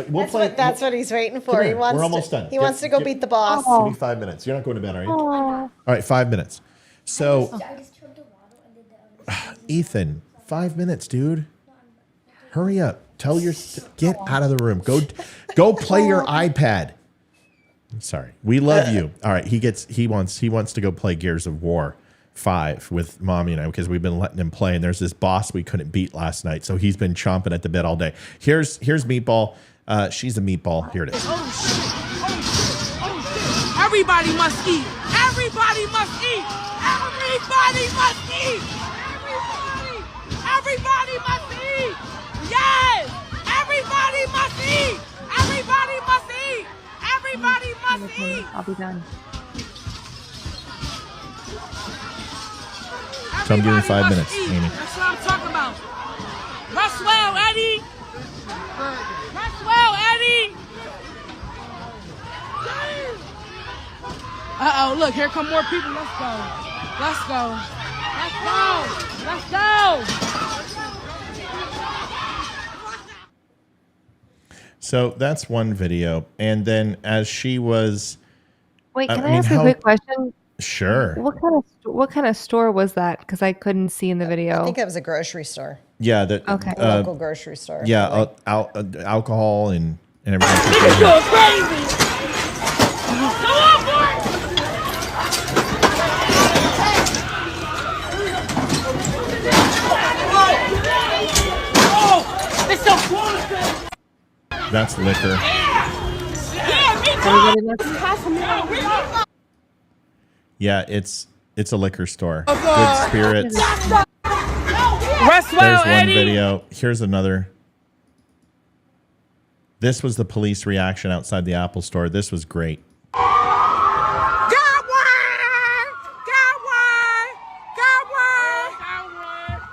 We'll play. That's what he's waiting for. Come He here. wants We're almost done. He wants to go beat the boss. Give me 5 minutes. You're not going to bed, are you? Aw. All right, 5 minutes. So, Ethan, 5 minutes, dude. Hurry up. Get out of the room. Go play your iPad. Sorry. We love you. All right, he wants to go play Gears of War 5 with Mommy and I because we've been letting him play, and there's this boss we couldn't beat last night, so he's been chomping at the bit all day. Here's Meatball. She's a meatball. Here it is. Everybody must eat. Everybody must eat. Everybody must eat. Everybody must eat. Yes. Everybody must eat. Everybody must eat. Everybody must eat. I'll be done. So I'm giving you 5 Everybody minutes, must eat. Amy. That's what I'm talking about. Rest well, Eddie. Rest well, Eddie. Uh-oh, look, here come more people. Let's go. Let's go. Let's go. Let's go. So that's one video. And then as she was... Wait, can I ask a quick question? Sure. What kind of store was that? Because I couldn't see in the video. I think it was a grocery store. Yeah. Okay. A local grocery store. Yeah, alcohol and everything. Niggas going crazy. Come on, boy. Oh, it's so close. That's liquor. Yeah, it's a liquor store. Good spirits. Rest well, There's one Eddie. video. Here's another. This was the police reaction outside the Apple Store. This was great. Got one! Got one! Got one!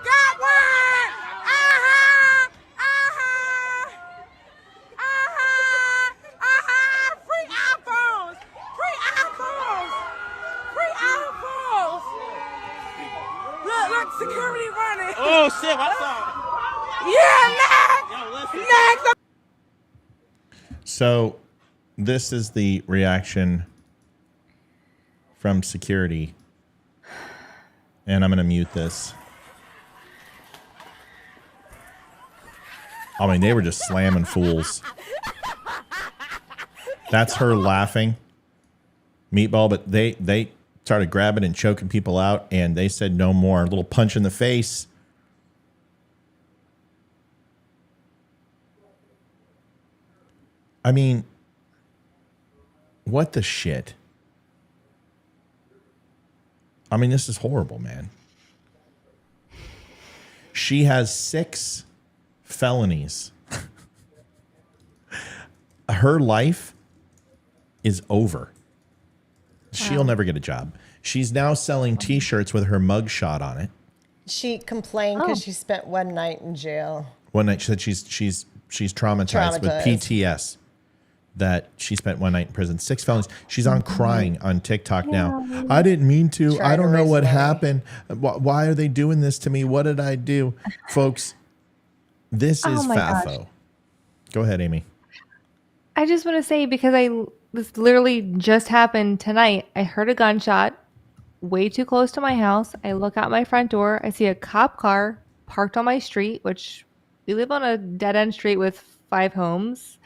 Got one! Uh-huh! Uh-huh! Uh-huh! Uh-huh! Free iPhones! Free iPhones! Free iPhones! Look, security running. Oh shit, I saw Yeah, next! Next! So this is the reaction from security. And I'm going to mute this. I mean, they were just slamming fools. That's her laughing. Meatball, but they started grabbing and choking people out, and they said no more. A little punch in the face. I mean, what the shit? I mean, this is horrible, man. She has 6 felonies. Her life is over. She'll never get a job. She's now selling T-shirts with her mugshot on it. She complained because she spent one night in jail. One night she said she's traumatized with PTS. That she spent one night in prison. 6 felonies. She's on crying on TikTok now. I didn't mean to. I don't know what happened. Why are they doing this to me? What did I do? Folks, this is FAFO. Gosh. Go ahead, Amy. I just want to say, because this literally just happened tonight. I heard a gunshot way too close to my house. I look out my front door. I see a cop car parked on my street, which we live on a dead-end street with 5 homes.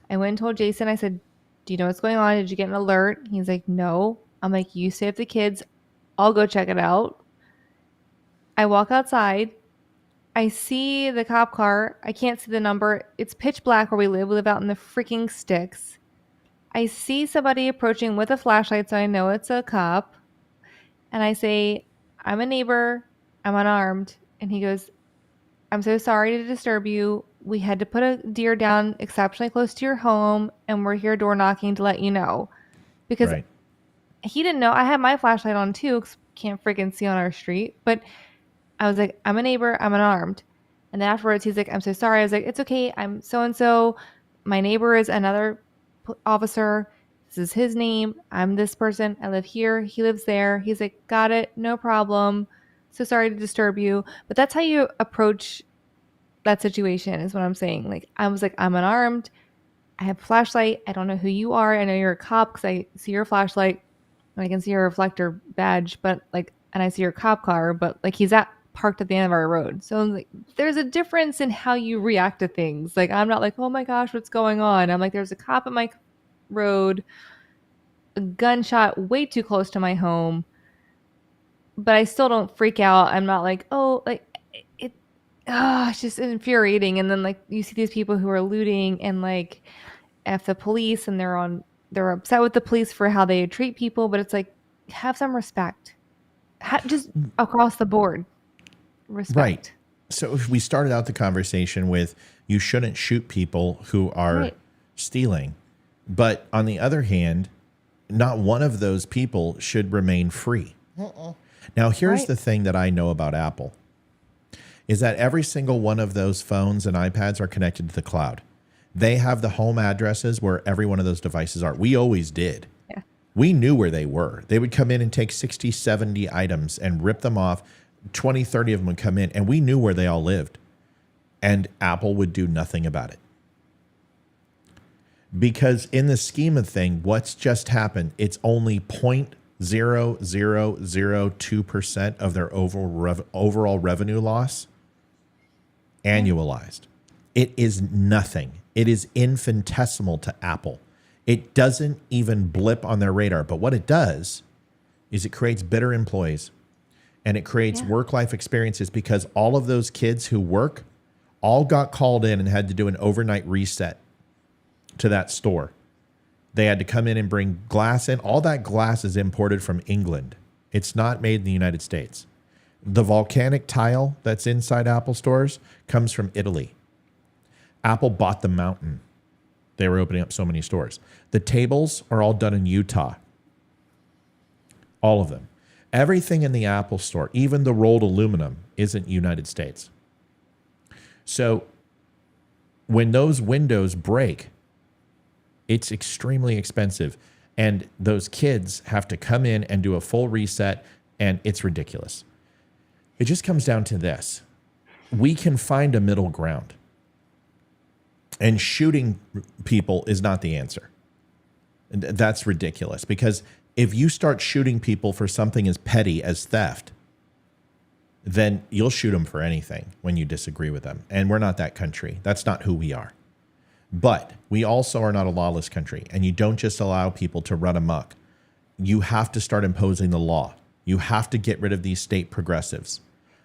I went and told Jason, I said, do you know what's going on? Did you get an alert? He's like, no. I'm like, you stay with the kids. I'll go check it out. I walk outside. I see the cop car. I can't see the number. It's pitch black where we live. We live out in the freaking sticks. I see somebody approaching with a flashlight, so I know it's a cop. And I say, I'm a neighbor. I'm unarmed. And he goes, I'm so sorry to disturb you. We had to put a deer down exceptionally close to your home, and we're here door knocking to let you know. Because Right. he didn't know. I had my flashlight on too, because can't freaking see on our street. But I was like, I'm a neighbor. I'm unarmed. And then afterwards, he's like, I'm so sorry. I was like, it's okay. I'm so-and-so. My neighbor is another officer. This is his name. I'm this person. I live here. He lives there. He's like, got it. No problem. So sorry to disturb you. But that's how you approach that situation is what I'm saying. Like, I was like, I'm unarmed. I have a flashlight. I don't know who you are. I know you're a cop because I see your flashlight. And I can see your reflector badge, but like, and I see your cop car, but like he's parked at the end of our road. So like, there's a difference in how you react to things. Like, I'm not like, oh my gosh, what's going on? I'm like, there's a cop at my road, a gunshot way too close to my home, but I still don't freak out. I'm not like, oh, like it's just infuriating. And then like you see these people who are looting and like F the police, and they're upset with the police for how they treat people, but it's like, have some respect. Just across the board. Respect. Right. So if we started out the conversation with you shouldn't shoot people who are stealing. But on the other hand, not one of those people should remain free. Now, here's the thing that I know about Apple is that every single one of those phones and iPads are connected to the cloud. They have the home addresses where every one of those devices are. We always did. Yeah. We knew where they were. They would come in and take 60, 70 items and rip them off. 20, 30 of them would come in, and we knew where they all lived. And Apple would do nothing about it. Because in the scheme of things, what's just happened, it's only 0.0002% of their overall revenue loss annualized. It is nothing. It is infinitesimal to Apple. It doesn't even blip on their radar. But what it does is it creates bitter employees, and it creates work-life experiences because all of those kids who work all got called in and had to do an overnight reset to that store. They had to come in and bring glass in. All that glass is imported from England. It's not made in the United States. The volcanic tile that's inside Apple stores comes from Italy. Apple bought the mountain. They were opening up so many stores. The tables are all done in Utah. All of them. Everything in the Apple store, even the rolled aluminum, isn't United States. So when those windows break, it's extremely expensive. And those kids have to come in and do a full reset, and it's ridiculous. It just comes down to this. We can find a middle ground. And shooting people is not the answer. And that's ridiculous, because if you start shooting people for something as petty as theft, then you'll shoot them for anything when you disagree with them. And we're not that country. That's not who we are. But we also are not a lawless country, and you don't just allow people to run amok. You have to start imposing the law. You have to get rid of these state progressives.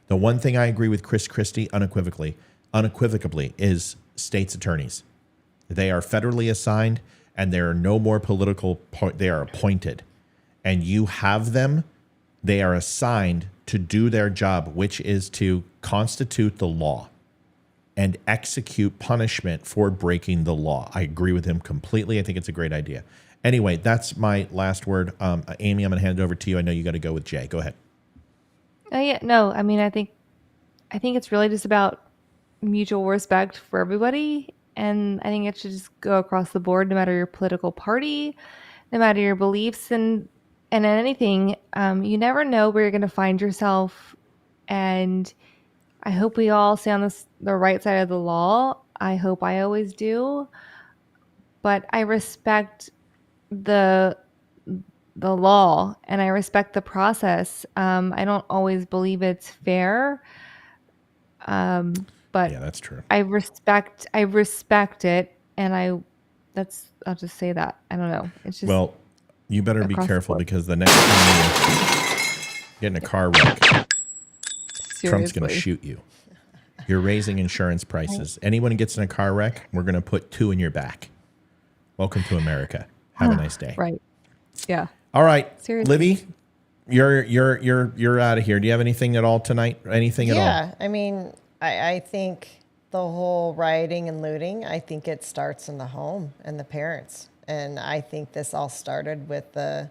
The one thing I agree with Chris Christie unequivocally is state's attorneys. They are federally assigned, and there are no more political, they are appointed. And you have them, they are assigned to do their job, which is to constitute the law and execute punishment for breaking the law. I agree with him completely. I think it's a great idea. Anyway, that's my last word. Amy, I'm going to hand it over to you. I know you got to go with Jay. Go ahead. Yeah, no, I mean, I think it's really just about mutual respect for everybody. And I think it should just go across the board, no matter your political party, no matter your beliefs, and in anything. You never know where you're going to find yourself. And I hope we all stay on the right side of the law. I hope I always do. But I respect the law, and I respect the process. I don't always believe it's fair. But yeah, that's true. I respect it, and I'll just say that. I don't know. It's just, well, you better be careful, because the next time you get in a car wreck, Trump's going to shoot you. You're raising insurance prices. Anyone who gets in a car wreck, we're going to put 2 in your back. Welcome to America. Have a nice day. Right. Yeah. All right. Seriously. Livy, you're out of here. Do you have anything at all tonight? Anything at all? Yeah, I mean, I think the whole rioting and looting, I think it starts in the home and the parents. And I think this all started with the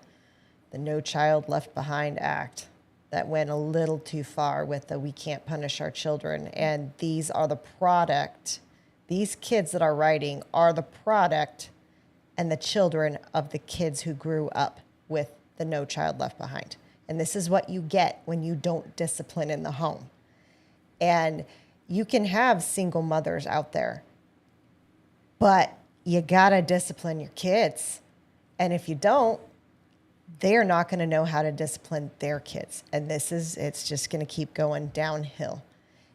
No Child Left Behind Act that went a little too far with the we can't punish our children. And these are the product, these kids that are rioting are the product and the children of the kids who grew up with the No Child Left Behind. And this is what you get when you don't discipline in the home. And you can have single mothers out there, but you gotta discipline your kids. And if you don't, they're not gonna know how to discipline their kids. And it's just gonna keep going downhill.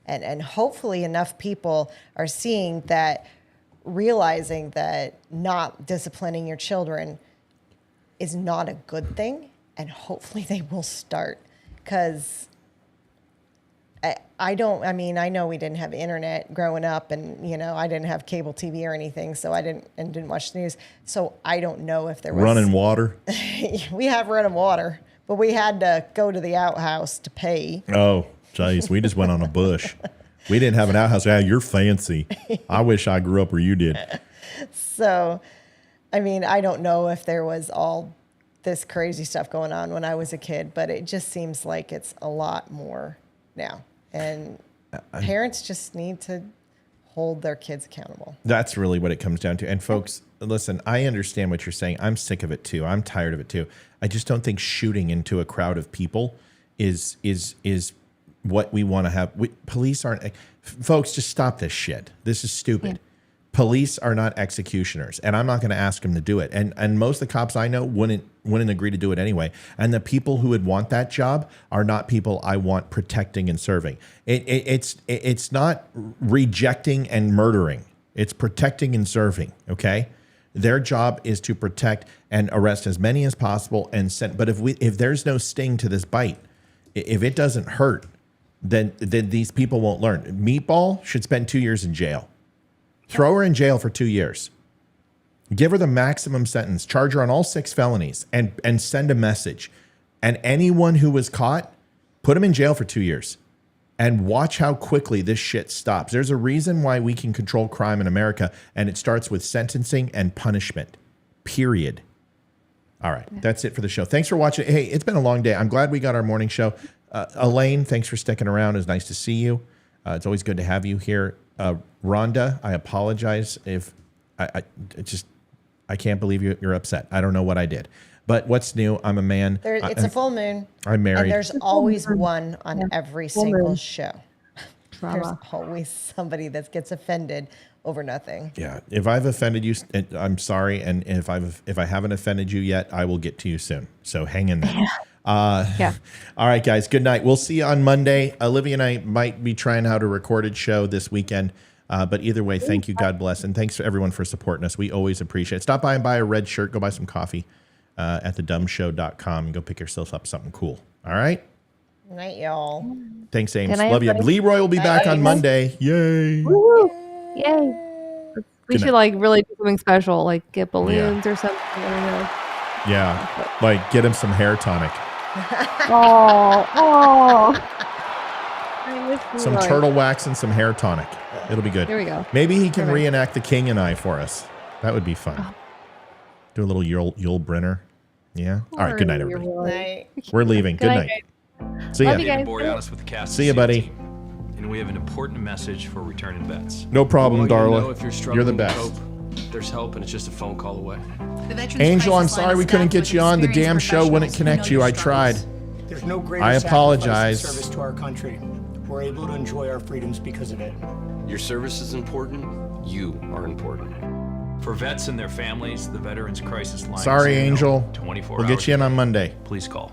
And hopefully enough people are seeing that, realizing that not disciplining your children is not a good thing. And hopefully they will start, because I know we didn't have internet growing up, and I didn't have cable TV or anything, so I didn't watch the news. So I don't know if there was running water. We have running water, but we had to go to the outhouse to pay. Oh, jeez, we just went on a bush. We didn't have an outhouse. Yeah, you're fancy. I wish I grew up where you did. So, I mean, I don't know if there was all this crazy stuff going on when I was a kid, but it just seems like it's a lot more now. And parents just need to hold their kids accountable. That's really what it comes down to. And folks, listen, I understand what you're saying. I'm sick of it too. I'm tired of it too. I just don't think shooting into a crowd of people is what we want to have. Police aren't, folks, just stop this shit. This is stupid. Yeah. Police are not executioners, and I'm not going to ask them to do it. And most of the cops I know wouldn't agree to do it anyway. And the people who would want that job are not people I want protecting and serving. It's not rejecting and murdering. It's protecting and serving. Okay, their job is to protect and arrest as many as possible and send. But if there's no sting to this bite, if it doesn't hurt, then these people won't learn. Meatball should spend 2 years in jail. Throw her in jail for 2 years. Give her the maximum sentence. Charge her on all 6 felonies and send a message. And anyone who was caught, put them in jail for 2 years. And watch how quickly this shit stops. There's a reason why we can control crime in America, and it starts with sentencing and punishment. Period. All right, that's it for the show. Thanks for watching. Hey, it's been a long day. I'm glad we got our morning show. Elaine, thanks for sticking around. It's nice to see you. It's always good to have you here. Rhonda, I apologize if I can't believe you're upset. I don't know what I did. But what's new? I'm a man. It's a full moon. I'm married. And there's always one on every single show. There's always somebody that gets offended over nothing. Yeah. If I've offended you, I'm sorry. And if I haven't offended you yet, I will get to you soon. So hang in there. Yeah. All right, guys. Good night. We'll see you on Monday. Olivia and I might be trying out a recorded show this weekend. But either way, thank you. God bless. And thanks to everyone for supporting us. We always appreciate it. Stop by and buy a red shirt. Go buy some coffee at thedumbshow.com and go pick yourself up something cool. All right. Night, y'all. Thanks, Ames. Love you. Leroy will be back on Monday. Yay. Woo. Yay. We should really do something special, like get balloons or something. I don't know. Yeah. Like get him some hair tonic. Some turtle wax and some hair tonic. It'll be good. Here we go. Maybe he can reenact The King and I for us. That would be fun. Do a little Yul Brynner. Yeah. All right. Good night, everybody. Night. We're leaving. Good night. See ya. David Boreanaz with the cast. See ya, buddy. And we have an important message for returning vets. No problem, Darla. You're the best. There's help, and it's just a phone call away. Angel, I'm sorry we couldn't get you on. The damn show wouldn't connect you. I tried. There's no greater I apologize. Service to our country. We're able to enjoy our freedoms because of it. Your service is important. You are important. For vets and their families, the Veterans Crisis Line. Sorry, Angel. 24 we'll get you in on Monday. Please call.